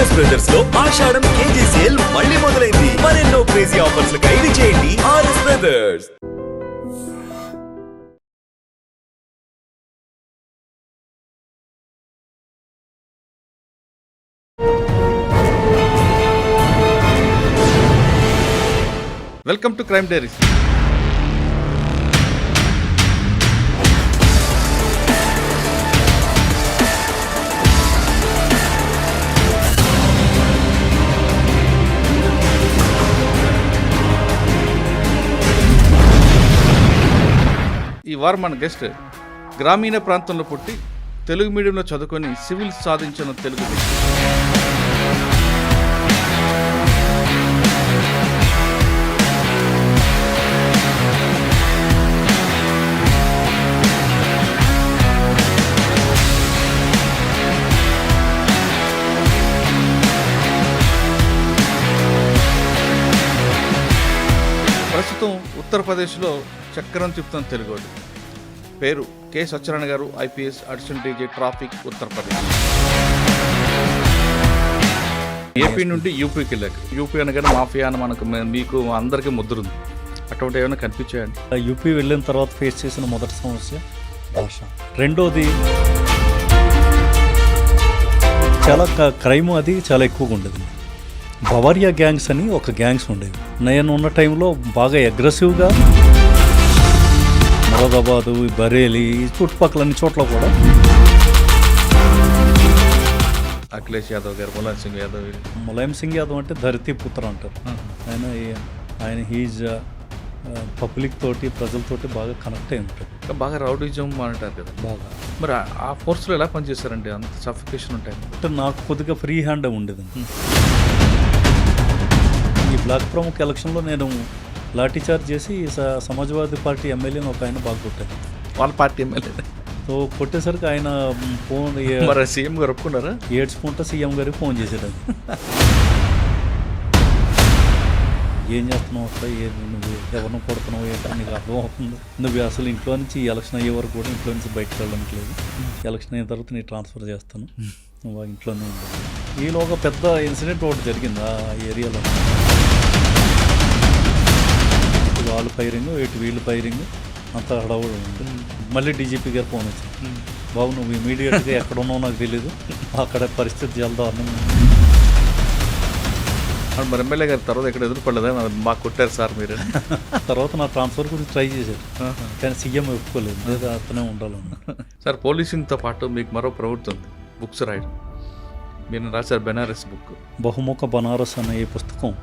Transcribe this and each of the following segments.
RS brothers లో ఆషాఢం KG sale మళ్ళీ మొదలైంది. మరెన్నో క్రేజీ ఆఫర్స్ ఖైదీ చేయండి RS brothers. Welcome to crime diaries. ఈ వారం మన గెస్ట్ గ్రామీణ ప్రాంతంలో పుట్టి తెలుగు మీడియంలో చదువుకొని సివిల్ సాధించిన తెలుగు వ్యక్తి. ప్రస్తుతం ఉత్తరప్రదేశ్లో చక్రం తిప్పుతున్న తెలుగోడు. పేరు కె సత్యనారాయణ గారు, IPS, additional DG traffic, Uttar Pradesh. AP నుండి యూపీకి వెళ్ళాక, యూపీ అనగానే మాఫియా అని మనకు మీకు అందరికీ ముద్దురుంది. అటువంటి ఏమైనా కనిపించాయండి? యూపీ వెళ్ళిన తర్వాత ఫేస్ చేసిన మొదటి సమస్య భాష. రెండోది చాలా క్రైమ్, అది చాలా ఎక్కువగా ఉండేది. బవారియా గ్యాంగ్స్ అని ఒక గ్యాంగ్స్ ఉండేవి. నేను ఉన్న టైంలో బాగా అగ్రెసివ్గా మొరాదాబాదు, బరేలి, చుట్టుపక్కల అన్ని చోట్ల కూడా అఖిలేష్ యాదవ్ గారు, ములాయం సింగ్ యాదవ్ అంటే ధరతీ పుత్ర అంటారు. ఆయన హీజ్ పబ్లిక్ తోటి, ప్రజలతోటి బాగా కనెక్ట్ అయి ఉంటాడు. బాగా రౌడీజం అంటారు కదా బాగా. మరి ఆ ఫోర్స్లో ఎలా పనిచేస్తారండి? అంత సఫికేషన్ ఉంటాయి అంటే నాకు కొద్దిగా ఫ్రీ హ్యాండ్ ఉండేది. ఈ బ్లాక్ ప్రముఖ ఎలక్షన్లో నేను లాఠీ చార్జ్ చేసి సమాజ్వాదీ పార్టీ ఎమ్మెల్యేని ఒక ఆయన బాగా కొట్టాను. వాళ్ళ పార్టీ ఎమ్మెల్యే. సో కొట్టేసరికి ఆయన ఫోన్ సీఎం గారు ఒప్పుకున్నారా? ఏడ్చుకుంటా సీఎం గారికి ఫోన్ చేసాడు. ఏం చేస్తున్నావు అసలు, నువ్వు ఎవరిని కొడుతున్నావు, ఏంటో నీకు అర్థం అవుతుంది. నువ్వు అసలు ఇంట్లో నుంచి ఈ ఎలక్షన్ అయ్యే వరకు కూడా ఇంట్లో నుంచి బయటకు వెళ్ళడానికి లేదు. ఎలక్షన్ అయిన తర్వాత నేను ట్రాన్స్ఫర్ చేస్తాను, నువ్వు ఇంట్లోనే ఉంటావు. ఈలోగా పెద్ద ఇన్సిడెంట్ ఒకటి జరిగింది ఆ ఏరియాలో. వాళ్ళు ఫైరింగ్, ఇటు వీళ్ళు ఫైరింగ్, అంతా హడావుడు ఉంది. మళ్ళీ డీజీపీ గారు ఫోన్ వచ్చింది, బాబు నువ్వు ఇమీడియట్గా ఎక్కడ ఉన్నావు నాకు తెలీదు, అక్కడ పరిస్థితి చాలా దారుణంగా. మరి ఎమ్మెల్యే గారు తర్వాత ఎక్కడ ఎదురుపడలేదా? మాకు కొట్టారు సార్ మీరు. తర్వాత నా ట్రాన్స్ఫర్ గురించి ట్రై చేశారు, కానీ సీఎం ఒప్పుకోలేదు, లేదా అతనే ఉండాలన్నా. సార్, పోలీసింగ్తో పాటు మీకు మరో ప్రవృత్తి ఉంది, బుక్స్ రాయడం. మీరు రాశారు బెనారస్ బుక్. బహుముఖ బనారస్ అనే ఈ పుస్తకం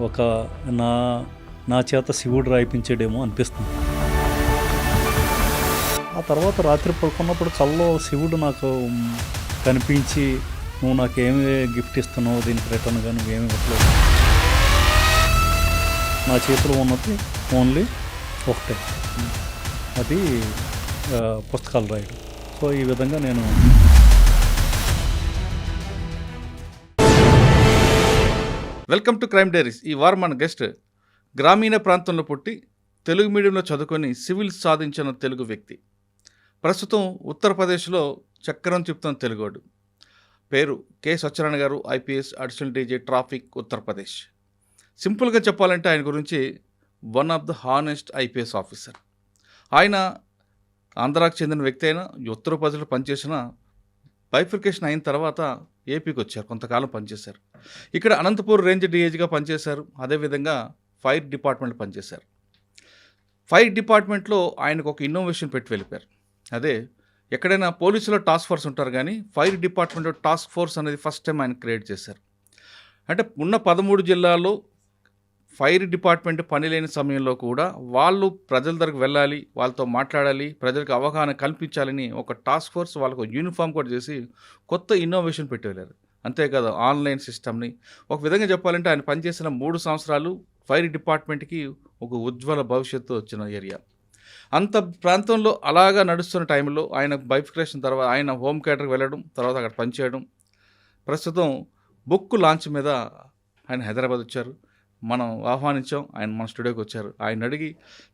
ఒక నా చేత శివుడు రాయిపించాడేమో అనిపిస్తుంది. ఆ తర్వాత రాత్రి పడుకున్నప్పుడు కల్లో శివుడు నాకు కనిపించి, నువ్వు నాకేమి గిఫ్ట్ ఇస్తున్నావు, దీనికి రిటర్న్గా నువ్వేమి ఇవ్వట్లేదు. నా చేతిలో ఉన్నది ఓన్లీ ఒకటే, అది పుస్తకాలు రాయడం. సో ఈ విధంగా నేను వెల్కమ్ టు క్రైమ్ డైరీస్. ఈ వారం మన గెస్ట్ గ్రామీణ ప్రాంతంలో పుట్టి తెలుగు మీడియంలో చదువుకొని సివిల్ సాధించిన తెలుగు వ్యక్తి. ప్రస్తుతం ఉత్తరప్రదేశ్లో చక్రం తిప్పుతున్న తెలుగోడు. పేరు కె సత్యనారాయణ గారు, IPS, additional DG traffic, Uttar Pradesh. సింపుల్గా చెప్పాలంటే ఆయన గురించి one of the honest IPS officer. ఆయన ఆంధ్రాకు చెందిన వ్యక్తి అయినా ఉత్తరప్రదేశ్లో పనిచేసిన బైఫికేషన్ అయిన తర్వాత ఏపీకి వచ్చారు, కొంతకాలం పనిచేశారు. ఇక్కడ అనంతపూర్ రేంజ్ డిఐజీగా పనిచేశారు. అదేవిధంగా ఫైర్ డిపార్ట్మెంట్ పనిచేశారు. ఫైర్ డిపార్ట్మెంట్లో ఆయనకు ఒక ఇన్నోవేషన్ పెట్టి వెళ్ళిపోయారు. అదే ఎక్కడైనా పోలీసులో టాస్క్ ఫోర్స్ ఉంటారు, కానీ ఫైర్ డిపార్ట్మెంట్లో టాస్క్ ఫోర్స్ అనేది ఫస్ట్ టైం ఆయన క్రియేట్ చేశారు. అంటే ఉన్న 13 జిల్లాల్లో ఫైర్ డిపార్ట్మెంట్ పని లేని సమయంలో కూడా వాళ్ళు ప్రజల దగ్గరకు వెళ్ళాలి, వాళ్ళతో మాట్లాడాలి, ప్రజలకు అవగాహన కల్పించాలని ఒక టాస్క్ ఫోర్స్ వాళ్ళకు యూనిఫామ్ కూడా చేసి కొత్త ఇన్నోవేషన్ పెట్టి వెళ్ళారు. అంతేకాదు ఆన్లైన్ సిస్టమ్ని, ఒక విధంగా చెప్పాలంటే ఆయన పనిచేసిన 3 సంవత్సరాలు ఫైర్ డిపార్ట్మెంట్కి ఒక ఉజ్వల భవిష్యత్తు వచ్చిన ఏరియా. అంత ప్రాంతంలో అలాగా నడుస్తున్న టైంలో ఆయన బైఫికేషన్ తర్వాత ఆయన హోమ్ కేటర్కి వెళ్ళడం, తర్వాత అక్కడ పనిచేయడం. ప్రస్తుతం బుక్ లాంచ్ మీద ఆయన హైదరాబాద్ వచ్చారు. మనం ఆహ్వానించాం, ఆయన మన స్టూడియోకి వచ్చారు. ఆయన అడిగి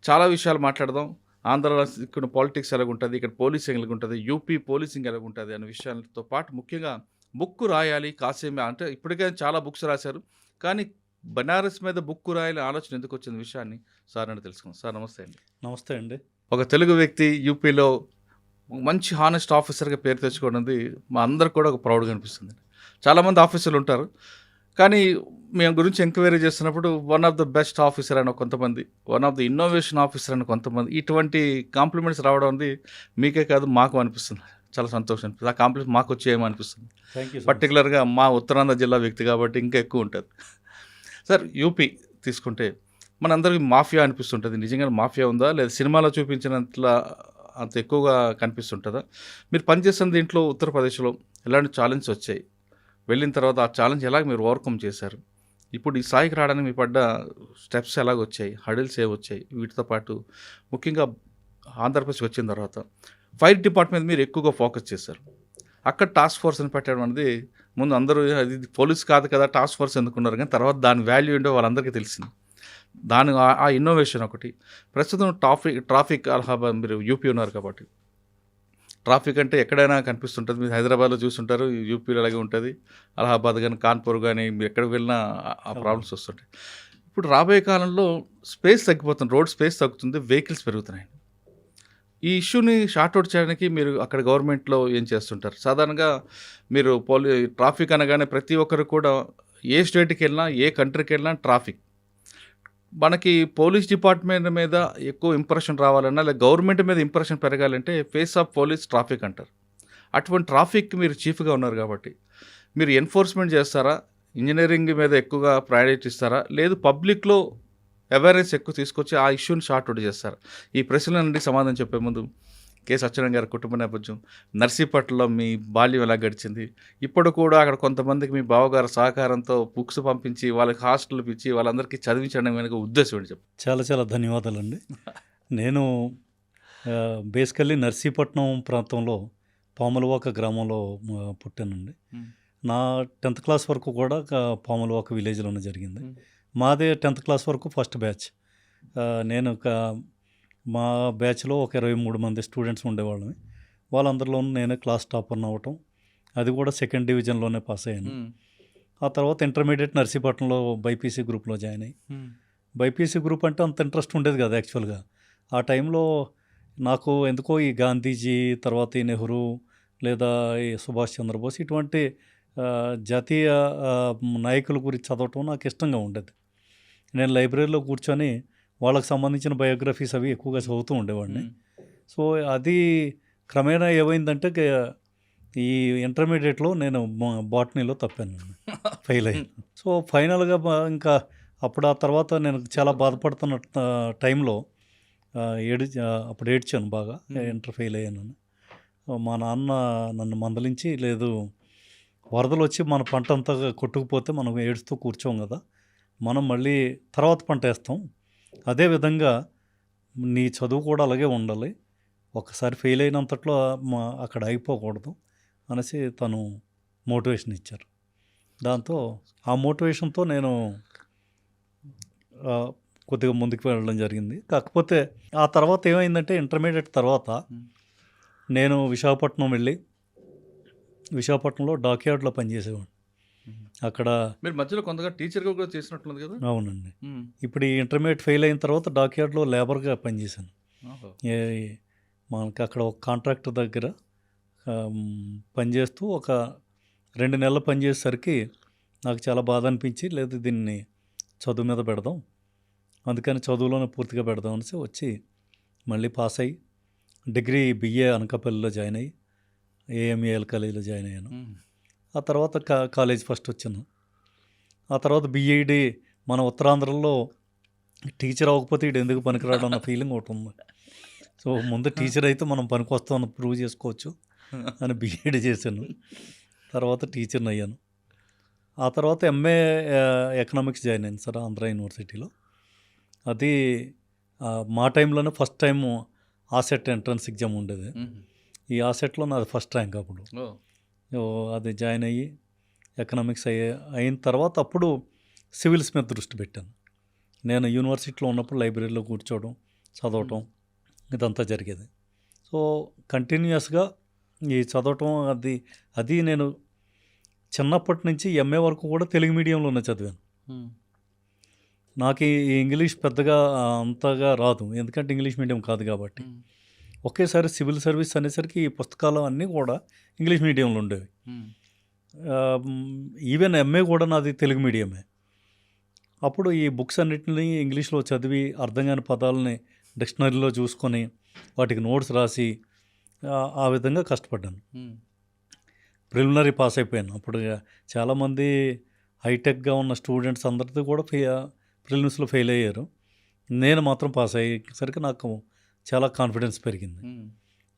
చాలా విషయాలు మాట్లాడదాం. ఆంధ్రాలో ఇక్కడ పాలిటిక్స్ ఎలాగుంటుంది, ఇక్కడ పోలీసింగ్ ఎలాగుంటుంది, యూపీ పోలీసింగ్ ఎలాగుంటుంది అనే విషయాలతో పాటు ముఖ్యంగా బుక్ రాయాలి కాసేమే అంటే ఇప్పటికే చాలా బుక్స్ రాశారు. కానీ బనారస్ మీద బుక్ రాయాలి ఆలోచన ఎందుకు వచ్చిన విషయాన్ని సార్ అని తెలుసుకుందాం. సార్ నమస్తే అండి. నమస్తే అండి. ఒక తెలుగు వ్యక్తి యూపీలో మంచి హానెస్ట్ ఆఫీసర్గా పేరు తెచ్చుకున్నది మా అందరికి కూడా ఒక ప్రౌడ్గా అనిపిస్తుంది. చాలామంది ఆఫీసర్లు ఉంటారు, కానీ మేము గురించి ఎంక్వైరీ చేస్తున్నప్పుడు one of the best officer అని కొంతమంది, one of the innovation officer అని కొంతమంది, ఇటువంటి కాంప్లిమెంట్స్ రావడం అనేది మీకే కాదు మాకు అనిపిస్తుంది. చాలా సంతోషం అనిపిస్తుంది. ఆ కాంప్లిమెంట్ మాకు వచ్చేయమనిపిస్తుంది. Thank you. పర్టికులర్గా మా ఉత్తరాంధ్ర జిల్లా వ్యక్తి కాబట్టి ఇంకా ఎక్కువ ఉంటుంది. సార్, యూపీ తీసుకుంటే మనందరికీ మాఫియా అనిపిస్తుంటుంది. నిజంగా మాఫియా ఉందా, లేదా సినిమాలో చూపించినంతలా అంత ఎక్కువగా కనిపిస్తుంటుందా? మీరు పనిచేస్తున్న దీంట్లో ఉత్తరప్రదేశ్లో ఎలాంటి ఛాలెంజ్ వచ్చాయి, వెళ్ళిన తర్వాత ఆ ఛాలెంజ్ ఎలాగ మీరు ఓవర్కమ్ చేశారు, ఇప్పుడు ఈ స్థాయికి రావడానికి మీ పడ్డ స్టెప్స్ ఎలాగ వచ్చాయి, హడిల్స్ ఏ వచ్చాయి, వీటితో పాటు ముఖ్యంగా ఆంధ్రప్రదేశ్ వచ్చిన తర్వాత ఫైర్ డిపార్ట్మెంట్ మీరు ఎక్కువగా ఫోకస్ చేశారు. అక్కడ టాస్క్ ఫోర్స్ అని పెట్టడం అనేది ముందు అందరూ అది పోలీస్ కాదు కదా టాస్క్ ఫోర్స్ ఎందుకున్నారు, కానీ తర్వాత దాని వాల్యూ ఏంటో వాళ్ళందరికీ తెలిసింది. దాని ఆ ఇన్నోవేషన్ ఒకటి. ప్రస్తుతం ట్రాఫిక్ అలహాబాద్ మీరు యూపీ ఉన్నారు కాబట్టి ట్రాఫిక్ అంటే ఎక్కడైనా కనిపిస్తుంటుంది. మీరు హైదరాబాద్లో చూస్తుంటారు, యూపీలో అలాగే ఉంటుంది. అలహాబాద్ కానీ కాన్పూర్ కానీ మీరు ఎక్కడికి వెళ్ళినా ఆ ప్రాబ్లమ్స్ వస్తుంటాయి. ఇప్పుడు రాబోయే కాలంలో స్పేస్ తగ్గిపోతుంది, రోడ్ స్పేస్ తగ్గుతుంది, వెహికల్స్ పెరుగుతున్నాయి. ఈ ఇష్యూని షార్ట్అవుట్ చేయడానికి మీరు అక్కడ గవర్నమెంట్లో ఏం చేస్తుంటారు? సాధారణంగా మీరు ట్రాఫిక్ అనగానే ప్రతి ఒక్కరు కూడా ఏ స్టేట్కి వెళ్ళినా ఏ కంట్రీకి వెళ్ళినా ట్రాఫిక్. మనకి పోలీస్ డిపార్ట్మెంట్ మీద ఎక్కువ ఇంప్రెషన్ రావాలన్నా, లేదా గవర్నమెంట్ మీద ఇంప్రెషన్ పెరగాలంటే ఫేస్ ఆఫ్ పోలీస్ ట్రాఫిక్ అంటారు. అటువంటి ట్రాఫిక్ మీరు చీఫ్గా ఉన్నారు కాబట్టి మీరు ఎన్ఫోర్స్మెంట్ చేస్తారా, ఇంజనీరింగ్ మీద ఎక్కువగా ప్రయారిటీ ఇస్తారా, లేదు పబ్లిక్లో అవేర్నెస్ ఎక్కువ తీసుకొచ్చి ఆ ఇష్యూని షార్ట్అవుట్ చేస్తారు? ఈ ప్రశ్నలన్నింటికి సమాధానం చెప్పే ముందు కె సత్యనారాయణ గారి కుటుంబ నేపథ్యం, నర్సీపట్నంలో మీ బాల్యం ఎలా గడిచింది, ఇప్పుడు కూడా అక్కడ కొంతమందికి మీ బావగారు సహకారంతో బుక్స్ పంపించి వాళ్ళకి హాస్టల్ ఇచ్చి వాళ్ళందరికీ చదివించడం వెనుక ఉద్దేశం ఏంటి చెప్పు? చాలా చాలా ధన్యవాదాలండి. నేను బేసికల్లీ నర్సీపట్నం ప్రాంతంలో పాములవాక గ్రామంలో పుట్టానండి. నా 10th క్లాస్ వరకు కూడా పాములవాక విలేజ్లోనే జరిగింది. మాదే 10th క్లాస్ వరకు ఫస్ట్ బ్యాచ్. నేను మా బ్యాచ్లో ఒక 23 మంది స్టూడెంట్స్ ఉండేవాళ్ళని. వాళ్ళందరిలోనూ నేనే క్లాస్ టాపర్ని అవ్వటం, అది కూడా 2nd డివిజన్లోనే పాస్ అయ్యాను. ఆ తర్వాత ఇంటర్మీడియట్ నర్సీపట్నంలో బైపీసీ గ్రూప్లో జాయిన్ అయ్యి, బైపీసీ గ్రూప్ అంటే అంత ఇంట్రెస్ట్ ఉండేది కదా యాక్చువల్గా. ఆ టైంలో నాకు ఎందుకో ఈ గాంధీజీ, తర్వాత ఈ నెహ్రూ, లేదా ఈ సుభాష్ చంద్రబోస్, ఇటువంటి జాతీయ నాయకుల గురించి చదవటం నాకు ఇష్టంగా ఉండేది. నేను లైబ్రరీలో కూర్చొని వాళ్ళకి సంబంధించిన బయోగ్రఫీస్ అవి ఎక్కువగా చదువుతూ ఉండేవాడిని. సో అది క్రమేణా ఏమైందంటే ఈ ఇంటర్మీడియట్లో నేను బాటనీలో తప్పాను, ఫెయిల్ అయ్యాను. సో ఫైనల్గా ఇంకా అప్పుడు ఆ తర్వాత నేను చాలా బాధపడుతున్న టైంలో అప్పుడు ఏడ్చాను బాగా, ఇంటర్ ఫెయిల్ అయ్యాను. మా నాన్న నన్ను మందలించి, లేదు వరదలు వచ్చి మన పంట అంతా కొట్టుకుపోతే మనం ఏడుస్తూ కూర్చోం కదా, మనం మళ్ళీ తర్వాత పంట వేస్తాం, అదేవిధంగా నీ చదువు కూడా అలాగే ఉండాలి, ఒక్కసారి ఫెయిల్ అయినంతట్లో అక్కడ అయిపోకూడదు అనేసి తను మోటివేషన్ ఇచ్చారు. దాంతో ఆ మోటివేషన్తో నేను కొద్దిగా ముందుకు వెళ్ళడం జరిగింది. కాకపోతే ఆ తర్వాత ఏమైందంటే ఇంటర్మీడియట్ తర్వాత నేను విశాఖపట్నం వెళ్ళి విశాఖపట్నంలో డాక్యార్డ్లో పనిచేసేవాడిని. అక్కడ మీరు మధ్యలో కొంతగా టీచర్గా కూడా చేసినట్లుంది కదా? అవునండి. ఇప్పుడు ఈ ఇంటర్మీడియట్ ఫెయిల్ అయిన తర్వాత డాక్యార్డ్లో లేబర్గా పనిచేశాను. మనకి అక్కడ ఒక కాంట్రాక్టర్ దగ్గర పనిచేస్తూ ఒక 2 నెలలు పనిచేసేసరికి నాకు చాలా బాధ అనిపించి, లేదు దీన్ని చదువు మీద పెడదాం, అందుకని చదువులోనే పూర్తిగా పెడదాం అనేసి వచ్చి మళ్ళీ పాస్ అయ్యి డిగ్రీ BA అనకాపల్లిలో జాయిన్ అయ్యి AMAL కాలేజీలో జాయిన్ అయ్యాను. ఆ తర్వాత కాలేజ్ ఫస్ట్ వచ్చాను. ఆ తర్వాత BEd. మన ఉత్తరాంధ్రలో టీచర్ అవ్వకపోతే ఇటు ఎందుకు పనికిరాడు అన్న ఫీలింగ్ ఒకటి ఉంది. సో ముందు టీచర్ అయితే మనం పనికి వస్తామని ప్రూవ్ చేసుకోవచ్చు అని BEd చేశాను. తర్వాత టీచర్ని అయ్యాను. ఆ తర్వాత MA ఎకనామిక్స్ జాయిన్ అయ్యాను సార్ ఆంధ్ర యూనివర్సిటీలో. అది మా టైంలోనే first time asset entrance exam ఉండేది. ఈ ఆసెట్లో నాది ఫస్ట్ ర్యాంక్ అప్పుడు. అది జాయిన్ అయ్యి ఎకనామిక్స్ అయిన తర్వాత అప్పుడు సివిల్స్ మీద దృష్టి పెట్టాను. నేను యూనివర్సిటీలో ఉన్నప్పుడు లైబ్రరీలో కూర్చోవడం, చదవటం ఇదంతా జరిగేది. సో కంటిన్యూస్గా ఈ చదవటం అది నేను చిన్నప్పటి నుంచి ఎంఏ వరకు కూడా తెలుగు మీడియంలోనే చదివాను. నాకు ఈ ఇంగ్లీష్ పెద్దగా అంతగా రాదు, ఎందుకంటే ఇంగ్లీష్ మీడియం కాదు కాబట్టి. ఒకేసారి సివిల్ సర్వీస్ అనేసరికి ఈ పుస్తకాలు అన్నీ కూడా ఇంగ్లీష్ మీడియంలో ఉండేవి. ఈవెన్ ఎంఏ కూడా నాది తెలుగు మీడియమే. అప్పుడు ఈ బుక్స్ అన్నిటిని ఇంగ్లీష్లో చదివి అర్థం కాని పదాలని డిక్షనరీలో చూసుకొని వాటికి నోట్స్ రాసి ఆ విధంగా కష్టపడ్డాను. ప్రిలిమినరీ పాస్ అయిపోయాను. అప్పుడు చాలామంది హైటెక్గా ఉన్న స్టూడెంట్స్ అందరితో కూడా ప్రిలిమ్స్లో ఫెయిల్ అయ్యారు. నేను మాత్రం పాస్ అయ్యేసరికి నాకు చాలా కాన్ఫిడెన్స్ పెరిగింది.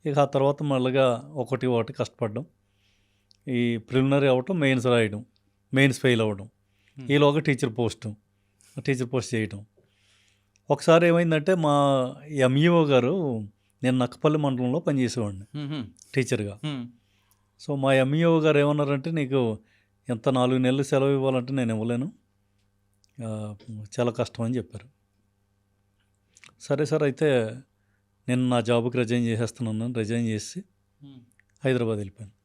ఇక ఆ తర్వాత మళ్ళీగా ఒకటి కష్టపడ్డం, ఈ ప్రిలిమినరీ అవ్వటం, మెయిన్స్ రాయడం, మెయిన్స్ ఫెయిల్ అవ్వడం, ఈలోగా టీచర్ పోస్ట్ చేయడం. ఒకసారి ఏమైందంటే మా ఎంఈఓ గారు, నేను నక్కపల్లి మండలంలో పనిచేసేవాడిని టీచర్గా. సో మా ఎంఈఓ గారు ఏమన్నారంటే, నీకు ఎంత 4 నెలలు సెలవు ఇవ్వాలంటే నేను ఇవ్వలేను, చాలా కష్టం అని చెప్పారు. సరే సార్, అయితే నేను నా జాబ్కి రిజైన్ చేసేస్తున్నాను. రిజైన్ చేసి హైదరాబాద్ వెళ్ళిపోయాను.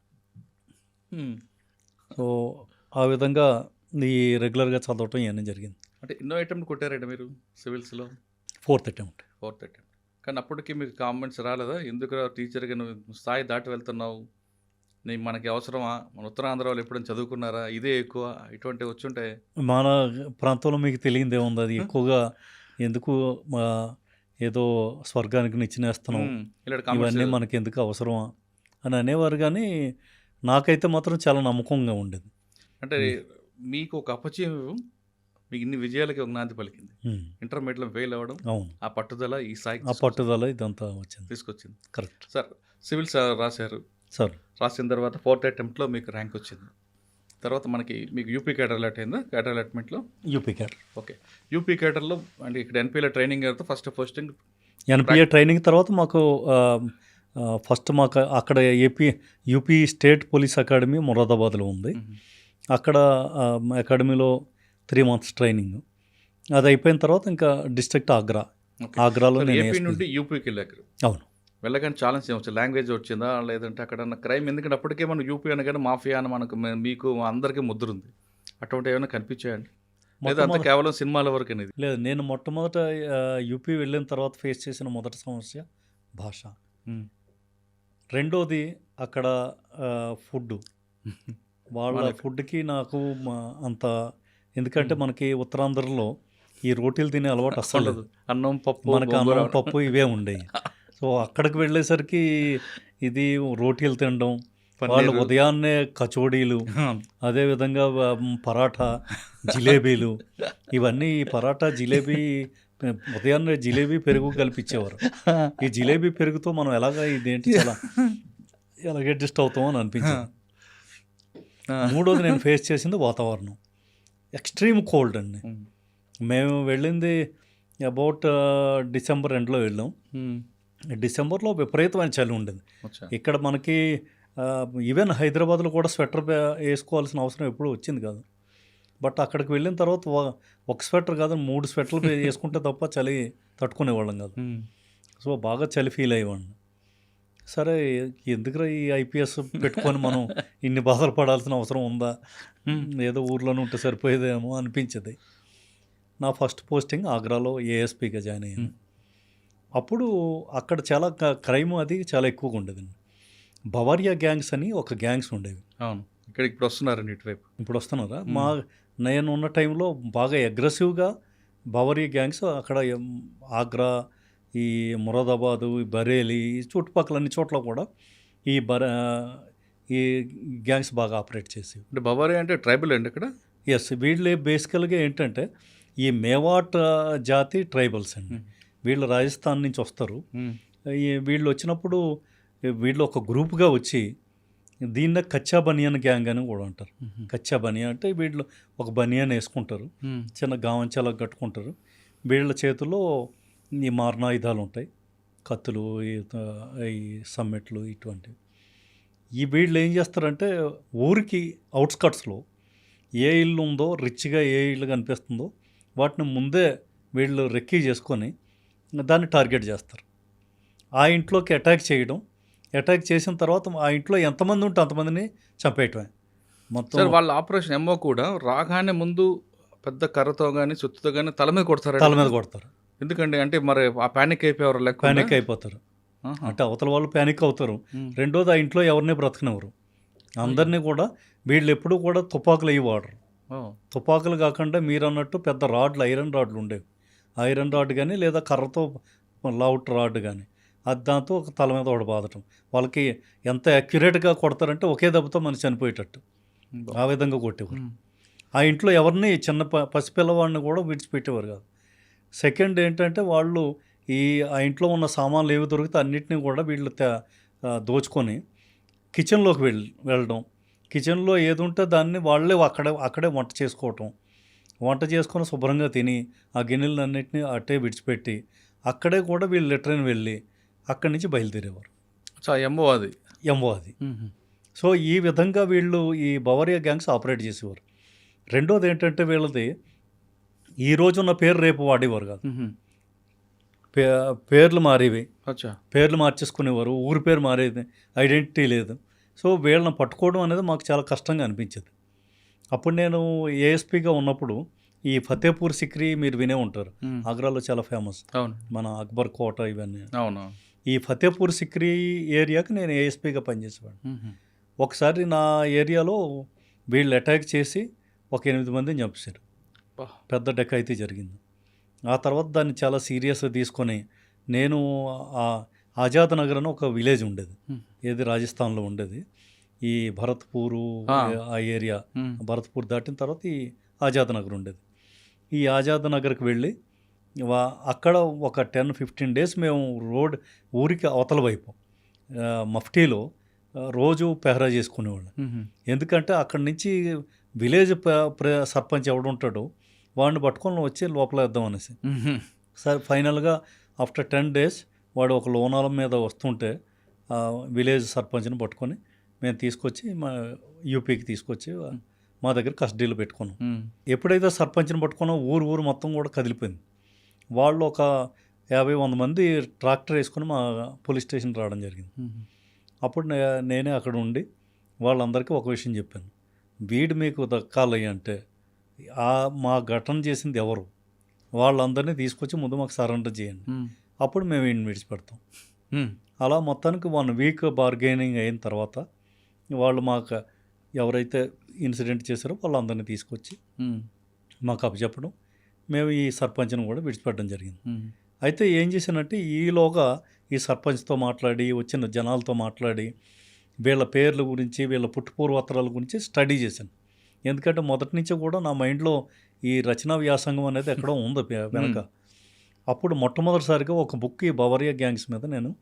సో ఆ విధంగా ఈ రెగ్యులర్గా చదవటం ఇవన్నీ జరిగింది. అంటే ఎన్నో అటెంప్ట్ కొట్టారండి మీరు సివిల్స్లో? 4th attempt. కానీ అప్పటికి మీకు కామెంట్స్ రాలేదా? ఎందుకు టీచర్గా నువ్వు స్థాయి దాటి వెళ్తున్నావు, మనకి అవసరమా, మన ఉత్తరాంధ్ర వాళ్ళు ఎప్పుడైనా చదువుకున్నారా, ఇదే ఎక్కువ, ఇటువంటి వచ్చుంటాయి. మన ప్రాంతంలో మీకు తెలియదే ఉంది, అది ఎక్కువగా ఎందుకు ఏదో స్వర్గానికి నిచ్చినేస్తున్నాం, ఇవన్నీ మనకి ఎందుకు అవసరమా అని అనేవారు. కానీ నాకైతే మాత్రం చాలా నమ్మకంగా ఉండేది. అంటే మీకు ఒక అపచయం, మీకు ఇన్ని విజయాలకి ఒక నాంది పలికింది. ఇంటర్మీడియట్లో ఫెయిల్ అవ్వడం, అవును, ఆ పట్టుదల ఈ స్థాయికి, ఆ పట్టుదల ఇదంతా తీసుకొచ్చింది. Correct sir. సివిల్స్ రాశారు సార్. రాసిన తర్వాత 4th అటెంప్ట్లో మీకు ర్యాంక్ వచ్చింది. తర్వాత మీకు యూపీ క్యాడర్ అలాట్ అయిందా? క్యాడర్ అలాట్మెంట్లో యూపీ క్యాడర్. ఓకే. యూపీ క్యాడర్లో అంటే ఇక్కడ ఎన్పీఏలో ట్రైనింగ్ అయితే ఫస్ట్ పోస్టింగ్, ఎన్పిఏ ట్రైనింగ్ తర్వాత మాకు ఫస్ట్ మాకు అక్కడ యూపీ స్టేట్ పోలీస్ అకాడమీ మురాదాబాద్లో ఉంది. అక్కడ అకాడమీలో 3 months ట్రైనింగ్. అది అయిపోయిన తర్వాత ఇంకా డిస్ట్రిక్ట్ ఆగ్రాలో ఏపీ నుండి యూపీకి వెళ్ళారు. అవును. వెళ్ళగానే ఛాలెంజ్ ఏమొచ్చు, లాంగ్వేజ్ వచ్చిందా, లేదంటే అక్కడ క్రైమ్, ఎందుకంటే అప్పటికే మనం యూపీ అనగానే మాఫియా అని మీకు అందరికీ ముద్దురుంది, అటువంటి ఏమైనా కనిపించాయండి? లేదా అంతా కేవలం సినిమాల వరకు అనేది? లేదు, నేను మొట్టమొదట యూపీ వెళ్ళిన తర్వాత ఫేస్ చేసిన మొదటి సమస్య భాష. రెండోది అక్కడ ఫుడ్. వాళ్ళ ఫుడ్కి నాకు అంత, ఎందుకంటే మనకి ఉత్తరాంధ్రలో ఈ రోటీలు తినే అలవాటు అస్సలు లేదు. అన్నం పప్పు, మనకి అన్నం పప్పు ఇవే ఉండేవి. సో అక్కడికి వెళ్ళేసరికి ఇది రోటీలు తినడం, వాళ్ళు ఉదయాన్నే కచోడీలు, అదేవిధంగా పరాఠా, జిలేబీలు, ఇవన్నీ పరాఠా జిలేబీ, ఉదయాన్నే జిలేబీ పెరుగు కలిపించేవారు. ఈ జిలేబీ పెరుగుతో మనం ఇదేంటి ఎలాగ అడ్జస్ట్ అవుతాం అని అనిపించింది. మూడోది నేను ఫేస్ చేసింది వాతావరణం, ఎక్స్ట్రీమ్ కోల్డ్ అండి. మేము వెళ్ళింది అబౌట్ డిసెంబర్ ఎండ్లో వెళ్ళాం. డిసెంబర్లో విపరీతమైన చలి ఉండేది. ఇక్కడ మనకి ఈవెన్ హైదరాబాద్లో కూడా స్వెటర్ వేసుకోవాల్సిన అవసరం ఎప్పుడూ వచ్చింది కాదు. బట్ అక్కడికి వెళ్ళిన తర్వాత ఒక స్వెటర్ కాదు 3 స్వెటర్లు వేసుకుంటే తప్ప చలి తట్టుకునేవాళ్ళం కాదు. సో బాగా చలి ఫీల్ అయ్యేవాడిని. సరే, ఎందుకురా ఈ ఐపీఎస్ పెట్టుకొని మనం ఇన్ని బాధలు పడాల్సిన అవసరం ఉందా, ఏదో ఊర్లోనే ఉంటే సరిపోయేదేమో అనిపించేది. నా ఫస్ట్ పోస్టింగ్ ఆగ్రాలో ఏఎస్పీగా జాయిన్ అయ్యాను. అప్పుడు అక్కడ చాలా క్రైమ్ అది చాలా ఎక్కువగా ఉండేదండి. బవారియా గ్యాంగ్స్ అని ఒక గ్యాంగ్స్ ఉండేవి. అవును, ఇక్కడ ఇప్పుడు వస్తున్నారండి, ఇటువైపు ఇప్పుడు వస్తున్నారా? నేను ఉన్న టైంలో బాగా అగ్రెసివ్గా బవారియా గ్యాంగ్స్ అక్కడ ఆగ్రా, ఈ మురాదాబాదు, బరేలీ, ఈ చుట్టుపక్కల అన్ని చోట్ల కూడా ఈ గ్యాంగ్స్ బాగా ఆపరేట్ చేసేవి. అంటే బవారియా అంటే ట్రైబల్ అండి ఇక్కడ? ఎస్, వీళ్ళే బేసికల్గా ఏంటంటే ఈ మేవాట్ జాతి ట్రైబల్స్ అండి. వీళ్ళు రాజస్థాన్ నుంచి వస్తారు. వీళ్ళు వచ్చినప్పుడు వీళ్ళు ఒక గ్రూప్గా వచ్చి దీన్నే కచ్చా బనియన్ గ్యాంగ్ అని కూడా అంటారు. కచ్చా బనియన్ అంటే వీళ్ళు ఒక బనియన్ వేసుకుంటారు, చిన్న గావంచాలా కట్టుకుంటారు. వీళ్ళ చేతుల్లో ఈ మారణాయుధాలు ఉంటాయి, కత్తులు, ఈ సమ్మెట్లు, ఇటువంటివి. వీళ్ళు ఏం చేస్తారంటే ఊరికి అవుట్స్కట్స్లో ఏ ఇల్లు ఉందో, రిచ్గా ఏ ఇల్లు కనిపిస్తుందో వాటిని ముందే వీళ్ళు రెక్కీ చేసుకొని దాన్ని టార్గెట్ చేస్తారు. ఆ ఇంట్లోకి అటాక్ చేసిన తర్వాత ఆ ఇంట్లో ఎంతమంది ఉంటే అంతమందిని చంపేయటమే. మొత్తం సార్ వాళ్ళ ఆపరేషన్ ఎంఓ కూడా రాగానే ముందు పెద్ద కర్రతో కానీ సుత్తుతో కానీ తల మీద కొడతారు. తల మీద కొడతారు. ఎందుకండి అంటే మరి ఆ ప్యానిక్ అయిపోయారు లెక్క. ప్యానిక్ అయిపోతారు. అంటే అవతల వాళ్ళు ప్యానిక్ అవుతారు. రెండోది ఆ ఇంట్లో ఎవరిని బ్రతకనివ్వరు. అందరినీ కూడా వీళ్ళు ఎప్పుడు కూడా తుపాకులు అయ్యి వాడరు. తుపాకులు కాకుండా మీరు అన్నట్టు పెద్ద రాడ్లు, ఐరన్ రాడ్లు ఉండేవి. ఐరన్ రాడ్ కానీ లేదా కర్రతో లౌట్ రాడ్ కానీ అది దాంతో ఒక తల మీద ఒకటి బాదటం. వాళ్ళకి ఎంత అక్యురేట్గా కొడతారంటే ఒకే దెబ్బతో మనిషి చనిపోయేటట్టు ఆ విధంగా కొట్టేవారు. ఆ ఇంట్లో ఎవరిని చిన్న పసిపిల్లవాడిని కూడా విడిచిపెట్టేవారు కాదు. సెకండ్ ఏంటంటే వాళ్ళు ఆ ఇంట్లో ఉన్న సామాన్లు ఏవి దొరికితే అన్నిటినీ కూడా వీళ్ళు దోచుకొని కిచెన్లోకి వెళ్ళడం, కిచెన్లో ఏది ఉంటే దాన్ని వాళ్ళే అక్కడే వంట చేసుకోవటం, వంట చేసుకొని శుభ్రంగా తిని ఆ గిన్నెలన్నింటినీ అట్టే విడిచిపెట్టి అక్కడే కూడా వీళ్ళు లెటర్ని వెళ్ళి అక్కడి నుంచి బయలుదేరేవారు. ఎంఓ అది. సో ఈ విధంగా వీళ్ళు ఈ బవరియా గ్యాంగ్స్ ఆపరేట్ చేసేవారు. రెండోది ఏంటంటే వీళ్ళది ఈ రోజున్న పేరు రేపు వాడేవారు కాదు. పేర్లు మారేవి, పేర్లు మార్చేసుకునేవారు, ఊరి పేరు మారేది, ఐడెంటిటీ లేదు. సో వీళ్ళని పట్టుకోవడం అనేది మాకు చాలా కష్టంగా అనిపించేది. అప్పుడు నేను ఏఎస్పీగా ఉన్నప్పుడు ఈ ఫతేపూర్ సిక్రీ మీరు వినే ఉంటారు, ఆగ్రాలో చాలా ఫేమస్, మన అక్బర్ కోట ఇవన్నీ. ఈ ఫతేపూర్ సిక్రీ ఏరియాకి నేను ఏఎస్పీగా పనిచేసేవాడిని. ఒకసారి నా ఏరియాలో వీళ్ళు అటాక్ చేసి ఒక 8 మందిని చంపేశారు. పెద్ద డకాయితీ జరిగింది. ఆ తర్వాత దాన్ని చాలా సీరియస్గా తీసుకొని నేను ఆజాద్ నగర్ అని ఒక విలేజ్ ఉండేది, ఏది రాజస్థాన్లో ఉండేది, ఈ భరత్పూరు ఆ ఏరియా, భరత్పూర్ దాటిన తర్వాత ఈ ఆజాద్ నగర్ ఉండేది. ఈ ఆజాద్ నగర్కి వెళ్ళి అక్కడ ఒక 10-15 డేస్ మేము ఊరికి అవతల వైపు మఫ్టీలో రోజు పెహరా చేసుకునేవాళ్ళం. ఎందుకంటే అక్కడి నుంచి విలేజ్ సర్పంచ్ ఎవడుంటాడో వాడిని పట్టుకొని వచ్చి లోపల వేద్దాం అనేసి. సరే ఫైనల్గా ఆఫ్టర్ 10 డేస్ వాడు ఒక లోనాల మీద వస్తుంటే విలేజ్ సర్పంచ్ని పట్టుకొని మేము తీసుకొచ్చి మా యూపీకి తీసుకొచ్చి మా దగ్గర కస్టడీలో పెట్టుకున్నాం. ఎప్పుడైతే సర్పంచ్ని పట్టుకున్నా ఊరు మొత్తం కూడా కదిలిపోయింది. వాళ్ళు ఒక 50-100 మంది ట్రాక్టర్ వేసుకొని మా పోలీస్ స్టేషన్ రావడం జరిగింది. అప్పుడు నేనే అక్కడ ఉండి వాళ్ళందరికీ ఒక విషయం చెప్పాను, వీడు మీకు దక్కాలి అంటే మా ఘటన చేసింది ఎవరు, వాళ్ళందరినీ తీసుకొచ్చి ముందు మాకు సరెండర్ చేయండి, అప్పుడు మేము వీడిని విడిచిపెడతాం. అలా మొత్తానికి 1 వీక్ బార్గెనింగ్ అయిన తర్వాత వాళ్ళు మాకు ఎవరైతే ఇన్సిడెంట్ చేశారో వాళ్ళందరినీ తీసుకొచ్చి మాకు అప్పచెప్పడం, మేము ఈ సర్పంచ్ని కూడా విడిచిపెట్టడం జరిగింది. అయితే ఏం చేశానంటే ఈలోగా ఈ సర్పంచ్తో మాట్లాడి వచ్చిన జనాలతో మాట్లాడి వీళ్ళ పేర్ల గురించి వీళ్ళ పుట్టుపూర్వోత్తరాల గురించి స్టడీ చేశాను. ఎందుకంటే మొదటి నుంచి కూడా నా మైండ్లో ఈ రచనా వ్యాసంగం అనేది ఎక్కడో ఉంది వెనక. అప్పుడు మొట్టమొదటిసారిగా ఒక బుక్ ఈ బవరియా గ్యాంగ్స్ మీద నేను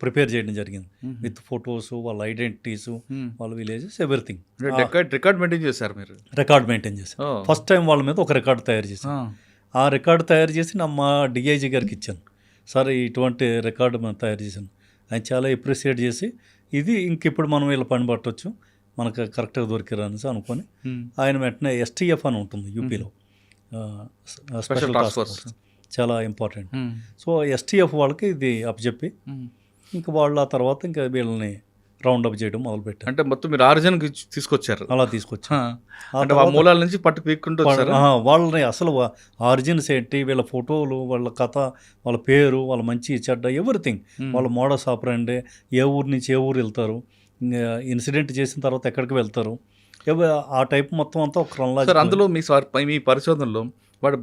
ప్రిపేర్ చేయడం జరిగింది, విత్ ఫొటోస్, వాళ్ళ ఐడెంటిటీస్, వాళ్ళ విలేజెస్, ఎవ్రీథింగ్. రికార్డ్ మెయింటైన్ చేశారు మీరు? రికార్డ్ మెయింటైన్ చేశాను. ఫస్ట్ టైం వాళ్ళ మీద ఒక రికార్డు తయారు చేశాను. ఆ రికార్డు తయారు చేసి మా డిఐజీ గారికి ఇచ్చాను. సరే ఇటువంటి రికార్డు మనం తయారు చేశాను. ఆయన చాలా అప్రిషియేట్ చేసి ఇది ఇప్పుడు మనం వీళ్ళ పని పట్టవచ్చు, మనకు కరెక్ట్గా దొరికిరా అనేసి అనుకొని ఆయన వెంటనే STF అని ఉంటుంది యూపీలో, స్పెషల్ టాస్క్ ఫోర్స్, చాలా ఇంపార్టెంట్. సో STF వాళ్ళకి ఇది అప్పచెప్పి ఇంకా వాళ్ళు ఆ తర్వాత ఇంకా వీళ్ళని రౌండ్ అప్ చేయడం మొదలుపెట్టారు. అంటే మొత్తం మీరు ఆరిజిన్కి తీసుకొచ్చారు? అలా తీసుకొచ్చారు. అంటే ఆ మూలాల నుంచి పట్టు పీక్కుంటూ వాళ్ళని అసలు ఆరిజిన్స్ ఏంటి, వీళ్ళ ఫోటోలు, వాళ్ళ కథ, వాళ్ళ పేరు, వాళ్ళ మంచి చెడ్డ, ఎవ్రీథింగ్, వాళ్ళ మోడస్ ఆపరండి, ఏ ఊరు నుంచి ఏ ఊరు వెళ్తారు, ఇన్సిడెంట్ చేసిన తర్వాత ఎక్కడికి వెళ్తారు, ఆ టైప్ మొత్తం అంతా ఒక క్రమలా. అందులో మీ పరిశోధనలో వాడు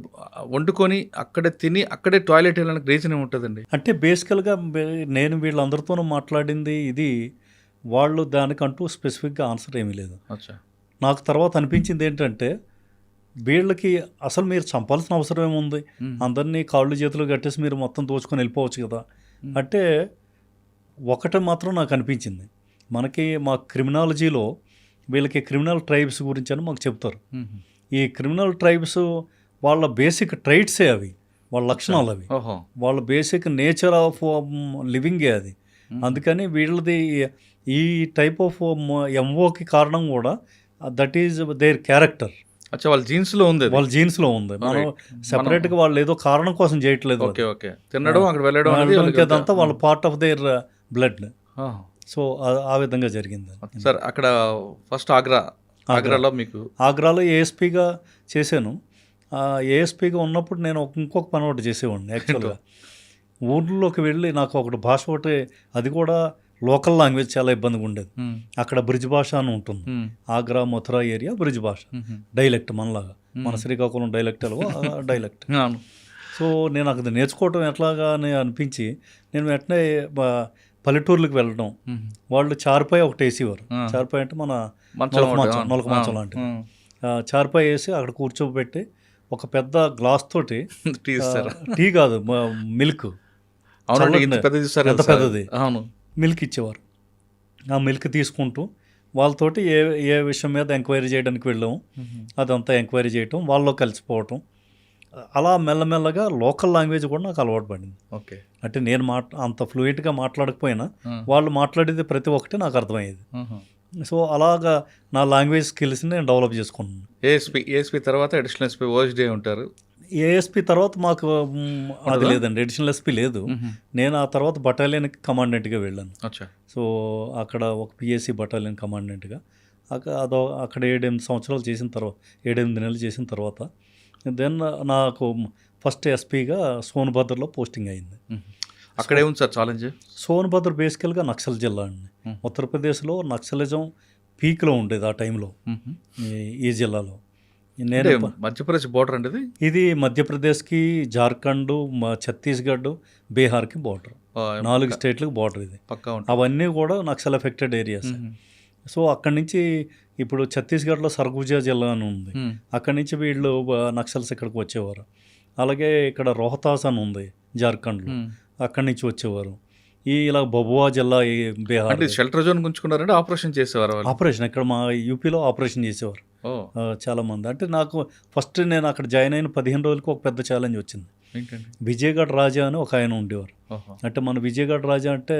వండుకొని అక్కడే తిని అక్కడే టాయిలెట్ వెళ్ళడానికి రీజన్ ఏముంటుందండి? అంటే బేసికల్గా నేను వీళ్ళందరితోనూ మాట్లాడింది ఇది, వాళ్ళు దానికంటూ స్పెసిఫిక్గా ఆన్సర్ ఏమీ లేదు. నాకు తర్వాత అనిపించింది ఏంటంటే వీళ్ళకి అసలు మీరు చంపాల్సిన అవసరం ఏముంది, అందరినీ కాళ్ళు చేతులు కట్టేసి మీరు మొత్తం దోచుకొని వెళ్ళిపోవచ్చు కదా. అంటే ఒకటి మాత్రం నాకు అనిపించింది, మా క్రిమినాలజీలో వీళ్ళకి క్రిమినల్ ట్రైబ్స్ గురించి అని మాకు చెప్తారు. ఈ క్రిమినల్ ట్రైబ్స్ వాళ్ళ బేసిక్ ట్రైట్సే అవి, వాళ్ళ లక్షణాలు అవి, వాళ్ళ బేసిక్ నేచర్ ఆఫ్ లివింగే అది. అందుకని వీళ్ళది ఈ టైప్ ఆఫ్ ఎంఓకి కారణం కూడా దట్ ఈజ్ దేర్ క్యారెక్టర్. వాళ్ళ జీన్స్లో ఉంది, వాళ్ళ జీన్స్లో ఉంది. మనం సెపరేట్గా వాళ్ళు ఏదో కారణం కోసం చేయట్లేదు, తినడం అక్కడ వెళ్ళడం అదంతా వాళ్ళ part of their blood. So ఆ విధంగా జరిగింది. సార్ అక్కడ ఫస్ట్ ఆగ్రాలో మీకు ఆగ్రాలో ఏఎస్పీగా చేశాను. ఏఎస్పీగా ఉన్నప్పుడు నేను ఇంకొక పని ఒకటి చేసేవాడిని యాక్చువల్గా. ఊర్లోకి వెళ్ళి నాకు ఒకటి భాష ఒకటి, అది కూడా లోకల్ లాంగ్వేజ్ చాలా ఇబ్బందిగా ఉండేది. అక్కడ బ్రిడ్జ్ భాష అని ఉంటుంది. ఆగ్రా మథురా ఏరియా బ్రిడ్జ్ భాష, డైలెక్ట్ మనలాగా, మన శ్రీకాకుళం డైలెక్ట్ డైలెక్ట్. సో నేను అది నేర్చుకోవటం ఎట్లాగా అని అనిపించి నేను వెంటనే పల్లెటూర్లకు వెళ్ళడం. వాళ్ళు చార్పాయి ఒకటి వేసేవారు. చార్పాయి అంటే మన నొలక మంచం లాంటిది. చార్పాయి వేసి అక్కడ కూర్చోబెట్టి ఒక పెద్ద గ్లాస్ తోటి టీ కాదు మిల్క్, ఎంత పెద్దది మిల్క్ ఇచ్చేవారు. ఆ మిల్క్ తీసుకుంటూ వాళ్ళతోటి ఏ విషయం మీద ఎంక్వైరీ చేయడానికి వెళ్ళాము, అదంతా ఎంక్వైరీ చేయటం, వాళ్ళలో కలిసిపోవటం. అలా మెల్లమెల్లగా లోకల్ లాంగ్వేజ్ కూడా నాకు అలవాటు పడింది. ఓకే, అంటే నేను అంత ఫ్లూయెంట్గా మాట్లాడకపోయినా వాళ్ళు మాట్లాడేది ప్రతి ఒక్కటి నాకు అర్థమయ్యేది. సో అలాగా నా లాంగ్వేజ్ స్కిల్స్ని నేను డెవలప్ చేసుకున్నాను. ఏఎస్పీ తర్వాత అడిషనల్ ఎస్పీ ఓఎస్డీ ఉంటారు. ఏఎస్పీ తర్వాత మాకు అది లేదండి, అడిషనల్ ఎస్పీ లేదు. నేను ఆ తర్వాత బటాలియన్ కమాండెంట్గా వెళ్ళాను. సో అక్కడ ఒక పిఎస్సి బటాలియన్ కమాండెంట్గా అక్కడ 7-8 సంవత్సరాలు చేసిన తర్వాత, 7-8 నెలలు చేసిన తర్వాత దెన్ నాకు ఫస్ట్ ఎస్పీగా సోన్భద్రలో పోస్టింగ్ అయింది. అక్కడ ఏముంది సార్ ఛాలెంజ్? సోన్భద్ర బేసికల్గా నక్సల్ జిల్లా అండి. ఉత్తరప్రదేశ్లో నక్సలిజం పీక్లో ఉండేది ఆ టైంలో ఈ జిల్లాలో. నేను మధ్యప్రదేశ్ బోర్డర్ అండి ఇది మధ్యప్రదేశ్కి, జార్ఖండ్, ఛత్తీస్గఢ్, బీహార్కి బోర్డర్, 4 స్టేట్లకు బోర్డర్ ఇది. అవన్నీ కూడా నక్సల్ ఎఫెక్టెడ్ ఏరియాస్. సో అక్కడి నుంచి ఇప్పుడు ఛత్తీస్గఢ్లో సర్గుజా జిల్లా అని ఉంది, అక్కడి నుంచి వీళ్ళు నక్సల్స్ ఇక్కడికి వచ్చేవారు. అలాగే ఇక్కడ రోహతాస్ అని ఉంది జార్ఖండ్లో, అక్కడి నుంచి వచ్చేవారు. ఇలా బబువా జిల్లా, బీహార్ షెల్టర్ జోన్ గుంచుకున్నారంటే ఆపరేషన్ చేసేవారు. ఆపరేషన్ ఇక్కడ మా యూపీలో ఆపరేషన్ చేసేవారు చాలామంది. అంటే నాకు ఫస్ట్ నేను అక్కడ జాయిన్ అయిన 15 రోజులకు ఒక పెద్ద ఛాలెంజ్ వచ్చింది. విజయగఢ్ రాజా అని ఒక ఆయన ఉండేవారు. అంటే మన విజయగఢ్ రాజా అంటే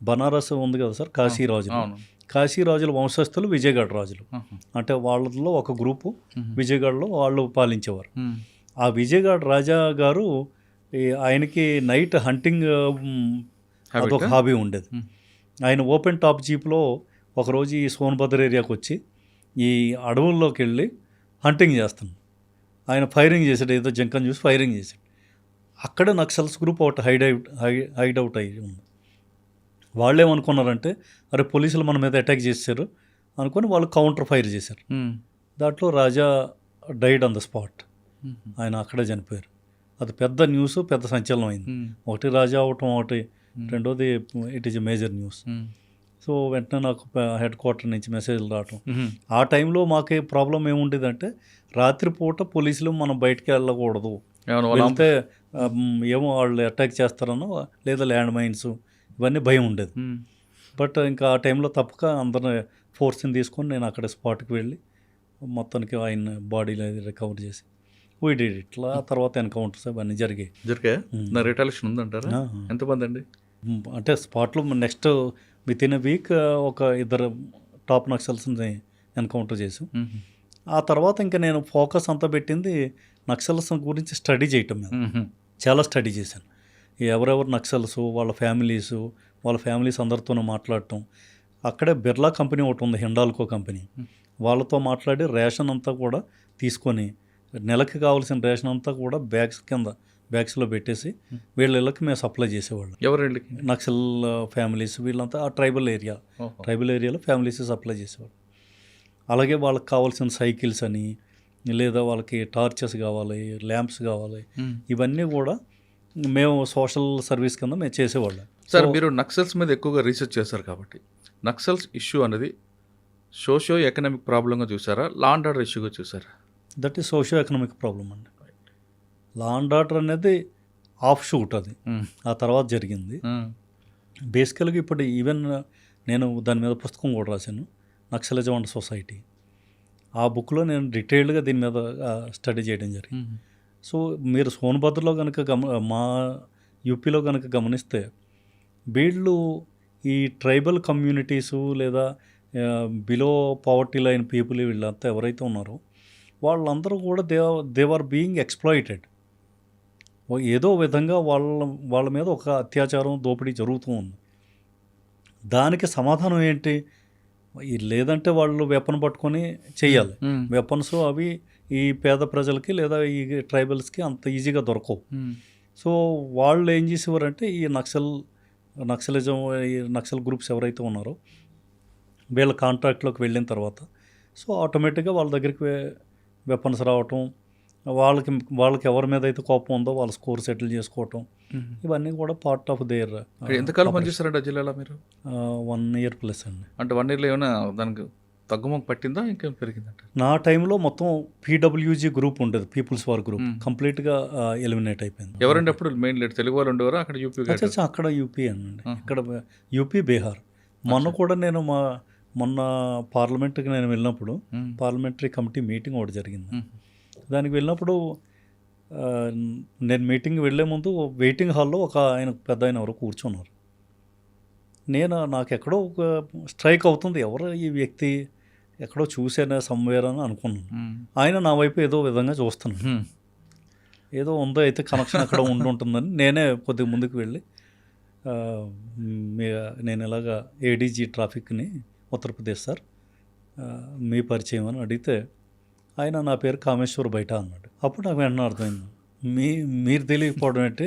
బనారస్ ఉంది కదా సార్, కాశీరాజులు, కాశీరాజుల వంశస్థులు విజయగఢ్ రాజులు. అంటే వాళ్ళలో ఒక గ్రూపు విజయగఢ్లో వాళ్ళు పాలించేవారు. ఆ విజయగఢ్ రాజా గారు ఆయనకి నైట్ హంటింగ్ అదొక హాబీ ఉండేది. ఆయన ఓపెన్ టాప్ జీప్లో ఒకరోజు ఈ సోన్భద్ర ఏరియాకి వచ్చి ఈ అడవుల్లోకి వెళ్ళి హంటింగ్ చేస్తాను. ఆయన ఫైరింగ్ చేశాడు, ఏదో జంకని చూసి ఫైరింగ్ చేశాడు. అక్కడ నక్సల్స్ గ్రూప్ ఒకటి హైడౌట్ అయ్యి ఉంది. వాళ్ళు ఏమనుకున్నారంటే అరే పోలీసులు మన మీద అటాక్ చేశారు అనుకొని వాళ్ళు కౌంటర్ ఫైర్ చేశారు. దాంట్లో రాజా డైడ్ ఆన్ ద స్పాట్, ఆయన అక్కడే చనిపోయారు. అది పెద్ద న్యూస్, పెద్ద సంచలనం అయింది. ఒకటి రాజా అవటం, ఒకటి రెండోది it is a major news. So వెంటనే నాకు హెడ్ క్వార్టర్ నుంచి మెసేజ్లు రావటం. ఆ టైంలో మాకే ప్రాబ్లం ఏముండేదంటే రాత్రిపూట పోలీసులు మనం బయటికి వెళ్ళకూడదు, వెళ్తే ఏమో వాళ్ళు అటాక్ చేస్తారనో లేదా ల్యాండ్ మైన్స్ ఇవన్నీ భయం ఉండేది. బట్ ఇంకా ఆ టైంలో తప్పక అందరిని ఫోర్స్ని తీసుకొని నేను అక్కడ స్పాట్కి వెళ్ళి మొత్తానికి ఆయన బాడీలో రికవర్ చేసి ఇట్లా తర్వాత ఎన్కౌంటర్స్ అవన్నీ జరిగాయి. రిటాలియేషన్ ఉందంటారా? ఎంతమంది అండి? అంటే స్పాట్లో next with in a week ఒక 2 టాప్ నక్సల్స్ని ఎన్కౌంటర్ చేసాం. ఆ తర్వాత ఇంకా నేను ఫోకస్ అంతా పెట్టింది నక్సల్స్ గురించి స్టడీ చేయటం మీద. చాలా స్టడీ చేశాను. ఎవరెవరు నక్సల్స్, వాళ్ళ ఫ్యామిలీస్ అందరితోనూ మాట్లాడటం. అక్కడే బిర్లా కంపెనీ ఒకటి ఉంది, హిండాల్కో కంపెనీ, వాళ్ళతో మాట్లాడి రేషన్ అంతా కూడా తీసుకొని నెలకి కావాల్సిన రేషన్ అంతా కూడా బ్యాగ్స్లో పెట్టేసి వీళ్ళ ఇళ్ళకి మేము సప్లై చేసేవాళ్ళం. ఎవరి నక్సల్ ఫ్యామిలీస్ వీళ్ళంతా ఆ ట్రైబల్ ఏరియాలో ఫ్యామిలీస్ సప్లై చేసేవాళ్ళు. అలాగే వాళ్ళకి కావాల్సిన సైకిల్స్ అని, లేదా వాళ్ళకి టార్చెస్ కావాలి, ల్యాంప్స్ కావాలి, ఇవన్నీ కూడా మేము సోషల్ సర్వీస్ కింద మేము చేసేవాళ్ళం. సార్ మీరు నక్సల్స్ మీద ఎక్కువగా రీసెర్చ్ చేస్తారు కాబట్టి నక్సల్స్ ఇష్యూ అనేది సోషియో ఎకనామిక్ ప్రాబ్లంగా చూసారా, లా అండ్ ఆర్డర్ ఇష్యూగా చూసారా? That is socio economic problem అండి. లా అండ్ ఆర్డర్ అనేది ఆఫ్ షూట్, అది ఆ తర్వాత జరిగింది. బేసికల్గా ఇప్పుడు ఈవెన్ నేను దాని మీద పుస్తకం కూడా రాశాను, నక్సలిజం అండ్ సొసైటీ. ఆ బుక్లో నేను డీటెయిల్డ్గా దీని మీద స్టడీ చేయడం జరిగింది. సో మీరు సోన్భద్రలో కనుక మా యూపీలో కనుక గమనిస్తే వీళ్ళు ఈ ట్రైబల్ కమ్యూనిటీసు లేదా బిలో పావర్టీ లైన్ పీపుల్ వీళ్ళంతా ఎవరైతే ఉన్నారో వాళ్ళందరూ కూడా దే ఆర్ బీయింగ్ ఎక్స్ప్లాయిటెడ్. ఏదో విధంగా వాళ్ళ మీద ఒక అత్యాచారం, దోపిడీ జరుగుతూ ఉంది. దానికి సమాధానం ఏంటి? లేదంటే వాళ్ళు వెపన్ పట్టుకొని చెయ్యాలి. వెపన్స్ అవి ఈ పేద ప్రజలకి లేదా ఈ ట్రైబల్స్కి అంత ఈజీగా దొరకవు. సో వాళ్ళు ఏం చేసేవారంటే ఈ నక్సలిజం ఈ నక్సల్ గ్రూప్స్ ఎవరైతే ఉన్నారో వీళ్ళ కాంట్రాక్ట్లోకి వెళ్ళిన తర్వాత సో ఆటోమేటిక్గా వాళ్ళ దగ్గరికి వెపన్స్ రావటం, వాళ్ళకి ఎవరి మీద అయితే కోపం ఉందో వాళ్ళ స్కోర్ సెటిల్ చేసుకోవటం, ఇవన్నీ కూడా పార్ట్ ఆఫ్ దేర్. ఎంతకాలం పనిచేస్తారండి ఆ జిల్లాలో మీరు? 1 year ప్లస్ అండి. అంటే 1 yearలో ఏమైనా దానికి తగ్గుముఖం పట్టిందా ఇంకేం పెరిగిందంట? నా టైంలో మొత్తం PWG గ్రూప్ ఉండేది, పీపుల్స్ వార్ గ్రూప్, కంప్లీట్గా ఎలిమినేట్ అయిపోయింది. ఎవరండి అప్పుడు మెయిన్ లీడర్? తెలుగు వాళ్ళు ఉండేవారా అక్కడ? యూపీ అక్కడ యూపీ అండి, ఇక్కడ యూపీ బీహార్. మొన్న కూడా నేను మొన్న పార్లమెంట్కి నేను వెళ్ళినప్పుడు పార్లమెంటరీ కమిటీ మీటింగ్ ఒకటి జరిగింది. దానికి వెళ్ళినప్పుడు నేను మీటింగ్ వెళ్ళే ముందు వెయిటింగ్ హాల్లో పెద్ద ఆయన ఎవరో కూర్చున్నారు. నాకు ఎక్కడో ఒక స్ట్రైక్ అవుతుంది, ఎవరు ఈ వ్యక్తి, ఎక్కడో చూసాను సమ్వేర్ అని అనుకున్నాను. ఆయన నా వైపు ఏదో విధంగా చూస్తున్నాను, ఏదో ఉందో అయితే కనెక్షన్ అక్కడ ఉంటుందని నేనే కొద్దిగా ముందుకు వెళ్ళి నేను ఇలాగా ఏడీజీ ట్రాఫిక్ని ఉత్తరప్రదేశ్ సార్, మీ పరిచయం అని అడిగితే ఆయన నా పేరు కామేశ్వర్ బయట అన్నాడు. అప్పుడు నాకు వెంటనే అర్థమైంది, మీరు తెలియకపోవడం అంటే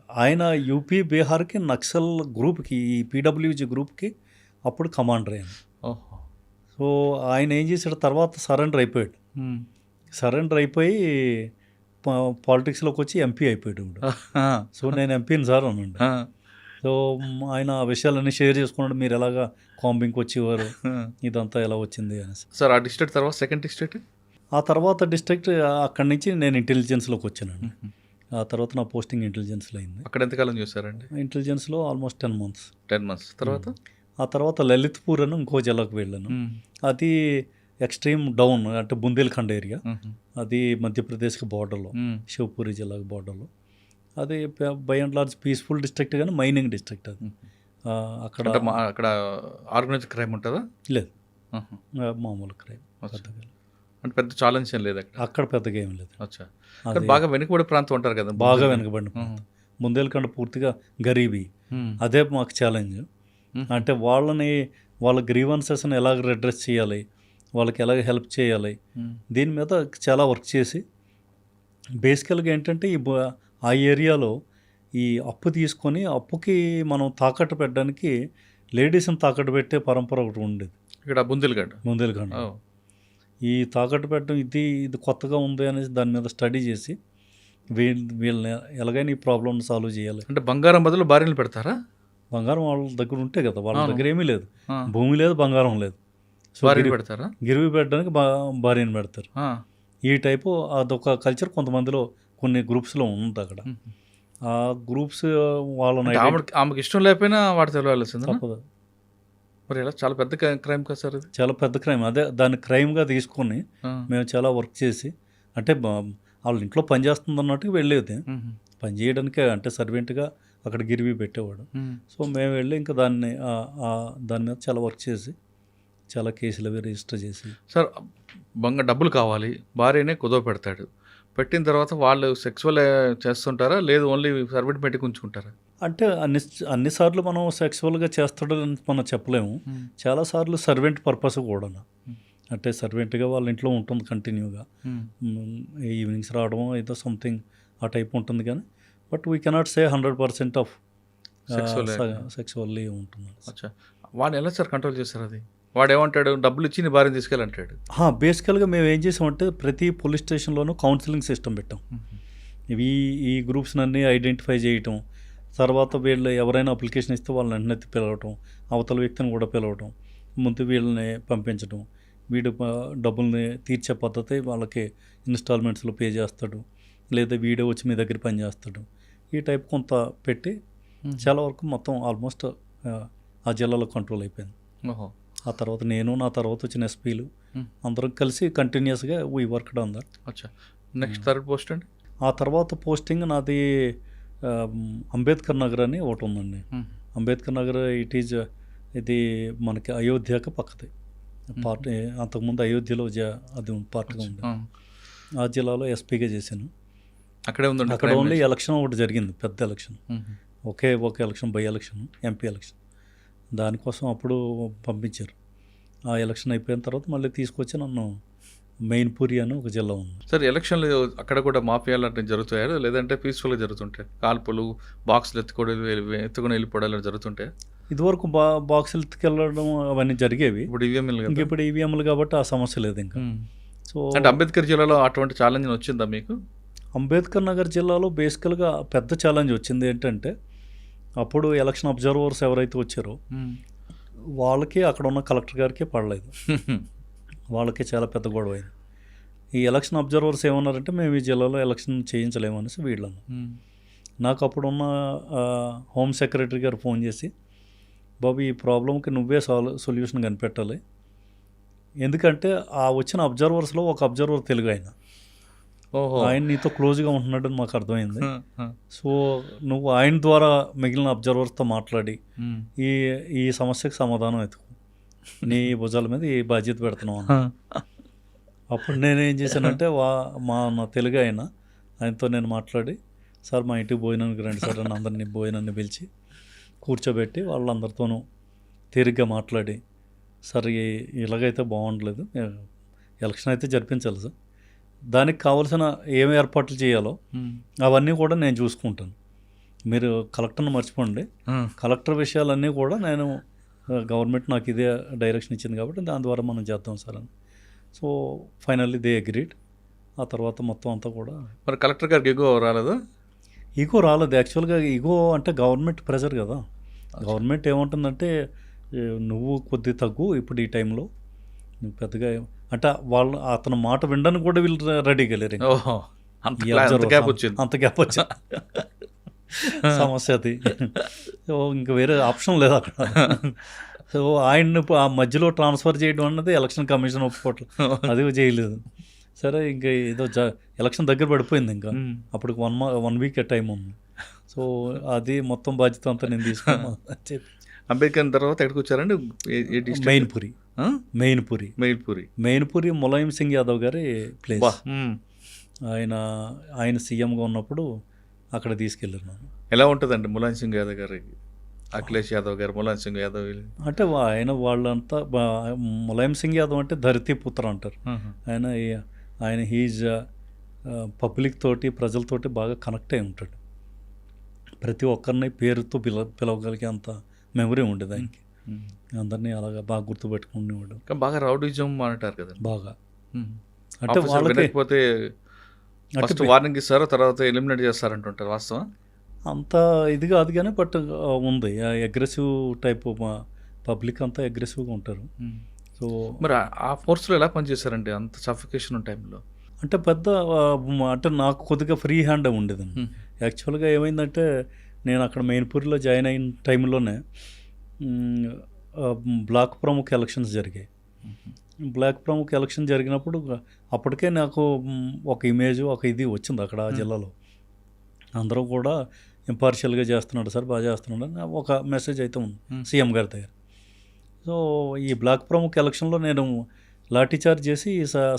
ఆయన యూపీ బీహార్కి నక్సల్ గ్రూప్కి, ఈ PWG గ్రూప్కి అప్పుడు కమాండర్ అయ్యాను. సో ఆయన ఏం చేశాడు, తర్వాత సరెండర్ అయిపోయాడు. సరెండర్ అయిపోయి పాలిటిక్స్లోకి వచ్చి ఎంపీ అయిపోయాడు. సో నేను ఎంపీని సార్ అన్నాడు. సో ఆయన ఆ విషయాలన్నీ షేర్ చేసుకున్నాడు, మీరు ఎలాగా కాంబింగ్కి వచ్చేవారు, ఇదంతా ఎలా వచ్చింది అని. సార్ ఆ డిస్ట్రిక్ట్ తర్వాత సెకండ్ డిస్ట్రిక్ట్? ఆ తర్వాత డిస్ట్రిక్ట్ అక్కడి నుంచి నేను ఇంటెలిజెన్స్లోకి వచ్చానండి. ఆ తర్వాత నా పోస్టింగ్ ఇంటెలిజెన్స్లో అయింది. అక్కడ ఎంతకాలం చూసారండి? ఇంటెలిజెన్స్లో ఆల్మోస్ట్ 10 months. 10 months తర్వాత? ఆ తర్వాత లలిత్పూర్ అని ఇంకో జిల్లాకు వెళ్ళాను. అది ఎక్స్ట్రీమ్ డౌన్, అంటే బుందేల్ఖండ్ ఏరియా. అది మధ్యప్రదేశ్కి బార్డర్లో, శివపూరి జిల్లాకి బార్డర్లో. అది by and large peaceful district, కానీ మైనింగ్ డిస్ట్రిక్ట్ అది. అక్కడ ఆర్గనైజ్డ్ క్రైమ్ ఉంటుందా? లేదు, మామూలు క్రైమ్. అంటే పెద్ద ఛాలెంజ్ ఏం లేదు అక్కడ పెద్దగా ఏం లేదు. అచ్చా, బాగా వెనుకబడి ప్రాంతం ఉంటారు కదా? బాగా వెనుకబడిన ప్రాంతం. బుందేల్ఖండ్ పూర్తిగా గరీబీ, అదే మాకు ఛాలెంజ్. అంటే వాళ్ళ గ్రీవెన్సెస్ని ఎలాగ అడ్రస్ చేయాలి, వాళ్ళకి ఎలాగ హెల్ప్ చేయాలి, దీని మీద చాలా వర్క్ చేసి బేసికల్గా ఏంటంటే ఆ ఏరియాలో ఈ అప్పు తీసుకొని అప్పుకి మనం తాకట్టు పెట్టడానికి లేడీస్ని తాకట్టు పెట్టే పరంపర ఒకటి ఉండేది ఇక్కడ బుందేల్ఖండ్. ఈ తాకట్టు పెట్టడం ఇది కొత్తగా ఉంది అనేసి దాని మీద స్టడీ చేసి వీళ్ళని ఎలాగైనా ఈ ప్రాబ్లమ్ని సాల్వ్ చేయాలి. అంటే బంగారం బదులు భార్యలు పెడతారా? బంగారం వాళ్ళ దగ్గర ఉంటే కదా, వాళ్ళ దగ్గర ఏమీ లేదు, భూమి లేదు, బంగారం లేదు. సో పెడతారా? గిరివి పెట్టడానికి భార్యను పెడతారు. ఈ టైపు అదొక కల్చర్ కొంతమందిలో కొన్ని గ్రూప్స్లో ఉంది అక్కడ. ఆ గ్రూప్స్ వాళ్ళని ఆమెకి ఇష్టం లేకపోయినా వాడు తెలియాల్సింది తప్పదు. మరి ఎలా? చాలా పెద్ద క్రైమ్ కదా సార్ అది? చాలా పెద్ద క్రైమ్. అదే దాన్ని క్రైమ్గా తీసుకొని మేము చాలా వర్క్ చేసి, అంటే వాళ్ళ ఇంట్లో పని చేస్తుంది అన్నట్టుగా వెళ్ళేది, పని చేయడానికే, అంటే సర్వెంట్గా అక్కడ గిరివి పెట్టేవాడు. సో మేము వెళ్ళి ఇంకా దాని మీద చాలా వర్క్ చేసి చాలా కేసులు అవి రిజిస్టర్ చేసి. సార్ డబ్బులు కావాలి, భార్యనే కుదవ పెడతాడు, పెట్టిన తర్వాత వాళ్ళు సెక్సువల్ చేస్తుంటారా, లేదు ఓన్లీ సర్వెంట్ పెట్టి ఉంచుకుంటారా? అంటే అన్నిసార్లు మనం సెక్సువల్గా చేస్తాడని మనం చెప్పలేము. చాలాసార్లు సర్వెంట్ పర్పస్ కూడా, అంటే సర్వెంట్గా వాళ్ళ ఇంట్లో ఉంటుంది కంటిన్యూగా, ఈవినింగ్స్ రావడం ఏదో సంథింగ్ ఆ టైప్ ఉంటుంది. కానీ but we cannot say 100% of sexually ఉంటుంది. వాడిని ఎలా సార్ కంట్రోల్ చేస్తారు? అది వాడు ఏమంటాడు, డబ్బులు ఇచ్చి నీ భార్యను తీసుకెళ్ళంటాడు. బేసికల్గా మేము ఏం చేసామంటే ప్రతి పోలీస్ స్టేషన్లోనూ కౌన్సిలింగ్ సిస్టమ్ పెట్టాం. ఈ గ్రూప్స్ని అన్నీ ఐడెంటిఫై చేయటం, తర్వాత వీళ్ళు ఎవరైనా అప్లికేషన్ ఇస్తే వాళ్ళని వెంటనే పిలవటం, అవతల వ్యక్తిని కూడా పిలవటం, ముందు వీళ్ళని పంపించడం, వీడు డబ్బుల్ని తీర్చే పద్ధతి వాళ్ళకి ఇన్స్టాల్మెంట్స్లో పే చేస్తాడు, లేదా వీడే వచ్చి మీ దగ్గర పని చేస్తాడు, ఈ టైప్ కొంత పెట్టి చాలా వరకు మొత్తం ఆల్మోస్ట్ ఆ జిల్లాలో కంట్రోల్ అయిపోయింది. ఆ తర్వాత నేను, నా తర్వాత వచ్చిన ఎస్పీలు అందరం కలిసి కంటిన్యూస్గా we worked on that. Next third post అండి? ఆ తర్వాత పోస్టింగ్ నాది అంబేద్కర్ నగర్ అని ఒకటి ఉందండి. అంబేద్కర్ నగర్ ఇది మనకి అయోధ్యకి పక్కది పార్ట్. అంతకుముందు అయోధ్యలో అది పార్ట్గా ఉంది. ఆ జిల్లాలో ఎస్పీగా చేశాను. అక్కడే ఉందండి. అక్కడ ఓన్లీ ఎలక్షన్ ఒకటి జరిగింది, పెద్ద election, okay election, by election, MP election. దానికోసం అప్పుడు పంపించారు. ఆ ఎలక్షన్ అయిపోయిన తర్వాత మళ్ళీ తీసుకొచ్చి నన్ను మెయిన్పూరి అని ఒక జిల్లా ఉంది. సార్ ఎలక్షన్లు అక్కడ కూడా మాఫియాలు అంటే జరుగుతాయా లేదంటే పీస్ఫుల్గా జరుగుతుంటాయి? కాల్పులు, బాక్సులు ఎత్తుకొని వెళ్ళిపోవడాలు జరుగుతుంటాయి? ఇదివరకు బాక్సులు ఎత్తుకెళ్ళడం అవన్నీ జరిగేవి. ఇప్పుడు ఈవీఎంలు ఇంక ఇప్పుడు ఈవీఎంలు కాబట్టి ఆ సమస్య లేదు ఇంకా. సో అంటే అంబేద్కర్ జిల్లాలో అటువంటి ఛాలెంజ్ వచ్చిందా మీకు? అంబేద్కర్ నగర్ జిల్లాలో బేసికల్గా పెద్ద ఛాలెంజ్ వచ్చింది ఏంటంటే, అప్పుడు ఎలక్షన్ అబ్జర్వర్స్ ఎవరైతే వచ్చారో వాళ్ళకి అక్కడ ఉన్న కలెక్టర్ గారికి పడలేదు. వాళ్ళకి చాలా పెద్ద గొడవ అయింది. ఈ ఎలక్షన్ అబ్జర్వర్స్ ఏమన్నారంటే, మేము ఈ జిల్లాలో ఎలక్షన్ చేయించలేమనేసి వీళ్ళను. నాకు అప్పుడున్న హోమ్ సెక్రటరీ గారు ఫోన్ చేసి, బాబు ఈ ప్రాబ్లంకి నువ్వే సొల్యూషన్ కనిపెట్టాలి, ఎందుకంటే ఆ వచ్చిన అబ్జర్వర్స్లో ఒక అబ్జర్వర్ తెలుగు ఆయన నీతో క్లోజ్గా ఉంటున్నాడని మాకు అర్థమైంది. సో నువ్వు ఆయన ద్వారా మిగిలిన అబ్జర్వర్స్తో మాట్లాడి ఈ సమస్యకు సమాధానం ఎత్తుకు, నీ భుజాల మీద ఈ బాధ్యత పెడుతున్నావు. అప్పుడు నేనేం చేశానంటే నా తెలుగు ఆయనతో నేను మాట్లాడి, సార్ మా ఇంటికి భోజనానికి రండి సార్ అని అందరినీ భోజనాన్ని పిలిచి కూర్చోబెట్టి వాళ్ళందరితోనూ తీరిగ్గా మాట్లాడి, సార్ ఇలాగైతే బాగుండలేదు, ఎలక్షన్ అయితే జరిపించాలి సార్, దానికి కావాల్సిన ఏమి ఏర్పాట్లు చేయాలో అవన్నీ కూడా నేను చూసుకుంటాను, మీరు కలెక్టర్ని మర్చిపోండి, కలెక్టర్ విషయాలన్నీ కూడా నేను గవర్నమెంట్ నాకు ఇదే డైరెక్షన్ ఇచ్చింది కాబట్టి దాని ద్వారా మనం చేద్దాం సార్ అని. So finally they agreed. ఆ తర్వాత మొత్తం అంతా కూడా. మరి కలెక్టర్ గారికి ఎగో రాలేదు? ఈగో రాలేదు. యాక్చువల్గా ఈగో అంటే గవర్నమెంట్ ప్రెజర్ కదా. గవర్నమెంట్ ఏమంటుందంటే, నువ్వు కొద్ది తగ్గు ఇప్పుడు ఈ టైంలో, నువ్వు పెద్దగా అంటే అతను మాట వినడానికి కూడా వీళ్ళు రెడీగా లేరు. అంత గ్యాప్ వచ్చింది సమస్య అది. సో ఇంకా వేరే ఆప్షన్ లేదు అక్కడ. సో ఆయన్ని ఆ మధ్యలో ట్రాన్స్ఫర్ చేయడం అన్నది ఎలక్షన్ కమిషన్ ఒప్పుకోవట్లేదు, అది చేయలేదు. సరే ఇంకా ఏదో ఎలక్షన్ దగ్గర పడిపోయింది, ఇంకా అప్పుడు 1 వీక్ టైం ఉంది. సో అది మొత్తం బాధ్యత అంతా నేను తీసుకున్నాను. అంబేద్కర్ తర్వాత ఎక్కడికి వచ్చారండి? మెయిన్పూరి ములాయం సింగ్ యాదవ్ గారి ప్లేస్. ఆయన సీఎంగా ఉన్నప్పుడు అక్కడ తీసుకెళ్ళారు. ఎలా ఉంటుందండి ములాయం సింగ్ యాదవ్ గారికి? అఖిలేష్ యాదవ్ గారు, ములాయం సింగ్ యాదవ్ అంటే వాళ్ళంతా ములాయం సింగ్ యాదవ్ అంటే ధరతీ పుత్ర అంటారు. ఆయన హీజ్ పబ్లిక్ తోటి, ప్రజలతోటి బాగా కనెక్ట్ అయి ఉంటాడు. ప్రతి ఒక్కరిని పేరుతో పిలవగలిగే అంత మెమరీ ఉండేది ఆయనకి. అందరినీ అలాగా బాగా గుర్తుపెట్టుకునేవాడు. బాగా రౌడిజం అంటారు కదా బాగా. అంటే వాళ్ళకి వార్నింగ్ ఇస్తారు, తర్వాత ఎలిమినేట్ చేస్తారంటుంటారు. వాస్తవం అంత ఇది కాదు కానీ బట్ ఉంది అగ్రెసివ్ టైప్. పబ్లిక్ అంతా అగ్రెసివ్గా ఉంటారు. సో మరి ఆ ఫోర్స్లో ఎలా పనిచేశారండి అంత సఫికేషన్ టైంలో? అంటే అంటే నాకు కొద్దిగా ఫ్రీ హ్యాండ్ ఉండేదండి. యాక్చువల్గా ఏమైందంటే, నేను అక్కడ మెయిన్పూరిలో జాయిన్ అయిన టైంలోనే బ్లాక్ ప్రముఖ ఎలక్షన్స్ జరిగాయి. బ్లాక్ ప్రముఖ ఎలక్షన్ జరిగినప్పుడు అప్పటికే నాకు ఒక ఇమేజ్, ఒక ఇది వచ్చింది అక్కడ ఆ జిల్లాలో. అందరూ కూడా ఇంపార్షియల్గా చేస్తున్నాడు సార్, బాగా చేస్తున్నాడు అని ఒక మెసేజ్ అయితే ఉంది సీఎం గారి దగ్గర. సో ఈ బ్లాక్ ప్రముఖ ఎలక్షన్లో నేను లాఠీచార్జ్ చేసి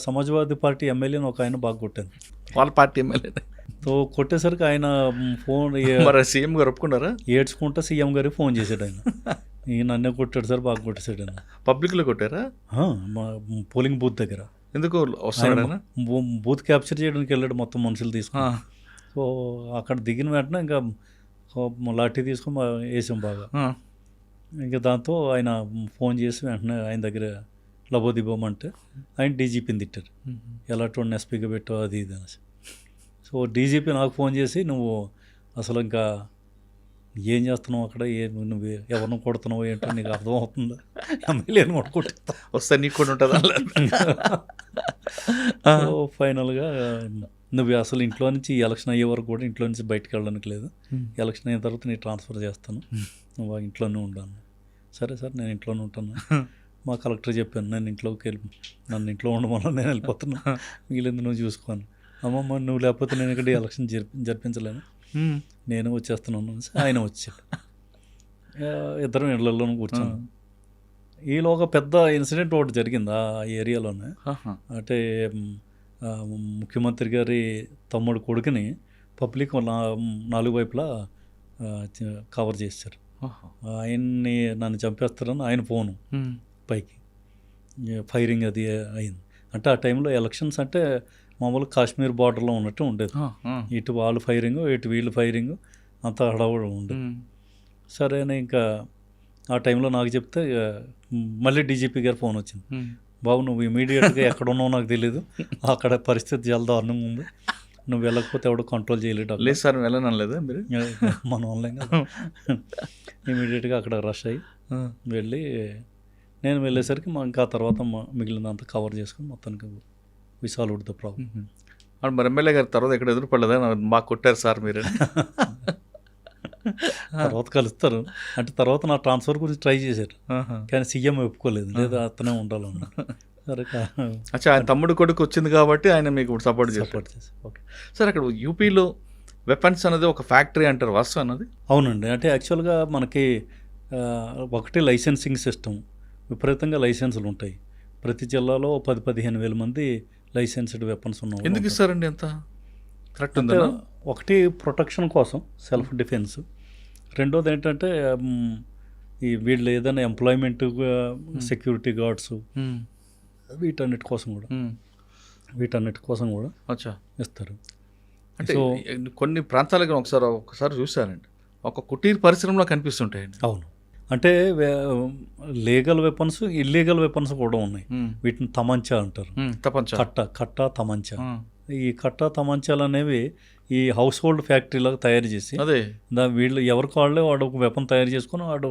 సమాజ్వాదీ పార్టీ ఎమ్మెల్యేని ఒక ఆయన బాగా కొట్టాను. వాళ్ళ పార్టీ ఎమ్మెల్యే. సో కొట్టేసరికి ఆయన ఫోన్ సీఎం గారు ఒప్పుకున్నారా? ఏడ్చుకుంటా సీఎం గారికి ఫోన్ చేశాడు ఆయన. నన్నే కొట్టాడు సార్, బాగా కొట్టేశాడు ఆయన. పబ్లిక్లో కొట్టారా? మా పోలింగ్ బూత్ దగ్గర. ఎందుకు వస్తాడు? బూత్ క్యాప్చర్ చేయడానికి వెళ్ళాడు మొత్తం మనుషులు తీసుకుని. సో అక్కడ దిగిన వెంటనే ఇంకా లాఠీ తీసుకొని వేసాం బాగా. ఇంకా దాంతో ఆయన ఫోన్ చేసి వెంటనే ఆయన దగ్గర లబోదిబోమంటే ఆయన డీజీపీని తిట్టారు, ఎలా 20 ఎస్పీగా పెట్టావు అది ఇది అనేసి. సో డీజీపీ నాకు ఫోన్ చేసి, నువ్వు అసలు ఇంకా ఏం చేస్తున్నావు అక్కడ, నువ్వు ఎవరిని కొడుతున్నావు ఏంటో నీకు అర్థమవుతుందా, ఎమ్మెల్యేని కూడా కొట్టేస్తా వస్తే నీకు కూడా ఉంటుందా? సో ఫైనల్గా నువ్వు అసలు ఇంట్లో నుంచి ఎలక్షన్ అయ్యే వరకు కూడా ఇంట్లో నుంచి బయటకు వెళ్ళడానికి లేదు, ఎలక్షన్ అయిన తర్వాత నేను ట్రాన్స్ఫర్ చేస్తాను, నువ్వు ఇంట్లోనే ఉండాను. సరే సార్ నేను ఇంట్లోనే ఉంటాను. మా కలెక్టర్ చెప్పాను, నన్ను ఇంట్లో ఉండమన్నా నేను వెళ్ళిపోతున్నా, మిగిలింది నువ్వు చూసుకోను. అమ్మమ్మ నువ్వు లేకపోతే నేను ఇక్కడ ఎలక్షన్ జరిపించలేను, నేను వచ్చేస్తున్నాను. ఆయన వచ్చాడు, ఇద్దరం ఇళ్లలోనూ కూర్చున్నాం. ఈలోగా పెద్ద ఇన్సిడెంట్ ఒకటి జరిగింది ఆ ఏరియాలోనే. అంటే ముఖ్యమంత్రి గారి తమ్ముడు కొడుకుని పబ్లిక్ 4 వైపులా కవర్ చేశారు. ఆయన్ని నన్ను చంపేస్తారని ఆయన ఫోను పైకి ఫైరింగ్ అది అయింది. అంటే ఆ టైంలో ఎలక్షన్స్ అంటే మామూలు కాశ్మీర్ బార్డర్లో ఉన్నట్టు ఉండేది. ఇటు వాళ్ళు ఫైరింగ్, ఇటు వీళ్ళు ఫైరింగ్, అంత హడావుడు ఉండేది. సరే అని ఇంకా ఆ టైంలో నాకు చెప్తే మళ్ళీ డీజీపీ గారు ఫోన్ వచ్చింది. బాబు నువ్వు ఇమీడియట్గా ఎక్కడ ఉన్నావో నాకు తెలీదు, అక్కడ పరిస్థితి చాలా దారుణంగా ఉంది, నువ్వు వెళ్ళకపోతే ఎవడో కంట్రోల్ చేయలేడు. లేదు సార్ వెళ్ళనలేదా మీరు? మనం ఆన్లైన్ కదా. ఇమీడియట్గా అక్కడ రష్ అయ్యి వెళ్ళి నేను వెళ్ళేసరికి ఇంకా తర్వాత మిగిలినంత కవర్ చేసుకుని మొత్తానికి వి సాల్వ్డ్ ద ప్రాబ్లం. మరి ఎమ్మెల్యే గారు తర్వాత ఎక్కడ ఎదురుపడలేదా మాకు కొట్టారు సార్ మీరు? తర్వాత కలుస్తారు అంటే తర్వాత నా ట్రాన్స్ఫర్ గురించి ట్రై చేశారు కానీ సీఎం ఒప్పుకోలేదు, లేదా అతనే ఉండాలన్నా. సరే అచ్చా, ఆయన తమ్ముడు కొడుకు వచ్చింది కాబట్టి ఆయన మీకు సపోర్ట్ చేశారు. ఓకే సార్, అక్కడ యూపీలో వెపన్స్ అనేది ఒక ఫ్యాక్టరీ అంటారు, వాస్తవం అన్నది? అవునండి. అంటే యాక్చువల్గా మనకి ఒకటి లైసెన్సింగ్ సిస్టమ్, విపరీతంగా లైసెన్సులు ఉంటాయి. ప్రతి జిల్లాలో 10-15 వేల మంది లైసెన్స్డ్ వెపన్స్ ఉన్నాయి. ఎందుకు ఇస్తారండి ఎంత? కరెక్ట్ అంటే ఒకటి ప్రొటెక్షన్ కోసం, సెల్ఫ్ డిఫెన్స్. రెండోది ఏంటంటే ఈ వీళ్ళు ఏదైనా ఎంప్లాయ్మెంట్, సెక్యూరిటీ గార్డ్స్, వీటన్నిటి కోసం కూడా అచ్చా ఇస్తారు. అంటే కొన్ని ప్రాంతాలకు ఒకసారి చూశానండి, ఒక కుటీర్ పరిశ్రమలో కనిపిస్తుంటాయండి. అవును, అంటే లీగల్ వెపన్స్, ఇల్లీగల్ వెపన్స్ కూడా ఉన్నాయి. వీటిని తమంచా అంటారు. కట్ట తమంచా. ఈ కట్ట తమంచాలు అనేవి ఈ హౌస్ హోల్డ్ ఫ్యాక్టరీలాగా తయారు చేసి అదే వీళ్ళు ఎవరికి వాళ్ళే వాడు ఒక వెపన్ తయారు చేసుకుని వాడు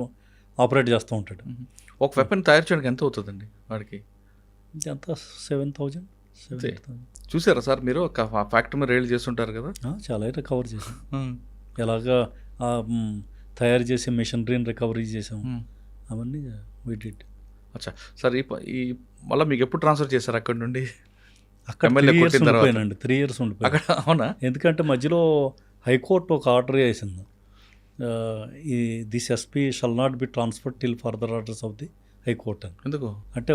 ఆపరేట్ చేస్తూ ఉంటాడు. ఒక వెపన్ తయారు చేయడానికి ఎంత అవుతుందండి వాడికి? ఎంత 7,000. చూసారా సార్ మీరు? ఫ్యాక్టరీ మీద రైడ్ చేస్తుంటారు కదా, చాలా రికవర్ చేసాం. ఎలాగా తయారు చేసే మిషనరీని రికవరీ చేసాం, అవన్నీ వీటి. అచ్చా సార్, ఈ మళ్ళీ మీకు ఎప్పుడు ట్రాన్స్ఫర్ చేశారు అక్కడ నుండి? అక్కడ 3 years ఉండిపోయానండి. 3 years ఉండిపోయాను. అవునా? ఎందుకంటే మధ్యలో హైకోర్టు ఒక ఆర్డర్ వేసింది, ఈ this SP shall not be transferred till further orders of the high court అని. ఎందుకు? అంటే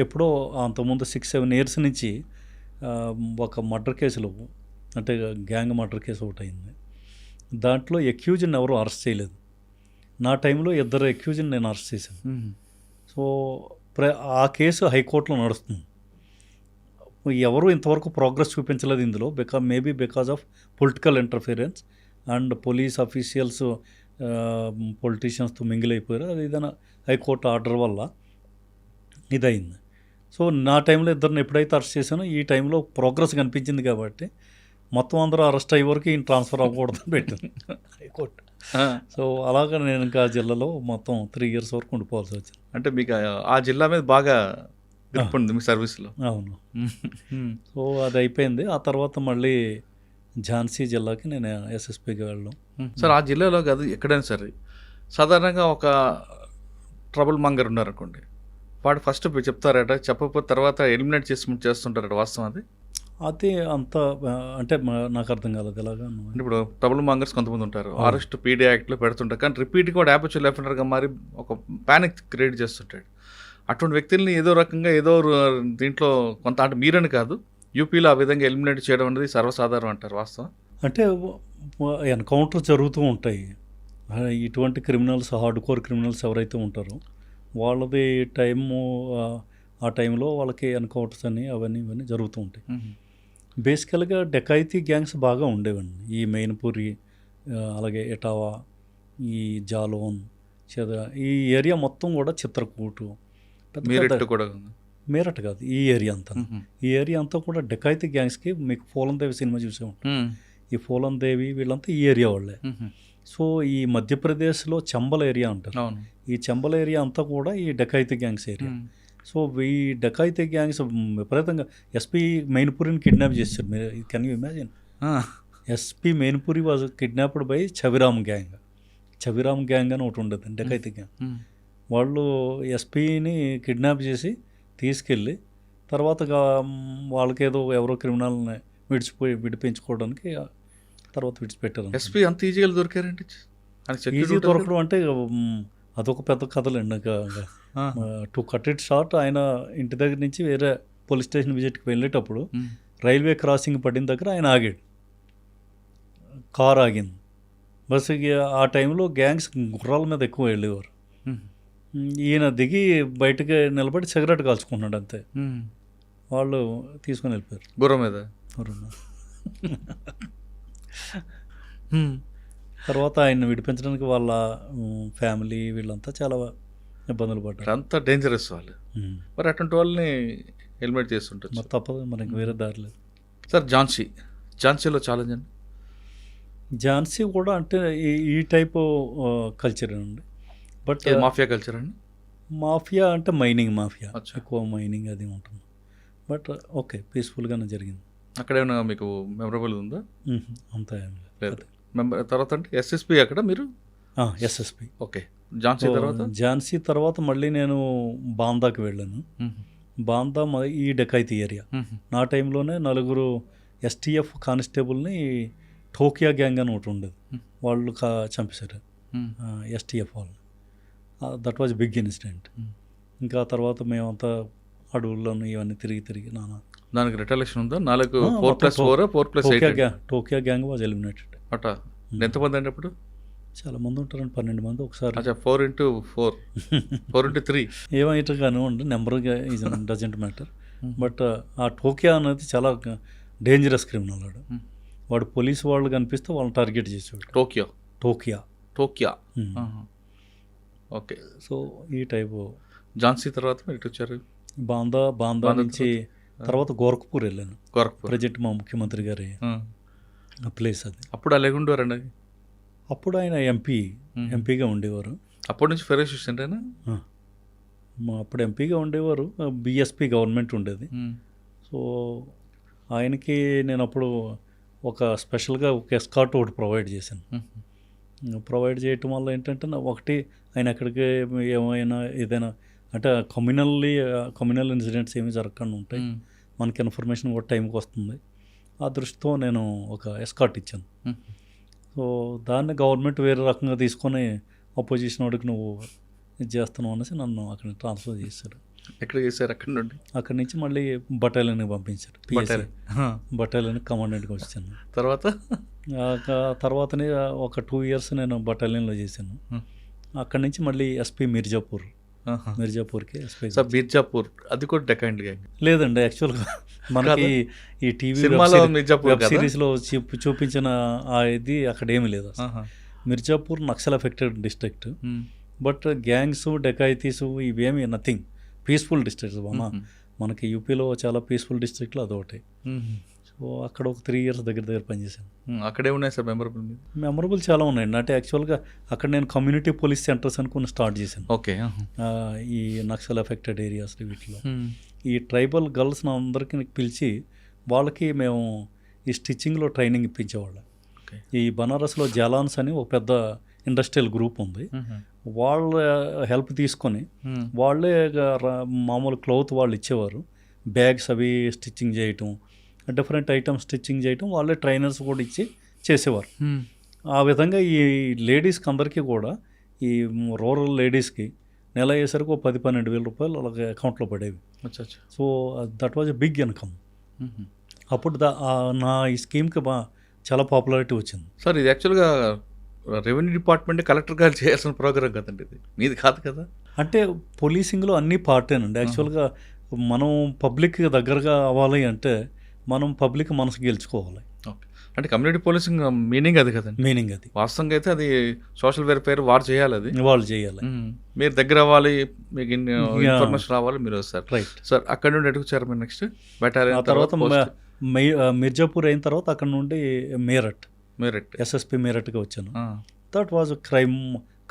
ఎప్పుడో అంతకుముందు 6-7 years నుంచి ఒక మర్డర్ కేసులో, అంటే గ్యాంగ్ మర్డర్ కేసు ఒకటి అయింది. దాంట్లో ఎక్యూజ్ని ఎవరు అరెస్ట్ చేయలేదు. నా టైంలో 2 ఎక్యూజ్ని నేను అరెస్ట్ చేశాను. సో ఆ కేసు హైకోర్టులో నడుస్తుంది. ఎవరు ఇంతవరకు ప్రోగ్రెస్ చూపించలేదు ఇందులో, maybe because of political interference and police officials పొలిటీషియన్స్తో మింగిల్ అయిపోయారు. అది ఏదైనా హైకోర్టు ఆర్డర్ వల్ల ఇదయింది. సో నా టైంలో 2 ఎప్పుడైతే అరెస్ట్ చేశానో ఈ టైంలో ప్రోగ్రెస్ కనిపించింది కాబట్టి మొత్తం అందరూ అరెస్ట్ అయ్యే వరకు ఈయన ట్రాన్స్ఫర్ అవ్వకూడదని పెట్టింది హైకోర్టు. సో అలాగా నేను ఇంకా జిల్లాలో మొత్తం 3 years వరకు ఉండిపోవాల్సి వచ్చింది. అంటే మీకు ఆ జిల్లా మీద బాగా గ్రిప్ ఉంది మీ సర్వీస్లో? అవును. సో అది అయిపోయింది. ఆ తర్వాత మళ్ళీ ఝాన్సీ జిల్లాకి నేను ఎస్ఎస్పీగా వెళ్ళాం. సార్ ఆ జిల్లాలో కాదు ఎక్కడైనా సరే సాధారణంగా ఒక ట్రబుల్ మంగర్ ఉన్నారనుకోండి, వాడు ఫస్ట్ చెప్తారట, చెప్పకపోతే తర్వాత ఎలిమినేట్ చేస్తుంటారట, వాస్తవం అది? అది అంత అంటే నాకు అర్థం కాలేదు ఎలాగా. అంటే ఇప్పుడు ట్రబుల్ మంగర్స్ కొంతమంది ఉంటారు, అరెస్ట్ పీడీ యాక్ట్లో పెడుతుంటారు, కానీ రిపీట్గా వాడు యాపచ్చువల్ లెఫ్టనర్గా మారి ఒక ప్యానిక్ క్రియేట్ చేస్తుంటాడు. అటువంటి వ్యక్తుల్ని ఏదో రకంగా ఏదో దీంట్లో కొంత, అంటే మీరని కాదు, యూపీలో ఆ విధంగా ఎలిమినేట్ చేయడం అనేది సర్వసాధారణం అంటారు, వాస్తవం? అంటే ఎన్కౌంటర్ జరుగుతూ ఉంటాయి. ఇటువంటి క్రిమినల్స్, హార్డ్ కోర్ క్రిమినల్స్ ఎవరైతే ఉంటారో వాళ్ళది ఆ టైంలో వాళ్ళకి ఎన్కౌంటర్స్ అని ఇవన్నీ జరుగుతూ ఉంటాయి. బేసికల్గా డెకాయితీ గ్యాంగ్స్ బాగా ఉండేవండి ఈ మెయిన్పూరి, అలాగే ఎటావా, ఈ జాలోన్, ఈ ఏరియా మొత్తం కూడా చిత్రకూటు, మీరట్ కాదు, ఈ ఏరియా అంతా కూడా డెకాయితీ గ్యాంగ్స్కి. మీకు ఫూలన్ దేవి సినిమా చూసే ఉంటాం, ఈ ఫూలన్ దేవి వీళ్ళంతా ఈ ఏరియా వాళ్ళే. సో ఈ మధ్యప్రదేశ్లో చంబల్ ఏరియా అంటారు, ఈ చంబల్ ఏరియా అంతా కూడా ఈ డెకాయితీ గ్యాంగ్స్ ఏరియా. సో ఈ డెకాయితీ గ్యాంగ్స్ విపరీతంగా ఎస్పీ మెయిన్పూరిని కిడ్నాప్ చేశారు. మీరు can you imagine? SP Mainpuri was kidnapped by Chhaviram gang అని ఒకటి ఉండదు, డెకాయితీ గ్యాంగ్. వాళ్ళు ఎస్పీని కిడ్నాప్ చేసి తీసుకెళ్ళి తర్వాత వాళ్ళకేదో ఎవరో క్రిమినల్ని విడిపించుకోవడానికి తర్వాత విడిచిపెట్టారు. ఎస్పీ అంత ఈజీగా దొరికారండి? ఈజీ దొరకడం అంటే అదొక పెద్ద కథలండి. టు కట్ ఇట్ షార్ట్, ఆయన ఇంటి దగ్గర నుంచి వేరే పోలీస్ స్టేషన్ విజిట్కి వెళ్ళేటప్పుడు రైల్వే క్రాసింగ్ పడిన దగ్గర ఆయన ఆగాడు, కార్ ఆగింది. బస్ ఆ టైంలో గ్యాంగ్స్ గుర్రాల మీద ఎక్కువ వెళ్ళేవారు. ఈయన దిగి బయటకి నిలబడి సిగరెట్ కాల్చుకున్నాడు అంతే. వాళ్ళు తీసుకొని వెళ్ళిపోయారు గుర్రం మీద. తర్వాత ఆయన విడిపించడానికి వాళ్ళ ఫ్యామిలీ వీళ్ళంతా చాలా ఇబ్బందులు పడ్డారు. అంతా డేంజరస్ వాళ్ళు. మరి అటువంటి వాళ్ళని హెల్మెట్ చేస్తుంటారు. మరి తప్పదు, మనకి వేరే దారి లేదు. సార్ ఝాన్సీలో ఛాలెంజ్ అండి. ఝాన్సీ కూడా అంటే ఈ టైప్ కల్చర్ అండి. బట్ మాఫియా కల్చర్ అండి. మాఫియా అంటే మైనింగ్ మాఫియా, అచ్చా. ఎక్కువ మైనింగ్ అది ఉంటుంది. బట్ ఓకే, పీస్ఫుల్గానే జరిగింది. అక్కడ ఏమైనా మీకు మెమరబుల్ ఉందా? అంతా ఏం లేదు. తర్వాత అంటే ఎస్ఎస్పి అక్కడ మీరు ఎస్ఎస్పి. ఓకే. ఝాన్సీ తర్వాత మళ్ళీ నేను బాందాకి వెళ్ళాను. బాందా ఈ డెకైతీ ఏరియా. నా టైంలోనే 4 STF కానిస్టేబుల్ని టోకియా గ్యాంగ్ అని ఒకటి ఉండేది, వాళ్ళు చంపేశారు STF వాళ్ళని. That was big incident. ఇంకా తర్వాత మేమంతా అడవుల్లోనూ ఇవన్నీ తిరిగి దానికి రిటలేషన్ ఉందా? 4+4 టోకియా గ్యాంగ్ వాజ్ ఎలిమినేటెడ్. అట ఎంతమంది అండి అప్పుడు? చాలా మంది ఉంటారండి, 12 మంది ఒకసారి. 4x3 ఏమైతే కానివ్వండి, నెంబర్గా డజంట్ మ్యాటర్. బట్ ఆ టోకియా అనేది చాలా డేంజరస్ క్రిమినల్. వాడు పోలీసు వాళ్ళు కనిపిస్తే వాళ్ళని టార్గెట్ చేసేవాడు. టోకియా. ఓకే. సో ఈ టైపు. ఝాన్సీ తర్వాత మీరు ఇటు వచ్చారు. బాందా నుంచి తర్వాత గోరఖ్పూర్ వెళ్ళాను. ప్రజెంట్ మా ముఖ్యమంత్రి గారి ప్లేస్ అది. అప్పుడు అలాగుండేవారండి. అప్పుడు ఆయన ఎంపీగా ఉండేవారు. అప్పటి నుంచి ఫెరోష్ అంటేనా? అప్పుడు ఎంపీగా ఉండేవారు. BSP గవర్నమెంట్ ఉండేది. సో ఆయనకి నేను అప్పుడు ఒక స్పెషల్గా ఒక ఎస్కార్ట్ ఒకటి ప్రొవైడ్ చేశాను. ప్రొవైడ్ చేయటం వల్ల ఏంటంటే ఒకటి ఆయన అక్కడికి ఏమైనా ఏదైనా అంటే కమ్యూనల్ ఇన్సిడెంట్స్ ఏమి జరగకుండా ఉంటాయి, మనకి ఇన్ఫర్మేషన్ కూడా టైంకి వస్తుంది. ఆ దృష్టితో నేను ఒక ఎస్కార్ట్ ఇచ్చాను. సో దాన్ని గవర్నమెంట్ వేరే రకంగా తీసుకొని అపోజిషన్ వాడికి నువ్వు ఇది చేస్తున్నావు అనేసి నన్ను అక్కడ ట్రాన్స్ఫర్ చేశారు. ఎక్కడ చేశారు? అక్కడి నుంచి మళ్ళీ బటాలియన్కి పంపించారు. బటాలియన్ కమాండెంట్కి వచ్చాను. తర్వాతనే ఒక 2 years నేను బటాలియన్లో చేశాను. అక్కడి నుంచి మళ్ళీ SP మిర్జాపూర్కి ఎస్పీ. మిర్జాపూర్ అది కూడా డెకాయింట్ గ్యాంగ్ లేదండి. యాక్చువల్గా మనకి ఈ టీవీ వెబ్ సిరీస్లో చూపించిన ఇది అక్కడ ఏమీ లేదు. Mirzapur Naxal affected district. But gangs, dacoities ఇవేమి నథింగ్, పీస్ఫుల్ డిస్ట్రిక్ట్స్. మనకి యూపీలో చాలా పీస్ఫుల్ డిస్ట్రిక్ట్లు అదొకటి. సో అక్కడ ఒక 3 years దగ్గర పనిచేశాను. అక్కడే ఉన్నాయి సార్ మెమరబుల్ చాలా ఉన్నాయండి. అంటే యాక్చువల్గా అక్కడ నేను కమ్యూనిటీ పోలీస్ సెంటర్స్ అనుకుని స్టార్ట్ చేశాను. ఓకే. ఈ నక్సల్ ఎఫెక్టెడ్ ఏరియాస్ వీటిలో ఈ ట్రైబల్ గర్ల్స్ని అందరికీ పిలిచి వాళ్ళకి మేము ఈ స్టిచ్చింగ్లో ట్రైనింగ్ ఇప్పించేవాళ్ళం. ఈ బనారస్లో జలాన్స్ అని ఒక పెద్ద ఇండస్ట్రియల్ గ్రూప్ ఉంది. వాళ్ళ హెల్ప్ తీసుకొని వాళ్ళే మామూలు క్లాత్ వాళ్ళు ఇచ్చేవారు. బ్యాగ్స్ అవి స్టిచ్చింగ్ చేయటం, డిఫరెంట్ ఐటమ్స్ స్టిచ్చింగ్ చేయటం వాళ్ళే ట్రైనర్స్ కూడా ఇచ్చి చేసేవారు. ఆ విధంగా ఈ లేడీస్కి అందరికీ కూడా, ఈ రూరల్ లేడీస్కి నెల అయ్యేసరికి ఒక 10-12 వేల రూపాయలు అలాగే అకౌంట్లో పడేవి. So that was a big income. అప్పుడు నా ఈ స్కీమ్కి చాలా పాపులారిటీ వచ్చింది. సార్ ఇది యాక్చువల్గా రెవెన్యూ డిపార్ట్మెంట్ కలెక్టర్ గారు చేయాల్సిన ప్రోగ్రామ్ కదండి, ఇది మీది కాదు కదా. అంటే పోలీసింగ్లో అన్ని పార్టేనండి. యాక్చువల్గా మనం పబ్లిక్ దగ్గరగా అవ్వాలి అంటే మనం పబ్లిక్ మనసు గెలుచుకోవాలి. అంటే కమ్యూనిటీ పోలీసింగ్ మీనింగ్ అది కదండి. మీనింగ్ అది వాస్తవంగా అయితే అది సోషల్ వెల్ఫేర్ వాళ్ళు చేయాలి. మీరు దగ్గర అవ్వాలి, మీకు ఇన్ఫర్మేషన్ రావాలి, మీరు వస్తారు. Right sir. అక్కడ నుండి ఎటుకొచ్చారు మీరు నెక్స్ట్? బెటాలియన్ తర్వాత మిర్జాపూర్ అయిన తర్వాత అక్కడ నుండి మేరట్ SSP మేరట్గా వచ్చాను. దట్ వాజ్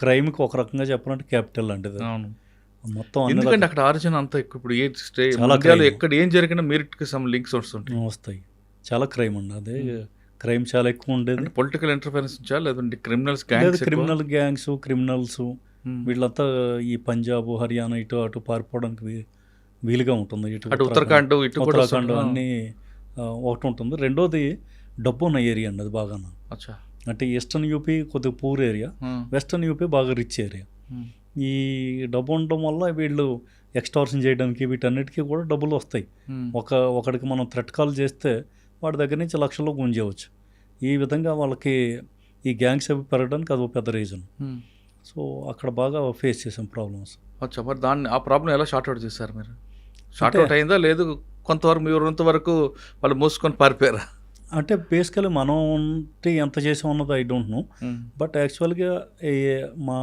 క్రైమ్కి ఒక రకంగా చెప్పాలంటే క్యాపిటల్ లాంటిది. మొత్తం ఎందుకంటే అక్కడ ఆరిజిన్ అంతా ఎక్కువ. ఇప్పుడు ఎక్కడ ఏం జరిగినా మెరిట్కి సమ్ లింక్స్ వస్తాయి. చాలా క్రైమ్ అండి. అదే క్రైమ్ చాలా ఎక్కువ ఉండేది. పొలిటికల్ ఇంటర్ఫరెన్స్ లేదంటే క్రిమినల్స్ క్రిమినల్స్ వీళ్ళంతా ఈ పంజాబ్, హర్యానా ఇటు అటు పారిపోవడానికి వీలుగా ఉంటుంది. ఇటు ఉత్తరాఖండ్ అన్నీ ఒకటి ఉంటుంది. రెండోది డబ్బు ఉన్న ఏరియా అండి అది బాగా. అంటే ఈస్టర్న్ యూపీ కొద్దిగా పూర్ ఏరియా, వెస్టర్న్ యూపీ బాగా రిచ్ ఏరియా. ఈ డబ్బు ఉండడం వల్ల వీళ్ళు ఎక్స్టార్షన్ చేయడానికి వీటన్నిటికీ కూడా డబ్బులు వస్తాయి. ఒకడికి మనం థ్రెట్ కాల్ చేస్తే వాడి దగ్గర నుంచి లక్షల్లో గుంజేయవచ్చు. ఈ విధంగా వాళ్ళకి ఈ గ్యాంగ్స్ అవి పెరగడానికి అది ఒక పెద్ద రీజన్. సో అక్కడ బాగా ఫేస్ చేసాం ప్రాబ్లమ్స్. అచ్చా, మరి దాన్ని ఆ ప్రాబ్లం ఎలా షార్ట్ అవుట్ చేశారు మీరు? షార్ట్ అవుట్ అయిందా లేదు కొంతవరకు మీ ఉన్నంతవరకు వాళ్ళు మూసుకొని పారిపోయారా? అంటే బేసికలీ మనం ఉంటే ఎంత చేసాం అన్నది ఐ డోంట్ నో. బట్ యాక్చువల్గా మా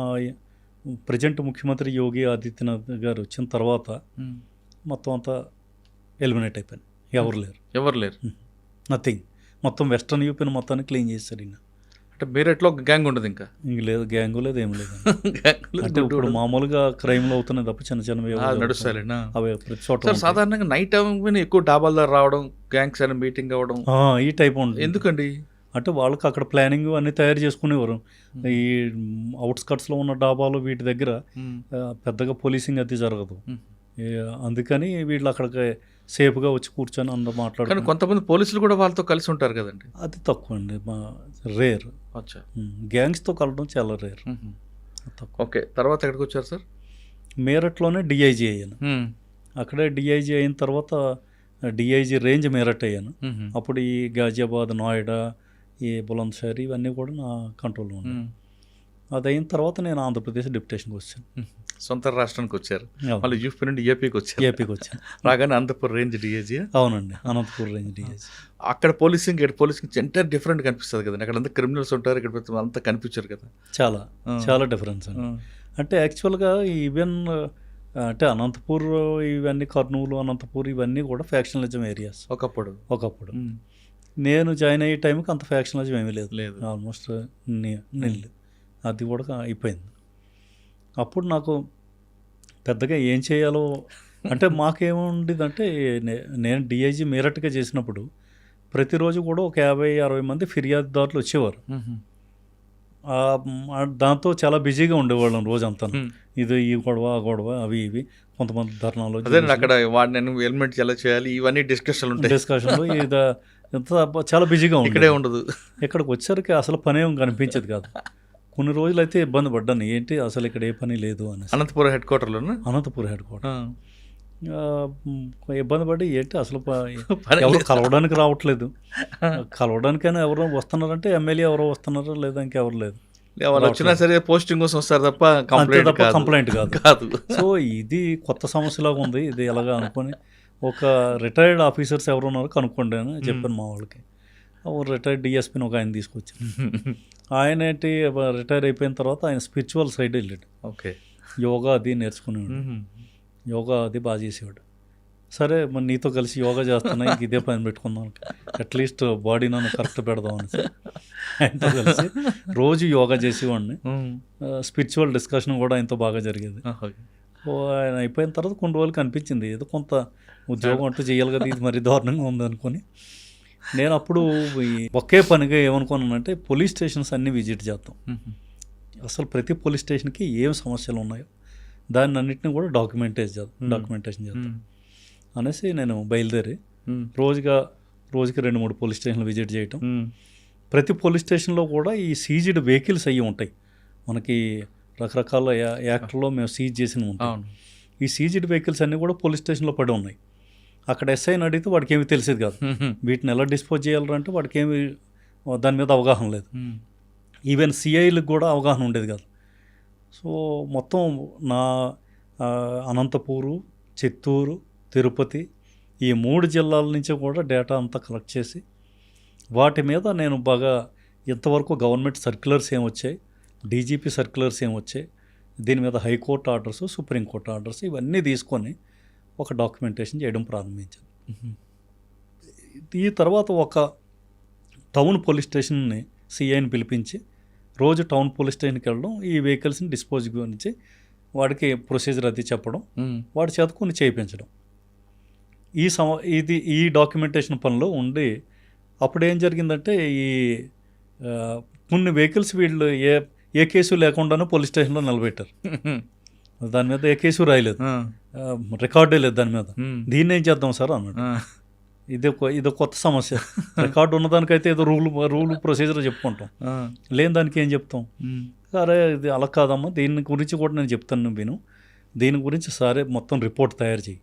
ప్రజెంట్ ముఖ్యమంత్రి యోగి ఆదిత్యనాథ్ గారు వచ్చిన తర్వాత మొత్తం అంతా ఎలిమినేట్ అయిపోయింది. ఎవరు లేరు. నథింగ్. మొత్తం వెస్ట్రన్ యూపీని మొత్తాన్ని క్లీన్ చేశారు. అంటే మీరెట్లో గ్యాంగ్ ఉండదు ఇంకా? ఇంక లేదు, గ్యాంగు లేదు, ఏం లేదు. అంటే ఇప్పుడు మామూలుగా క్రైమ్లు అవుతున్నాయి తప్ప చిన్న చిన్నవి నడుస్తాయి అవి ప్రతి చోట. సాధారణంగా నైట్ టైం ఎక్కువ డాబాల దగ్గర రావడం, గ్యాంగ్స్ అని మీటింగ్ అవ్వడం ఈ టైప్ ఉంటుంది. ఎందుకండి? అంటే వాళ్ళకి అక్కడ ప్లానింగ్ అన్నీ తయారు చేసుకునేవారు. ఈ అవుట్స్కట్స్లో ఉన్న డాబాలు వీటి దగ్గర పెద్దగా పోలీసింగ్ అది జరగదు. అందుకని వీళ్ళు అక్కడికి సేఫ్గా వచ్చి కూర్చొని అందరూ మాట్లాడుతారు. కొంతమంది పోలీసులు కూడా వాళ్ళతో కలిసి ఉంటారు కదండి? అది తక్కువ అండి, రేర్. గ్యాంగ్స్తో కలవడం చాలా రేర్. ఓకే, తర్వాత ఎక్కడికి వచ్చారు సార్? మీరట్లోనే డిఐజీ అయ్యాను. అక్కడే డిఐజీ అయిన తర్వాత డిఐజీ రేంజ్ మీరట్ అయ్యాను. అప్పుడు ఈ గాజియాబాద్, నోయిడా, ఈ బులంద్షహర్ ఇవన్నీ కూడా నా కంట్రోల్లో ఉన్నాయి. అది అయిన తర్వాత నేను ఆంధ్రప్రదేశ్ డిప్యుటేషన్కి వచ్చాను. సొంత రాష్ట్రానికి వచ్చారు, మళ్ళీ యూపీ నుండి ఏపీకి వచ్చాను. రాగానే అనంతపూర్ రేంజ్ డిఐజీ? అవునండి, అనంతపూర్ రేంజ్ డిఐజీ. అక్కడ పోలీసింగ్ ఎంటర్ డిఫరెంట్ కనిపిస్తుంది కదండి. అక్కడ అంతా క్రిమినల్స్ ఉంటారు, ఇక్కడ అంతా కనిపించారు కదా. చాలా డిఫరెన్స్ అండి. అంటే యాక్చువల్గా ఈవెన్ అంటే అనంతపూర్ ఇవన్నీ, కర్నూలు, అనంతపూర్ ఇవన్నీ కూడా ఫ్యాక్షనలిజం ఏరియాస్ ఒకప్పుడు. నేను జాయిన్ అయ్యే టైంకి అంత ఫ్యాక్షనలిజం ఏమీ లేదు. ఆల్మోస్ట్ నిల్. అది కూడా అయిపోయింది. అప్పుడు నాకు పెద్దగా ఏం చేయాలో అంటే మాకేముండేదంటే, నేను డిఐజీ మీరట్గా చేసినప్పుడు ప్రతిరోజు కూడా ఒక 50-60 మంది ఫిర్యాదుదారులు వచ్చేవారు. దాంతో చాలా బిజీగా ఉండేవాళ్ళం రోజంతా. ఇది ఈ గొడవ, ఆ గొడవ, అవి ఇవి, కొంతమంది ధర్నాలు. అక్కడ వాడిని హెల్మెట్ ఎలా చేయాలి ఇవన్నీ డిస్కషన్లు ఎంత చాలా బిజీగా ఉండదు. ఇక్కడికి వచ్చేసరికి అసలు పనేం కనిపించేది కాదు. కొన్ని రోజులు అయితే ఇబ్బంది పడ్డాను, ఏంటి అసలు ఇక్కడ ఏ పని లేదు అని. అనంతపురం హెడ్ క్వార్టర్ ఇబ్బంది పడి ఏంటి అసలు ఎవరు కలవడానికి రావట్లేదు. కలవడానికైనా ఎవరో వస్తున్నారంటే ఎమ్మెల్యే ఎవరో వస్తున్నారో లేదా ఇంకెవరు లేదు. ఎవరు వచ్చినా సరే పోస్టింగ్ కోసం వస్తారు తప్ప కంప్లైంట్ కాదు. సో ఇది కొత్త సమస్యలాగా ఉంది. ఇది ఎలాగా అనుకొని ఒక రిటైర్డ్ ఆఫీసర్స్ ఎవరు ఉన్నారో కనుక్కోండి అని చెప్పాను మా వాళ్ళకి. రిటైర్డ్ డిఎస్పీని ఒక ఆయన తీసుకొచ్చాను. ఆయన ఏంటి రిటైర్ అయిపోయిన తర్వాత ఆయన స్పిరిచువల్ సైడ్ వెళ్ళాడు. యోగా అది నేర్చుకునేవాడు, యోగా అది బాగా చేసేవాడు. సరే మరి నీతో కలిసి యోగా చేస్తున్నా, ఇదే పని పెట్టుకుందాం, అట్లీస్ట్ బాడీ నన్ను కరెక్ట్ పెడదామని ఆయనతో కలిసి రోజు యోగా చేసేవాడిని. స్పిరిచువల్ డిస్కషన్ కూడా ఆయనతో బాగా జరిగేది. ఆయన అయిపోయిన తర్వాత కొన్ని రోజులకి అనిపించింది ఏదో కొంత ఉద్యోగం అంటూ చేయాలి కదా, ఇది మరీ దారుణంగా ఉంది అనుకొని నేను అప్పుడు ఒకే పనిగా ఏమనుకున్నానంటే పోలీస్ స్టేషన్స్ అన్నీ విజిట్ చేద్దాం, అసలు ప్రతి పోలీస్ స్టేషన్కి ఏం సమస్యలు ఉన్నాయో దాన్ని అన్నింటినీ కూడా డాక్యుమెంటేషన్ చేద్దాం అనేసి నేను బయలుదేరి రోజుకి 2-3 పోలీస్ స్టేషన్లు విజిట్ చేయటం. ప్రతి పోలీస్ స్టేషన్లో కూడా ఈ సీజ్డ్ వెహికల్స్ అయ్యి ఉంటాయి. మనకి రకరకాల యాక్ట్లో మేము సీజ్ చేసిన ఉంటాం. ఈ సీజ్డ్ వెహికల్స్ అన్నీ కూడా పోలీస్ స్టేషన్లో పడి ఉన్నాయి. అక్కడ ఎస్ఐని అడిగితే వాడికి ఏమీ తెలిసేది కాదు. వీటిని ఎలా డిస్పోజ్ చేయాలంటే వాడికి ఏమి దాని మీద అవగాహన లేదు. ఈవెన్ సిఐలకు కూడా అవగాహన ఉండేది కాదు. సో మొత్తం నా అనంతపూరు, చిత్తూరు, తిరుపతి ఈ 3 జిల్లాల నుంచి కూడా డేటా అంతా కలెక్ట్ చేసి వాటి మీద నేను బాగా ఇంతవరకు గవర్నమెంట్ సర్క్యులర్స్ ఏమొచ్చాయి, డీజీపీ సర్క్యులర్స్ ఏమొచ్చాయి, దీని మీద హైకోర్టు ఆర్డర్స్, సుప్రీంకోర్టు ఆర్డర్స్ ఇవన్నీ తీసుకొని ఒక డాక్యుమెంటేషన్ చేయడం ప్రారంభించాను. ఈ తర్వాత ఒక టౌన్ పోలీస్ స్టేషన్ని సిఐని పిలిపించి రోజు టౌన్ పోలీస్ స్టేషన్కి వెళ్ళడం, ఈ వెహికల్స్ని డిస్పోజ్ గురించి వాడికి ప్రొసీజర్ అది చెప్పడం, వాడి చేత కొన్ని చేయించడం. ఈ డాక్యుమెంటేషన్ పనిలో ఉండి అప్పుడు ఏం జరిగిందంటే ఈ కొన్ని వెహికల్స్ వీళ్ళు ఏ కేసు లేకుండానే పోలీస్ స్టేషన్లో నిలబెట్టారు. దాని మీద ఏ కేసు రాయలేదు, రికార్డే లేదు దాని మీద. దీన్ని ఏం చేద్దాం సార్ అన్నాడు. ఇది కొత్త సమస్య. రికార్డు ఉన్నదానికైతే ఏదో రూల్ ప్రొసీజర్ చెప్పుకుంటాం, లేని దానికి ఏం చెప్తాం. సరే ఇది అలా కాదమ్మా, దీని గురించి కూడా నేను చెప్తాను విను, దీని గురించి సరే మొత్తం రిపోర్ట్ తయారు చేయి,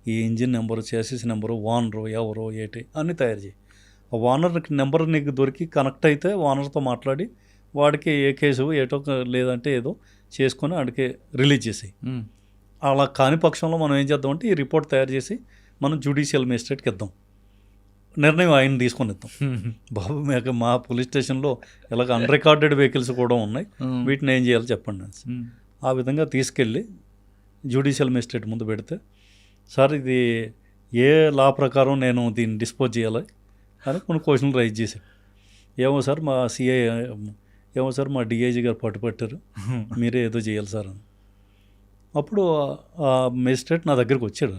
ఈ engine number, chassis number, owner ఎవరో ఏటి అన్నీ తయారు చేయి. ఆ ఓనర్ నెంబర్ నీకు దొరికి కనెక్ట్ అయితే ఓనర్తో మాట్లాడి వాడికి ఏ కేసు ఏటో లేదంటే ఏదో చేసుకొని వాడికి రిలీజ్ చేసేయి. అలా కాని పక్షంలో మనం ఏం చేద్దామంటే ఈ రిపోర్ట్ తయారు చేసి మనం జ్యుడిషియల్ మేజిస్ట్రేట్కి ఇద్దాం, నిర్ణయం ఆయన తీసుకొని ఇద్దాం. బాబు మీకు మా పోలీస్ స్టేషన్లో ఇలాగ అన్రికార్డెడ్ వెహికల్స్ కూడా ఉన్నాయి, వీటిని ఏం చేయాలో చెప్పండి అని. ఆ విధంగా తీసుకెళ్ళి జ్యుడిషియల్ మేజిస్ట్రేట్ ముందు పెడితే, సార్ ఇది ఏ లా ప్రకారం నేను దీన్ని డిస్పోజ్ చేయాలి అని కొన్ని క్వశ్చన్లు రైజ్ చేశాను. ఏమో సార్ మా సిఐ, ఏమో సార్ మా డిఐజీ గారు పట్టుపట్టారు, మీరే ఏదో చేయాలి సార్ అని. అప్పుడు ఆ మేజిస్ట్రేట్ నా దగ్గరికి వచ్చాడు.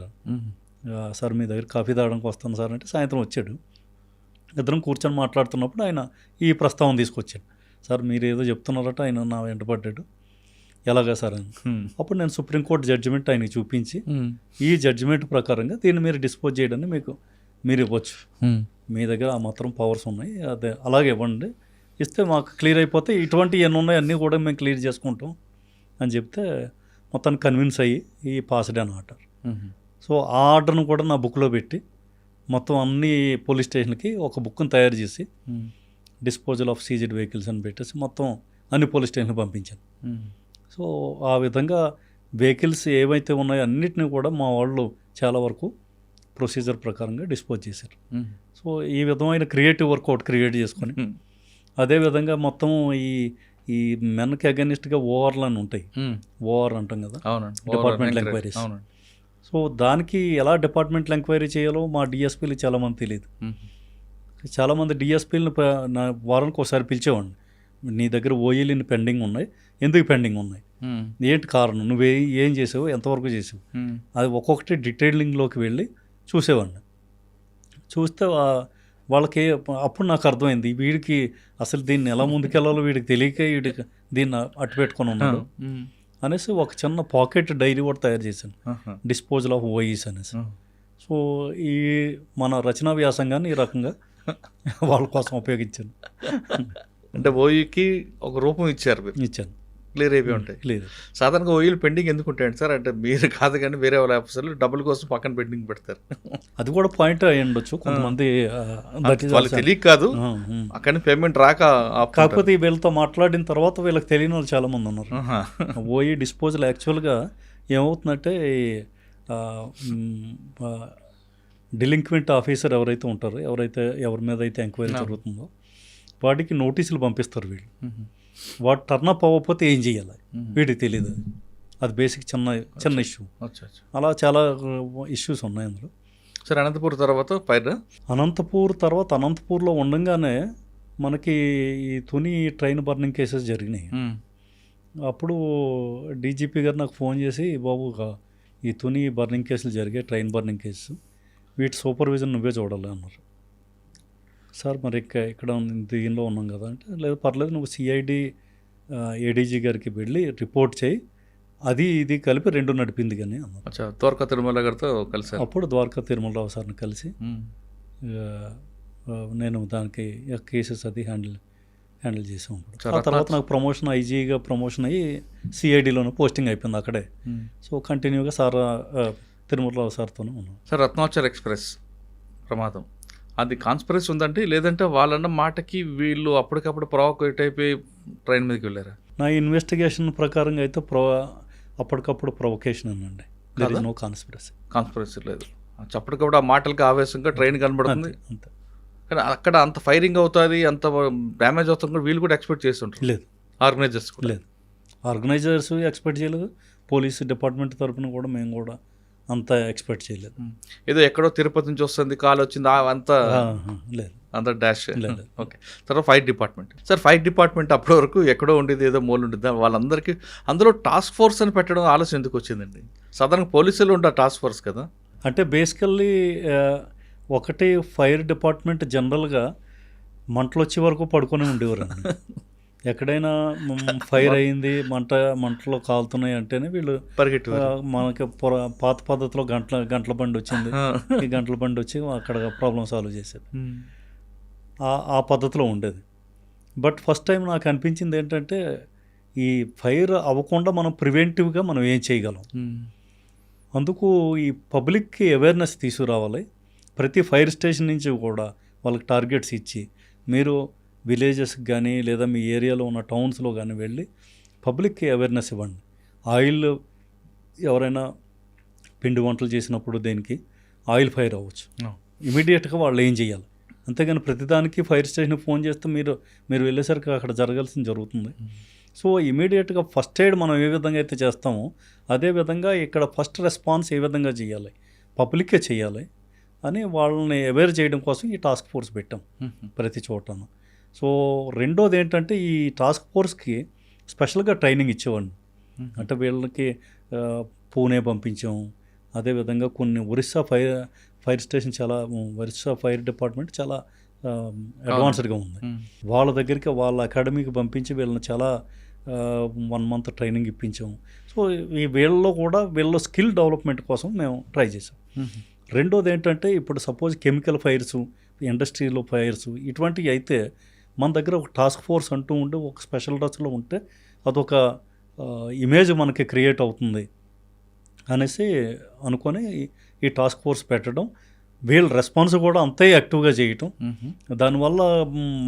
సార్ మీ దగ్గర కాఫీ తాగడానికి వస్తాను సార్ అంటే సాయంత్రం వచ్చాడు. ఇద్దరం కూర్చొని మాట్లాడుతున్నప్పుడు ఆయన ఈ ప్రస్తావన తీసుకొచ్చాడు. సార్ మీరు ఏదో చెప్తున్నారట, ఆయన నా వెంట పడ్డాడు, ఎలాగా సార్ అని. అప్పుడు నేను సుప్రీంకోర్టు జడ్జిమెంట్ ఆయనకి చూపించి ఈ జడ్జిమెంట్ ప్రకారంగా దీన్ని మీరు డిస్పోజ్ చేయడాన్ని మీరు ఇవ్వచ్చు, మీ దగ్గర ఆ మాత్రం పవర్స్ ఉన్నాయి, అదే అలాగే ఇవ్వండి, ఇస్తే మాకు క్లియర్ అయిపోతే ఇటువంటి ఎన్ని ఉన్నాయి అన్నీ కూడా మేము క్లియర్ చేసుకుంటాం అని చెప్తే మొత్తాన్ని కన్విన్స్ అయ్యి ఈ పాస్డ్ అని ఆర్డర్. సో ఆ ఆర్డర్ను కూడా నా బుక్లో పెట్టి మొత్తం అన్ని పోలీస్ స్టేషన్కి ఒక బుక్ని తయారు చేసి డిస్పోజల్ ఆఫ్ సీజ్డ్ వెహికల్స్ అని పెట్టేసి మొత్తం అన్ని పోలీస్ స్టేషన్కి పంపించాను. సో ఆ విధంగా వెహికల్స్ ఏవైతే ఉన్నాయో అన్నిటిని కూడా మా వాళ్ళు చాలా వరకు ప్రొసీజర్ ప్రకారంగా డిస్పోజ్ చేశారు. సో ఈ విధమైన క్రియేటివ్ వర్కౌట్ క్రియేట్ చేసుకొని అదేవిధంగా మొత్తం ఈ మెన్కి అగెనిస్ట్గా ఓఆర్లు అని ఉంటాయి, ఓఆర్ అంటాం కదా, డిపార్ట్మెంటల్ ఎంక్వైరీస్. సో దానికి ఎలా డిపార్ట్మెంటల్ ఎంక్వైరీ చేయాలో మా డిఎస్పీలు చాలామంది తెలియదు. చాలామంది డిఎస్పీలను వారానికి ఒకసారి పిలిచేవాడిని, నీ దగ్గర ఓఈలు పెండింగ్ ఉన్నాయి, ఎందుకు పెండింగ్ ఉన్నాయి, ఏంటి కారణం, నువ్వు ఏం చేసావు, ఎంతవరకు చేసావు, అది ఒక్కొక్కటి డీటెయిలింగ్లోకి వెళ్ళి చూసేవాడిని. చూస్తే వాళ్ళకి అప్పుడు నాకు అర్థమైంది, వీడికి అసలు దీన్ని ఎలా ముందుకెళ్ళాలో వీడికి తెలియక వీడికి దీన్ని అట్టు పెట్టుకొని ఉన్నాడు అనేసి ఒక చిన్న పాకెట్ డైరీ కూడా తయారు చేశాను, డిస్పోజల్ ఆఫ్ ఓఈస్ అనేసి. సో ఈ మన రచనా వ్యాసంగాన్ని ఈ రకంగా వాళ్ళ కోసం ఉపయోగించాను. అంటే ఓఈకి ఒక రూపం ఇచ్చారు, ఇచ్చాను, క్లియర్ అయిపోయి ఉంటాయి. క్లియర్. సాధారణంగా ఓఈలు పెండింగ్ ఎందుకు ఉంటాయండి సార్? అంటే మీరు కాదు కానీ వేరే వాళ్ళ ఆఫీసర్లు డబ్బుల కోసం పక్కన పెండింగ్ పెడతారు. అది కూడా పాయింట్ అయ్యి ఉండొచ్చు కొంతమంది, వాళ్ళకి తెలియక కాదు, అక్కడ పేమెంట్ రాక. కాకపోతే వీళ్ళతో మాట్లాడిన తర్వాత వీళ్ళకి తెలియని వాళ్ళు చాలామంది ఉన్నారు. ఓఈ డిస్పోజల్ యాక్చువల్గా ఏమవుతుందంటే డిలింక్వెంట్ ఆఫీసర్ ఎవరైతే ఉంటారో, ఎవరి మీద అయితే ఎంక్వైరీ జరుగుతుందో వాడికి నోటీసులు పంపిస్తారు వీళ్ళు. వాడు టర్నప్ అవ్వకపోతే ఏం చేయాలి వీడికి తెలియదు. అది బేసిక్ చిన్న ఇష్యూ. అలా చాలా ఇష్యూస్ ఉన్నాయి అందులో. సరే, అనంతపూర్ తర్వాత అనంతపూర్లో ఉండగానే మనకి ఈ తుని ట్రైన్ బర్నింగ్ కేసెస్ జరిగినాయి. అప్పుడు డీజీపీ గారు నాకు ఫోన్ చేసి, బాబు ఈ తుని బర్నింగ్ కేసులు జరిగాయి, ట్రైన్ బర్నింగ్ కేసు, వీటి సూపర్విజన్ నువ్వే చూడాలి అన్నారు. సార్ మరి ఇక్కడ దీనిలో ఉన్నాం కదా అంటే, లేదు పర్లేదు, నువ్వు సిఐడి ఏడీజీ గారికి వెళ్ళి రిపోర్ట్ చేయి, అది ఇది కలిపి 2 నడిపింది కానీ అన్నారు. ద్వారకా తిరుమల గారితో కలిసి అప్పుడు ద్వారకా తిరుమలరావు సార్ని కలిసి నేను దానికి కేసెస్ అది హ్యాండిల్ చేసాం. ఆ తర్వాత నాకు ప్రమోషన్, ఐజీగా ప్రమోషన్ అయ్యి సిఐడిలోనే పోస్టింగ్ అయిపోయింది అక్కడే. సో కంటిన్యూగా సార్ తిరుమలరావు సార్తోనే ఉన్నాం. సార్, రత్నాచర్ ఎక్స్ప్రెస్ ప్రమాదం, అది కాన్స్పిరసీ ఉందంటే, లేదంటే వాళ్ళన్న మాటకి వీళ్ళు అప్పటికప్పుడు ప్రొవోకేట్ అయిపోయి ట్రైన్ మీదకి వెళ్ళారా? నా ఇన్వెస్టిగేషన్ ప్రకారంగా అయితే అప్పటికప్పుడు ప్రొవొకేషన్ అండి, దేర్ ఇస్ నో కాన్స్పిరసీ లేదు. అప్పటికప్పుడు ఆ మాటలకి ఆవేశంగా ట్రైన్ కనబడుతుంది అంతే. కానీ అక్కడ అంత ఫైరింగ్ అవుతుంది, అంత డ్యామేజ్ అవుతుంది కూడా వీళ్ళు కూడా ఎక్స్పెక్ట్ చేస్తుంటారు? లేదు, ఆర్గనైజర్స్ లేదు, ఆర్గనైజర్స్ ఎక్స్పెక్ట్ చేయలేదు, పోలీసు డిపార్ట్మెంట్ తరఫున కూడా మేము కూడా అంత ఎక్స్పెక్ట్ చేయలేదు. ఏదో ఎక్కడో తిరుపతి నుంచి వస్తుంది, కాల్ వచ్చింది, అంత లేదు, అంత డాష్. ఓకే. తర్వాత fire department. Sir, fire department అప్పటి వరకు ఎక్కడో ఉండేది, ఏదో మూలు ఉండేది, వాళ్ళందరికీ అందులో టాస్క్ ఫోర్స్ అని పెట్టడం ఆలోచన ఎందుకు వచ్చిందండి? సాధారణ పోలీసులు ఉంటారు టాస్క్ ఫోర్స్ కదా. అంటే బేసికల్లీ ఒకటి ఫైర్ డిపార్ట్మెంట్ జనరల్గా మంటలు వచ్చే వరకు పడుకొని ఉండేవారు. ఎక్కడైనా ఫైర్ అయింది, మంటలో కాలుతున్నాయి అంటేనే వీళ్ళు పరిగెట్టు. మనకి పాత పద్ధతిలో గంటల బండి వచ్చింది, ఈ గంటల బండి వచ్చి అక్కడ ప్రాబ్లమ్ సాల్వ్ చేసేది, ఆ పద్ధతిలో ఉండేది. బట్ ఫస్ట్ టైం నాకు అనిపించింది ఏంటంటే, ఈ ఫైర్ అవ్వకుండా మనం ప్రివెంటివ్గా మనం ఏం చేయగలం, అందుకు ఈ పబ్లిక్కి అవేర్నెస్ తీసుకురావాలి. ప్రతి ఫైర్ స్టేషన్ నుంచి కూడా వాళ్ళకి టార్గెట్స్ ఇచ్చి, మీరు విలేజెస్కి కానీ లేదా మీ ఏరియాలో ఉన్న టౌన్స్లో కానీ వెళ్ళి పబ్లిక్కి అవేర్నెస్ ఇవ్వండి. ఆయిల్ ఎవరైనా పిండి వంటలు చేసినప్పుడు దేనికి ఆయిల్ ఫైర్ అవ్వచ్చు, ఇమీడియట్గా వాళ్ళు ఏం చేయాలి. అంతేగాని ప్రతిదానికి ఫైర్ స్టేషన్కి ఫోన్ చేస్తే మీరు వెళ్ళేసరికి అక్కడ జరగాల్సింది జరుగుతుంది. సో ఇమీడియట్గా ఫస్ట్ ఎయిడ్ మనం ఏ విధంగా అయితే చేస్తామో అదే విధంగా ఇక్కడ ఫస్ట్ రెస్పాన్స్ ఏ విధంగా చేయాలి, పబ్లిక్కే చేయాలి అని వాళ్ళని అవేర్ చేయడం కోసం ఈ టాస్క్ ఫోర్స్ పెట్టాం ప్రతి చోటను. సో రెండోది ఏంటంటే ఈ టాస్క్ ఫోర్స్కి స్పెషల్గా ట్రైనింగ్ ఇచ్చేవాడిని. అంటే వీళ్ళకి పూణే పంపించాం. అదేవిధంగా కొన్ని Orissa fire station Orissa fire department చాలా అడ్వాన్స్డ్గా ఉంది. వాళ్ళ దగ్గరికి వాళ్ళ అకాడమీకి పంపించి వీళ్ళని చాలా 1 month ట్రైనింగ్ ఇప్పించాం. సో ఈ వీళ్ళ స్కిల్ డెవలప్మెంట్ కోసం మేము ట్రై చేసాం. రెండోది ఏంటంటే ఇప్పుడు సపోజ్ కెమికల్ ఫైర్స్, ఇండస్ట్రీలో ఫైర్స్ ఇటువంటివి అయితే మన దగ్గర ఒక టాస్క్ ఫోర్స్ అంటూ ఉండి ఒక స్పెషల్ డ్రెస్లో ఉంటే అదొక ఇమేజ్ మనకి క్రియేట్ అవుతుంది అనేసి అనుకొని ఈ టాస్క్ ఫోర్స్ పెట్టడం, వీళ్ళ రెస్పాన్స్ కూడా అంతే యాక్టివ్గా చేయటం, దానివల్ల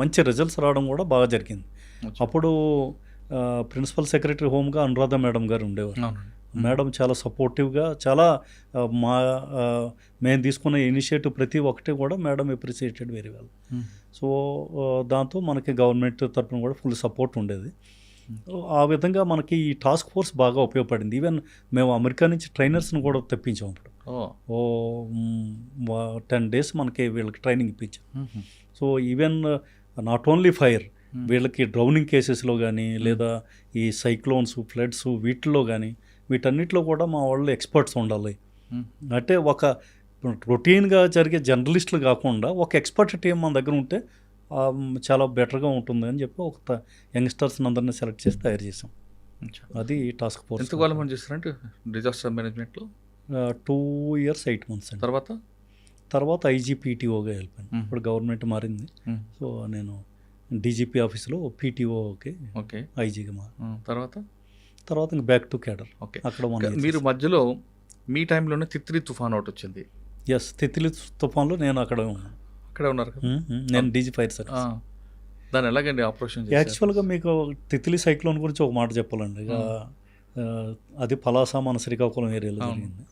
మంచి రిజల్ట్స్ రావడం కూడా బాగా జరిగింది. అప్పుడు ప్రిన్సిపల్ సెక్రటరీ హోమ్గా అనురాధ మేడం గారు ఉండేవారు. మేడం చాలా సపోర్టివ్గా, చాలా మేము తీసుకున్న ఇనిషియేటివ్ ప్రతి ఒక్కటి కూడా madam appreciated very well. So దాంతో మనకి గవర్నమెంట్ తరఫున కూడా ఫుల్ సపోర్ట్ ఉండేది. ఆ విధంగా మనకి ఈ టాస్క్ ఫోర్స్ బాగా ఉపయోగపడింది. ఈవెన్ మేము అమెరికా నుంచి ట్రైనర్స్ని కూడా తెప్పించాం. అప్పుడు 10 days మనకి వీళ్ళకి ట్రైనింగ్ ఇప్పించాం. So even not only fire, వీళ్ళకి డ్రౌనింగ్ కేసెస్లో కానీ లేదా ఈ సైక్లోన్స్, ఫ్లడ్స్ వీటిల్లో కానీ వీటన్నిటిలో కూడా మా వాళ్ళు ఎక్స్పర్ట్స్ ఉండాలి. అంటే ఒక రొటీన్గా జరిగే జర్నలిస్టులు కాకుండా ఒక ఎక్స్పర్ట్ టీం మన దగ్గర ఉంటే చాలా బెటర్గా ఉంటుంది అని చెప్పి ఒక యంగ్స్టర్స్ని అందరినీ సెలెక్ట్ చేసి తయారు చేసాం. అది టాస్క్ ఫోర్స్. ఎంతకాలం పని చేస్తారంటే డిజాస్టర్ మేనేజ్మెంట్లో? 2 years 8 months అండి. తర్వాత ఐజీపీటీఓగా వెళ్ళిపోయాను. ఇప్పుడు గవర్నమెంట్ మారింది. సో నేను డీజీపీ ఆఫీస్లో పీటీఓకి ఐజీగా తర్వాత ఇంక బ్యాక్ టు క్యాడర్. అక్కడ మీరు మధ్యలో మీ టైంలోనే తిత్లీ తుఫాన్ ఒకటి వచ్చింది. ఎస్, తిత్లీ తుఫాన్లో నేను అక్కడే ఉన్నారు. నేను డీజీ ఫైర్ సర్వీస్. దాన్ని ఎలాగండి ఆపరేషన్? యాక్చువల్గా మీకు తిత్లీ సైక్లోన్ గురించి ఒక మాట చెప్పాలండి. అది పలాస మన శ్రీకాకుళం ఏరియాలో జరిగింది.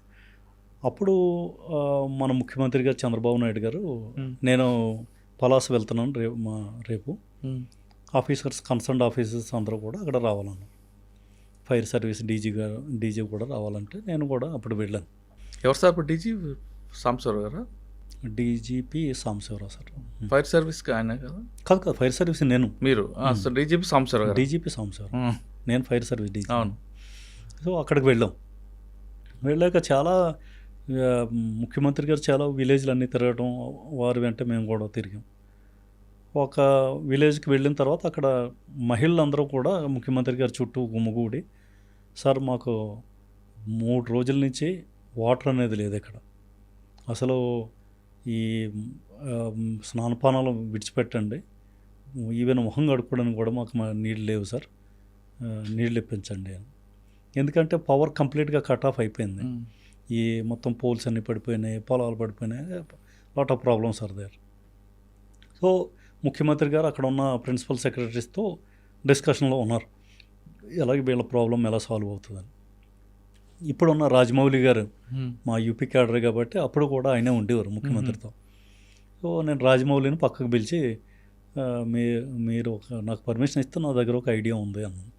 అప్పుడు మన ముఖ్యమంత్రి గారు చంద్రబాబు నాయుడు గారు నేను పలాస వెళ్తున్నాను రేపు కన్సర్న్డ్ ఆఫీసర్స్ అందరూ కూడా అక్కడ రావాలన్నారు. ఫైర్ సర్వీస్ డీజీ కూడా రావాలంటే నేను కూడా అప్పుడు వెళ్ళాను. ఎవరు సార్ అప్పుడు డీజీ? సాంబశివరావు గారా? DGP Sambasivarao sir. Fire service ఆయన కదా? కాదు, ఫైర్ సర్వీస్ నేను. మీరు డీజీపీ సాంబశివరావు? డీజీపీ సాంబశివరావు, నేను ఫైర్ సర్వీస్ డీజీ. అవును. సో అక్కడికి వెళ్ళాక చాలా ముఖ్యమంత్రి గారు చాలా విలేజ్లు అన్నీ తిరగడం, వారి వెంట మేము కూడా తిరిగాం. ఒక విలేజ్కి వెళ్ళిన తర్వాత అక్కడ మహిళలందరూ కూడా ముఖ్యమంత్రి గారి చుట్టూ గుమ్మగూడి, సార్ మాకు 3 రోజుల నుంచి వాటర్ అనేది లేదు ఇక్కడ, అసలు ఈ స్నానపానాలు విడిచిపెట్టండి, ఈవెన్ మొహం కడుక్కోవడానికి కూడా మాకు నీళ్ళు లేవు సార్, నీళ్ళు ఇప్పించండి అని. ఎందుకంటే పవర్ కంప్లీట్గా కట్ ఆఫ్ అయిపోయింది. ఈ మొత్తం పోల్స్ అన్నీ పడిపోయినాయి, పొలాలు పడిపోయినాయి, lot of problems are there. So ముఖ్యమంత్రి గారు అక్కడ ఉన్న ప్రిన్సిపల్ సెక్రటరీస్తో డిస్కషన్లో ఉన్నారు, ఎలాగ వీళ్ళ ప్రాబ్లం ఎలా సాల్వ్ అవుతుందని. ఇప్పుడున్న రాజమౌళి గారు మా యూపీ క్యాడర్ కాబట్టి అప్పుడు కూడా ఆయనే ఉండేవారు ముఖ్యమంత్రితో. సో నేను రాజమౌళిని పక్కకు పిలిచి, మీరు నాకు పర్మిషన్ ఇస్తే నా దగ్గర ఒక ఐడియా ఉంది అన్నాను.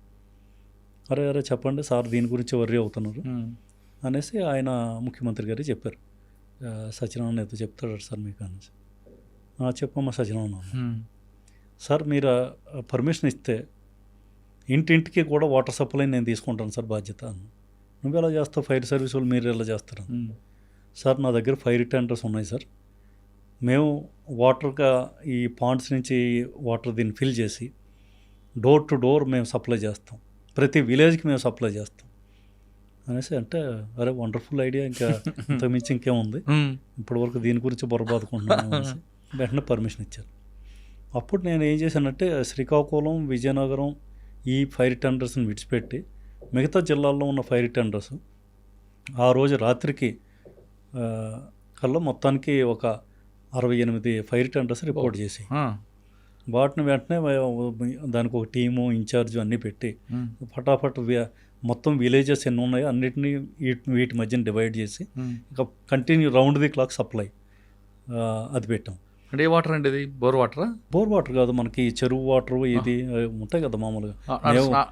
అరే చెప్పండి సార్, దీని గురించి వర్రీ అవుతున్నారు అనేసి ఆయన ముఖ్యమంత్రి గారు చెప్పారు. సత్యనారాయణ ఏదో చెప్తాడు సార్ మీకు అనేసి. చెప్పమ్మా సత్యనారాయణ. సార్ మీరు పర్మిషన్ ఇస్తే ఇంటింటికి కూడా వాటర్ సప్లై నేను తీసుకుంటాను సార్ బాధ్యత అన్న. నువ్వు ఎలా చేస్తావు, ఫైర్ సర్వీస్ వాళ్ళు మీరు ఎలా చేస్తారు? సార్ నా దగ్గర ఫైర్ టెండర్స్ ఉన్నాయి సార్, మేము వాటర్గా ఈ పాండ్స్ నుంచి వాటర్ దీన్ని ఫిల్ చేసి డోర్ టు డోర్ మేము సప్లై చేస్తాం, ప్రతి విలేజ్కి మేము సప్లై చేస్తాం అనేసి అంటే, అరే వండర్ఫుల్ ఐడియా, ఇంకా ఇంతకుమించి ఇంకేముంది, ఇప్పటివరకు దీని గురించి బొరబాదుకుంటున్నాను అనేసి వెంటనే పర్మిషన్ ఇచ్చారు. అప్పుడు నేను ఏం చేశానంటే శ్రీకాకుళం, విజయనగరం ఈ ఫైర్ టెండర్స్ని విడిచిపెట్టి మిగతా జిల్లాల్లో ఉన్న ఫైర్ టెండర్స్ ఆ రోజు రాత్రికి కల్లా మొత్తానికి ఒక 68 ఫైర్ టెండర్స్ రిపోర్ట్ చేసి వాటిని వెంటనే దానికి ఒక టీము ఇన్ఛార్జ్ అన్నీ పెట్టి ఫటాఫట్ మొత్తం విలేజెస్ ఎన్ని ఉన్నాయో అన్నిటినీ వీటి మధ్యన డివైడ్ చేసి ఇక continue round the clock supply అది పెట్టాం. అంటే ఏ వాటర్ అండి ఇది? బోర్ వాటరా? బోర్ వాటర్ కాదు, మనకి చెరువు వాటర్ ఇది ఉంటాయి కదా మామూలుగా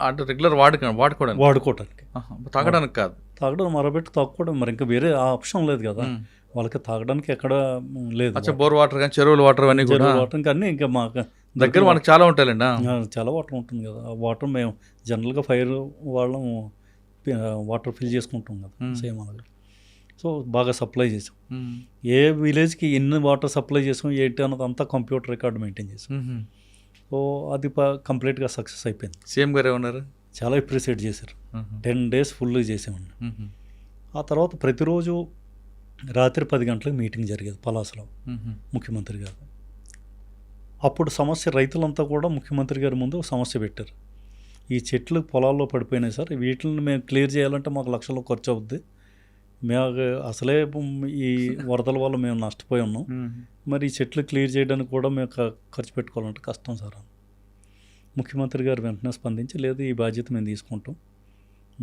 అంటే రెగ్యులర్ వాడుకోవడానికి, తాగడానికి కాదు. తాగడం మరబెట్టి తాగుకోవడం, మరి ఇంకా వేరే ఆప్షన్ లేదు కదా వాళ్ళకి, తాగడానికి ఎక్కడ లేదు. బోర్ వాటర్ కానీ చెరువుల వాటర్ అన్నీ కూడా వాటర్ ఇంకా అన్నీ ఇంకా మాకు దగ్గర మనకు చాలా ఉంటాయండి. చాలా వాటర్ ఉంటుంది కదా. ఆ వాటర్ మేము జనరల్గా ఫైర్ వాళ్ళం వాటర్ ఫిల్ చేసుకుంటాం కదా సేమ్ అలాగే. సో బాగా సప్లై చేసాం. ఏ విలేజ్కి ఎన్ని వాటర్ సప్లై చేసాం ఏంటి అన్నది అంతా కంప్యూటర్ రికార్డ్ మెయింటైన్ చేసాం. సో అది కంప్లీట్గా సక్సెస్ అయిపోయింది. సీఎం గారు ఏమన్నారు? చాలా అప్రిషియేట్ చేశారు. 10 days ఫుల్గా చేసామండి. ఆ తర్వాత ప్రతిరోజు రాత్రి 10 గంటలకు మీటింగ్ జరిగేది పలాసలో ముఖ్యమంత్రి గారు. అప్పుడు సమస్య, రైతులంతా కూడా ముఖ్యమంత్రి గారి ముందు సమస్య పెట్టారు. ఈ చెట్లు పొలాల్లో పడిపోయినాయి సార్, వీటిని మేము క్లియర్ చేయాలంటే మాకు లక్షల్లో ఖర్చు అవుద్ది, మేము అసలే ఈ వరదల వల్ల మేము నష్టపోయి ఉన్నాం, మరి ఈ చెట్లు క్లియర్ చేయడానికి కూడా మేము ఖర్చు పెట్టుకోవాలంటే కష్టం సార్ అని. ముఖ్యమంత్రి గారు వెంటనే స్పందించి, లేదు ఈ బాధ్యత మేము తీసుకుంటాం,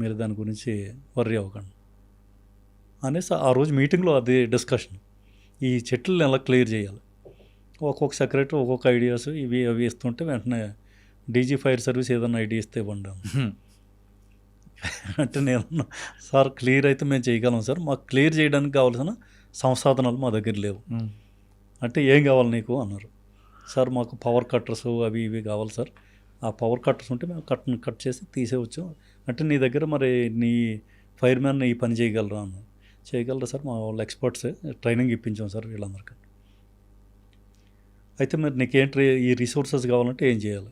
మీరు దాని గురించి వర్రీ అవ్వకండి అనేసి ఆ రోజు మీటింగ్లో అది డిస్కషన్. ఈ చెట్లను ఎలా క్లియర్ చేయాలి, ఒక్కొక్క సెక్రటరీ ఒక్కొక్క ఐడియాస్ ఇవి అవి ఇస్తుంటే వెంటనే డీజీ ఫైర్ సర్వీస్ ఏదన్నా ఐడియా ఇస్తే ఇవ్వండి అంటే నేను, సార్ క్లియర్ అయితే మేము చేయగలం సార్, మాకు క్లియర్ చేయడానికి కావాల్సిన సంసాధనాలు మా దగ్గర లేవు. అంటే ఏం కావాలి నీకు అన్నారు. సార్ మాకు పవర్ కట్టర్స్ అవి ఇవి కావాలి సార్, ఆ పవర్ కట్టర్స్ ఉంటే మేము కట్ చేసి తీసేవచ్చు. అంటే నీ దగ్గర మరి నీ ఫైర్ మ్యాన్ ఈ పని చేయగలరా అన్న. చేయగలరా సార్, మా వాళ్ళు ఎక్స్పర్ట్సే, ట్రైనింగ్ ఇప్పించాం సార్ వీళ్ళందరికీ. అయితే మరి నీకేంటి ఈ రిసోర్సెస్ కావాలంటే ఏం చేయాలి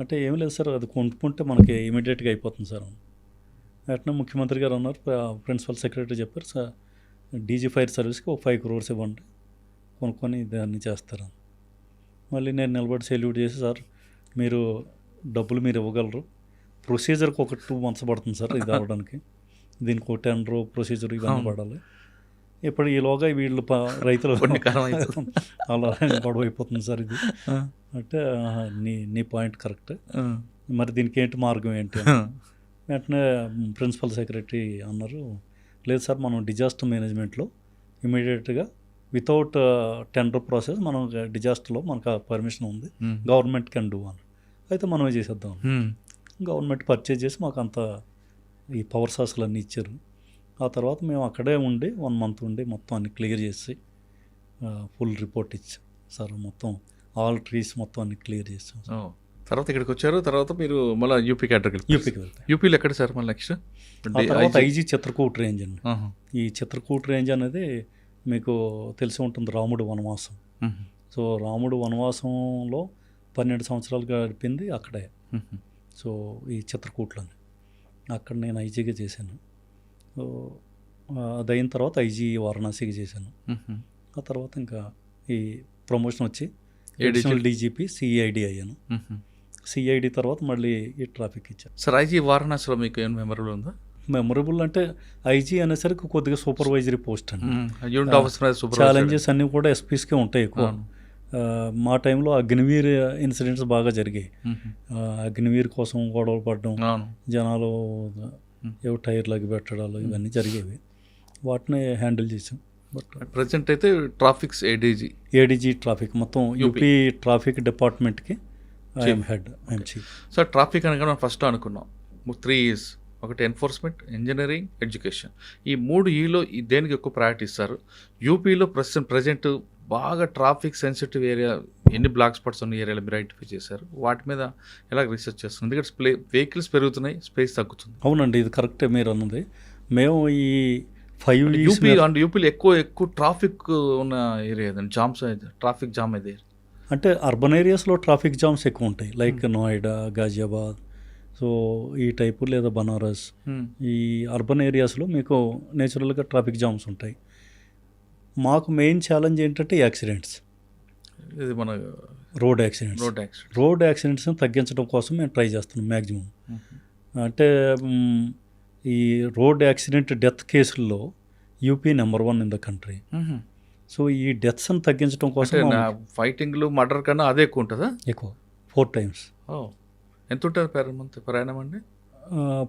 అంటే, ఏం లేదు సార్, అది కొనుక్కుంటే మనకి ఇమీడియట్గా అయిపోతుంది సార్ అని. వెంటనే ముఖ్యమంత్రి గారు అన్నారు, ప్రిన్సిపల్ సెక్రటరీ చెప్పారు, సార్ డీజీ ఫైర్ సర్వీస్కి ఒక 5 crores ఇవ్వండి, కొనుక్కొని దాన్ని చేస్తారని. మళ్ళీ నేను నిలబడి సెల్యూట్ చేసి, సార్ మీరు డబ్బులు మీరు ఇవ్వగలరు, ప్రొసీజర్కి ఒక 2 months పడుతుంది సార్ ఇది అవ్వడానికి, దీనికి ఒక టెండర్ ప్రొసీజర్ ఇవన్నీ పడాలి, ఇప్పుడు ఈలోగా వీళ్ళు రైతులు అలా గొడవ అయిపోతుంది సార్ ఇది అంటే, నీ పాయింట్ కరెక్ట్, మరి దీనికి ఏంటి మార్గం ఏంటి. వెంటనే ప్రిన్సిపల్ సెక్రటరీ అన్నారు, లేదు సార్ మనం డిజాస్టర్ మేనేజ్మెంట్లో ఇమీడియట్గా వితౌట్ టెండర్ ప్రాసెస్ మనం డిజాస్టర్లో మనకు పర్మిషన్ ఉంది, గవర్నమెంట్ కెన్ డూ అని. అయితే మనమే చేసేద్దాం. గవర్నమెంట్ పర్చేజ్ చేసి మాకు అంత ఈ పవర్ సోర్స్లు అన్నీ ఇచ్చారు. ఆ తర్వాత మేము అక్కడే ఉండి 1 month ఉండి మొత్తం అన్ని క్లియర్ చేసి ఫుల్ రిపోర్ట్ ఇచ్చాం సార్, మొత్తం ఆల్ ట్రీస్ మొత్తం అన్ని క్లియర్ చేసాం. తర్వాత ఇక్కడికి వచ్చారు, తర్వాత మీరు మళ్ళీ యూపీకి వెళ్తాం. యూపీలో ఎక్కడ సార్ మళ్ళీ నెక్స్ట్? తర్వాత ఐజీ చిత్రకూట్ రేంజ్ అండి. ఈ చిత్రకూట్ రేంజ్ అనేది మీకు తెలిసి ఉంటుంది, రాముడు వనవాసం. సో రాముడు వనవాసంలో 12 సంవత్సరాలు గడిపింది అక్కడే. సో ఈ చిత్రకూట్లోనే అక్కడ నేను ఐజీగా చేశాను. సో అది అయిన తర్వాత ఐజీ వారణాసికి చేశాను. ఆ తర్వాత ఇంకా ఈ ప్రమోషన్ వచ్చి అడిషనల్ డీజీపీ సిఐడి అయ్యాను. సిఐడి తర్వాత మళ్ళీ ఈ ట్రాఫిక్ ఇచ్చాను. సార్ ఐజీ వారణాసిలో మీకు ఏం మెమరబుల్ ఉందా? మెమరబుల్ అంటే ఐజీ అనేసరికి కొద్దిగా సూపర్వైజరీ పోస్ట్ అండి. ఛాలెంజెస్ అన్నీ కూడా ఎస్పీస్కే ఉంటాయి ఎక్కువ. మా టైంలో అగ్నివీర్ ఇన్సిడెంట్స్ బాగా జరిగాయి. అగ్నివీర్ కోసం గొడవలు పడడం, జనాలు ఏవో టైర్లు అగి పెట్టడాలు ఇవన్నీ జరిగేవి, వాటిని హ్యాండిల్ చేసాం. బట్ ప్రజెంట్ అయితే ట్రాఫిక్స్ ఏడీజీ ట్రాఫిక్ మొత్తం యూపీ ట్రాఫిక్ డిపార్ట్మెంట్కి I'm head, I'm chief. Sir traffic అనగా మనం ఫస్ట్ అనుకున్నాం 3 E's, ఒకటి ఎన్ఫోర్స్మెంట్, ఇంజనీరింగ్, ఎడ్యుకేషన్. ఈ 3 Eలో దేనికి ఎక్కువ ప్రయారిటీ ఇస్తారు? యూపీలో ప్రజెంట్ బాగా ట్రాఫిక్ సెన్సిటివ్ ఏరియా ఎన్ని బ్లాక్ స్పాట్స్ ఉన్న ఏరియాలో మీరు ఐడెంటిఫై చేశారు, వాటి మీద ఎలా రీసెర్చ్ చేస్తుంది? ఎందుకంటే వెహికల్స్ పెరుగుతున్నాయి, స్పేస్ తగ్గుతుంది. అవునండి, ఇది కరెక్టే మీరు అన్నది. మేము ఈ 5 యూపీలో ఎక్కువ ట్రాఫిక్ ఉన్న ఏరియా ఏదండి, జామ్స్ ట్రాఫిక్ జామ్ అయితే అంటే అర్బన్ ఏరియాస్లో ట్రాఫిక్ జామ్స్ ఎక్కువ ఉంటాయి, లైక్ నోయిడా, గాజియాబాద్, సో ఈ టైపు, లేదా బనారస్. ఈ అర్బన్ ఏరియాస్లో మీకు నేచురల్గా ట్రాఫిక్ జామ్స్ ఉంటాయి. మాకు మెయిన్ ఛాలెంజ్ ఏంటంటే యాక్సిడెంట్స్, ఇది మన రోడ్ యాక్సిడెంట్స్ని తగ్గించడం కోసం మేము ట్రై చేస్తున్నాం మ్యాక్సిమం. అంటే ఈ రోడ్ యాక్సిడెంట్ డెత్ కేసుల్లో UP number 1 in the country. So ఈ డెత్స్ని తగ్గించడం కోసం అంటే నా ఫైటింగ్లు మర్డర్ కన్నా అదే ఎక్కువ ఉంటుందా? ఎక్కువ 4 times ఎంత ఉంటుంది పెర్ మంత్ ప్రయాణం అండి?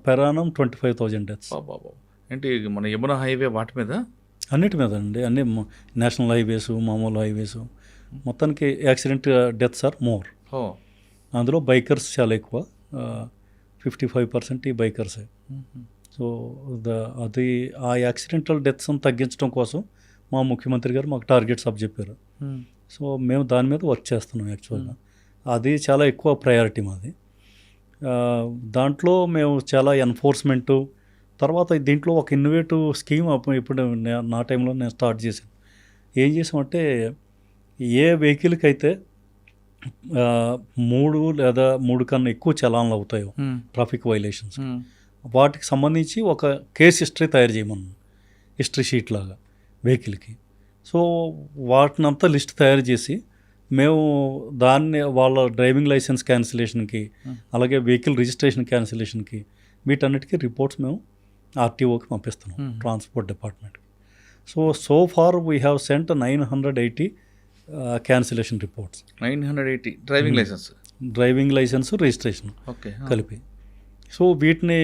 పెరానం 25,000 డెత్స్. బాబా ఏంటి మన యమునా హైవే వాటి మీద? అన్నిటి మీద అండి, అన్ని నేషనల్ హైవేస్, మామూలు హైవేస్, మొత్తానికి యాక్సిడెంట్ డెత్స్ ఆర్ మోర్. అందులో బైకర్స్ చాలా ఎక్కువ, 55% ఈ బైకర్సే. సో అది ఆ యాక్సిడెంటల్ డెత్స్ని తగ్గించడం కోసం మా ముఖ్యమంత్రి గారు మాకు టార్గెట్స్ అప్ చెప్పారు. సో మేము దాని మీద వర్క్ చేస్తున్నాం యాక్చువల్గా. అది చాలా ఎక్కువ ప్రయారిటీ మాది. దాంట్లో మేము చాలా ఎన్ఫోర్స్మెంటు, తర్వాత దీంట్లో ఒక ఇన్నోవేటివ్ స్కీమ్ ఇప్పుడు నా టైంలో నేను స్టార్ట్ చేశాను. ఏం చేసామంటే ఏ వెహికల్కి అయితే 3 లేదా 3 కన్నా ఎక్కువ చలాన్లు అవుతాయో ట్రాఫిక్ వైలేషన్స్, వాటికి సంబంధించి ఒక కేస్ హిస్టరీ తయారు చేయమన్నాను, హిస్టరీ షీట్ లాగా వెహికల్కి. సో వాటినంతా లిస్ట్ తయారు చేసి మేము దాన్ని వాళ్ళ డ్రైవింగ్ లైసెన్స్ క్యాన్సిలేషన్కి, అలాగే వెహికల్ రిజిస్ట్రేషన్ క్యాన్సిలేషన్కి, వీటన్నిటికీ రిపోర్ట్స్ మేము ఆర్టీఓకి పంపిస్తున్నాం, ట్రాన్స్పోర్ట్ డిపార్ట్మెంట్కి. So far we have sent 980 cancellation reports. 980 driving licence registration okay కలిపి. సో వీటిని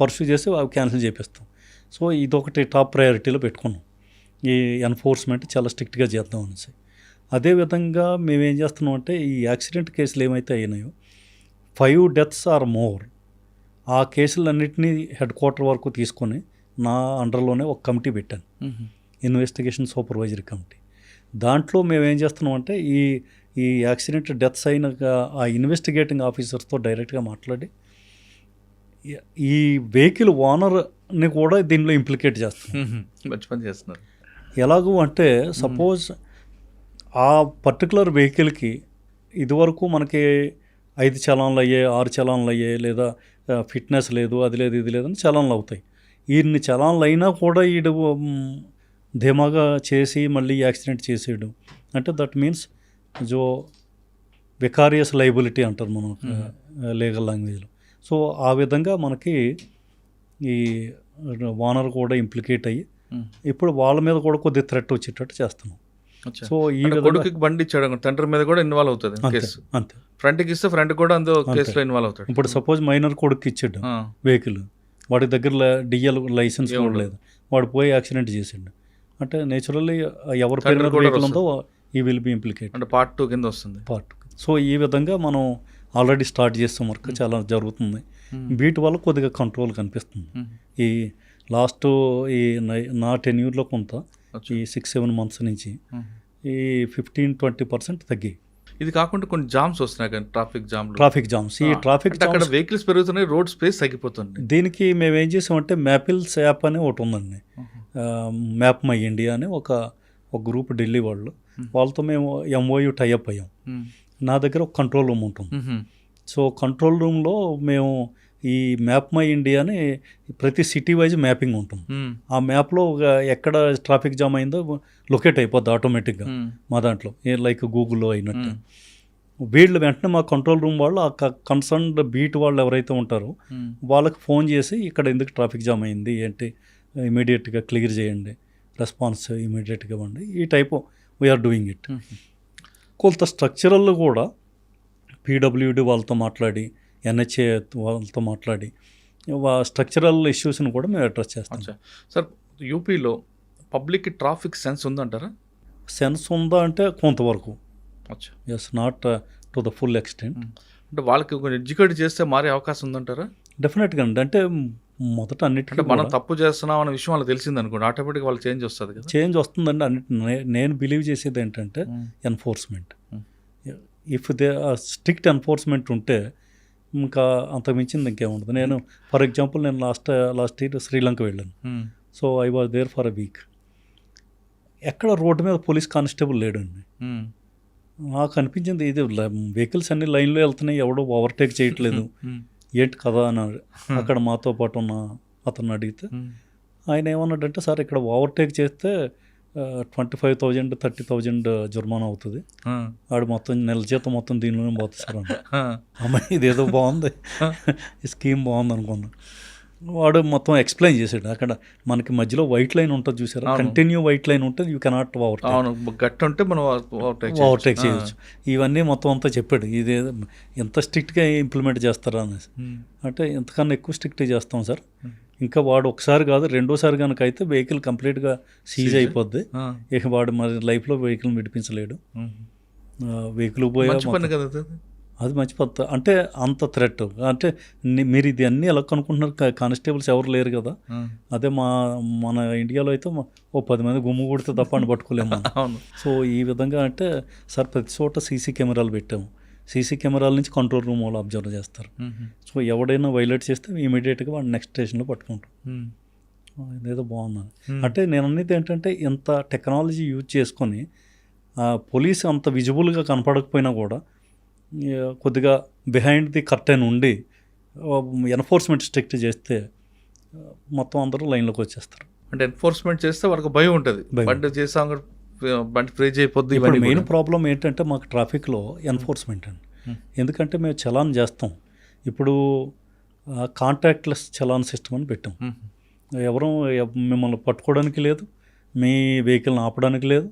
పర్సూ చేసి అవి క్యాన్సిల్ చేపిస్తాం. సో ఇదొకటి టాప్ ప్రయారిటీలో పెట్టుకున్నాం, ఈ ఎన్ఫోర్స్మెంట్ చాలా స్ట్రిక్ట్గా చేద్దాం అనేసి. అదేవిధంగా మేము ఏం చేస్తున్నాం అంటే ఈ యాక్సిడెంట్ కేసులు ఏమైతే అయినాయో 5 deaths ఆర్ మోర్, ఆ కేసులన్నింటినీ హెడ్ క్వార్టర్ వరకు తీసుకొని నా అండర్లోనే ఒక కమిటీ పెట్టాను, ఇన్వెస్టిగేషన్ సూపర్వైజరీ కమిటీ. దాంట్లో మేము ఏం చేస్తున్నాం అంటే ఈ యాక్సిడెంట్ డెత్స్ అయిన ఆ ఇన్వెస్టిగేటింగ్ ఆఫీసర్స్తో డైరెక్ట్గా మాట్లాడి ఈ వెహికల్ ఓనర్ని కూడా దీనిలో ఇంప్లికేట్ చేస్తున్నాం. మంచి పని చేస్తున్నారు. ఎలాగూ అంటే సపోజ్ ఆ పర్టికులర్ వెహికల్కి ఇదివరకు మనకి 5 చలాన్లు అయ్యాయి, 6 చలాన్లు అయ్యాయి, లేదా ఫిట్నెస్ లేదు, అది లేదు, ఇది లేదని చలాన్లు అవుతాయి. ఇన్ని చలాన్లు అయినా కూడా ఈడు ధీమాగా చేసి మళ్ళీ యాక్సిడెంట్ చేసేయడం అంటే దట్ మీన్స్ జో వికారియస్ లైబిలిటీ అంటారు మనం లీగల్ లాంగ్వేజ్లో. సో ఆ విధంగా మనకి ఈ ఓనర్ కూడా ఇంప్లికేట్ అయ్యి ఇప్పుడు వాళ్ళ మీద కూడా కొద్దిగా థ్రెట్ వచ్చేటట్టు చేస్తున్నాం. సో ఈ కొడుకుకి బండి ఇచ్చాడు, తండ్రి మీద కూడా ఇన్వాల్వ్ అవుతుంది కేసు. అంతే, ఫ్రంట్కి ఇస్తే ఫ్రంట్ కూడా అందులో కేసులో ఇన్వాల్వ్ అవుతాడు. ఇప్పుడు సపోజ్ మైనర్ కొడుకు ఇచ్చాడు వెహికల్, వాడి దగ్గర డిఎల్ లైసెన్స్ కూడా లేదు, వాడు పోయి యాక్సిడెంట్ చేసాడు అంటే నేచురల్లీ ఎవరి పేరు వెహికల్ ఉందో ఈ విల్ బి ఇంప్లికేట్ అంటే Part 2 కింద వస్తుంది. సో ఈ విధంగా మనం ఆల్రెడీ స్టార్ట్ చేస్తాం, వర్క్ చాలా జరుగుతుంది. వీటి వల్ల కొద్దిగా కంట్రోల్ కనిపిస్తుంది. ఈ లాస్ట్ ఈ నా టెన్యూర్లో కొంత ఈ 6-7 months నుంచి ఈ 15-20% తగ్గాయి. ఇది కాకుండా కొన్ని జామ్స్ వస్తున్నాయి కానీ ట్రాఫిక్ జామ్స్. ఈ ట్రాఫిక్ అక్కడ వెహికల్స్ పెరుగుతున్నాయి, రోడ్ స్పేస్ తగ్గిపోతుంది. దీనికి మేము ఏం చేసామంటే మ్యాపిల్స్ యాప్ అని ఒకటి ఉందండి, మ్యాప్ మై ఇండియా అని ఒక గ్రూప్ ఢిల్లీ వాళ్ళతో మేము MOU టైఅప్ అయ్యాం. నా దగ్గర ఒక కంట్రోల్ రూమ్ ఉంటుంది. సో కంట్రోల్ రూమ్లో మేము ఈ మ్యాప్ మై ఇండియాని ప్రతి సిటీ వైజ్ మ్యాపింగ్ ఉంటుంది. ఆ మ్యాప్లో ఎక్కడ ట్రాఫిక్ జామ్ అయిందో లొకేట్ అయిపోద్ది ఆటోమేటిక్గా మా దాంట్లో, లైక్ గూగుల్లో అయినట్టు. వీళ్ళు వెంటనే మా కంట్రోల్ రూమ్ వాళ్ళు ఆ కన్సర్న్డ్ బీట్ వాళ్ళు ఎవరైతే ఉంటారో వాళ్ళకి ఫోన్ చేసి ఇక్కడ ఎందుకు ట్రాఫిక్ జామ్ అయింది ఏంటి ఇమీడియట్గా క్లియర్ చేయండి, రెస్పాన్స్ ఇమీడియట్గా ఇవ్వండి. ఈ టైపు వీఆర్ డూయింగ్ ఇట్. కొంత స్ట్రక్చరల్ కూడా PWD వాళ్ళతో మాట్లాడి, NHA వాళ్ళతో మాట్లాడి స్ట్రక్చరల్ ఇష్యూస్ని కూడా మేము అడ్రస్ చేస్తాం. సార్ యూపీలో పబ్లిక్ ట్రాఫిక్ సెన్స్ ఉందంటారా? సెన్స్ ఉందా అంటే కొంతవరకు, yes, not to the full extent. అంటే వాళ్ళకి కొంచెం ఎడ్యుకేట్ చేస్తే మారే అవకాశం ఉందంటారా? డెఫినెట్గా అండి. అంటే మొదట అన్నిటికీ మనం తప్పు చేస్తున్నాం అనే విషయం వాళ్ళకి తెలిసింది అనుకోండి, ఆటోమేటిక్గా వాళ్ళు చేంజ్ వస్తుంది కదా. చేంజ్ వస్తుందండి. నేను బిలీవ్ చేసేది ఏంటంటే enforcement. If they strict enforcement ఉంటే ఇంకా అంతకుమించింది ఇంకేముండదు. నేను ఫర్ ఎగ్జాంపుల్ నేను లాస్ట్ ఇయర్ శ్రీలంక వెళ్ళాను. So I was there for a week. ఎక్కడ రోడ్డు మీద పోలీస్ కానిస్టేబుల్ లేడండి. నాకు అనిపించింది ఇది వెహికల్స్ అన్ని లైన్లో వెళ్తున్నాయి, ఎవడో ఓవర్టేక్ చేయట్లేదు, ఏంటి కదా అని అక్కడ మాతో పాటు ఉన్న అతను అడిగితే ఆయన ఏమన్నాడంటే, సార్ ఇక్కడ ఓవర్టేక్ చేస్తే 25,000 30,000 జుర్మానా అవుతుంది, ఆడు మొత్తం నెల జీతం మొత్తం దీనిలోనే పోతుంది సార్ అని. అమ్మాయి ఇదేదో బాగుంది, ఈ స్కీమ్ బాగుంది అనుకున్నా. వాడు మొత్తం ఎక్స్ప్లెయిన్ చేసాడు. అక్కడ మనకి మధ్యలో వైట్ లైన్ ఉంటుంది చూసారా, కంటిన్యూ వైట్ లైన్ ఉంటుంది, యూ కెనాట్ అవును, గట్టి ఉంటే మనం ఓవర్టేక్ చేయొచ్చు. ఇవన్నీ మొత్తం అంతా చెప్పాడు. ఇది ఎంత స్ట్రిక్ట్గా ఇంప్లిమెంట్ చేస్తారా అనేసి. అంటే ఎంతకన్నా ఎక్కువ స్ట్రిక్ట్గా చేస్తాం సార్. ఇంకా వాడు ఒకసారి కాదు రెండోసారి కనుక అయితే వెహికల్ కంప్లీట్గా సీజ్ అయిపోద్ది. ఇక వాడు మరి లైఫ్లో వెహికల్ విడిపించలేడు. వెహికల్ పోయా అది మంచి పద్ధతి. అంటే అంత థ్రెట్ అంటే మీరు ఇది అన్నీ ఎలా కనుక్కుంటున్నారు, కానిస్టేబుల్స్ ఎవరు లేరు కదా. అదే మన ఇండియాలో అయితే ఓ 10 మంది గుమ్ము కొడితే తప్ప అని పట్టుకోలేము. సో ఈ విధంగా అంటే సార్ ప్రతి చోట సీసీ కెమెరాలు పెట్టాము. సీసీ కెమెరాల నుంచి కంట్రోల్ రూమ్ వాళ్ళు అబ్జర్వ్ చేస్తారు. సో ఎవడైనా వైలేట్ చేస్తే ఇమీడియట్గా వాడు నెక్స్ట్ స్టేషన్లో పట్టుకుంటాం. ఇదేదో బాగున్నాను. అంటే నేను అనేది ఏంటంటే ఇంత టెక్నాలజీ యూజ్ చేసుకొని పోలీస్ అంత విజిబుల్గా కనపడకపోయినా కూడా కొద్దిగా బిహైండ్ ది కర్టెన్ ఉండి ఎన్ఫోర్స్మెంట్ స్ట్రిక్ట్ చేస్తే మొత్తం అందరూ లైన్లోకి వచ్చేస్తారు. అంటే ఎన్ఫోర్స్మెంట్ చేస్తే వాళ్ళకి భయం ఉంటుంది, బండి చేసాం బండి ఫ్రీజ్ అయిపోద్ది. ఇప్పుడు మెయిన్ ప్రాబ్లం ఏంటంటే మాకు ట్రాఫిక్లో ఎన్ఫోర్స్మెంట్ అండి. ఎందుకంటే మేము చలాన్ చేస్తాం. ఇప్పుడు కాంటాక్ట్లెస్ చలాన్ సిస్టమ్ అని పెట్టాం. ఎవరు మిమ్మల్ని పట్టుకోవడానికి లేదు, మీ వెహికల్ని ఆపడానికి లేదు.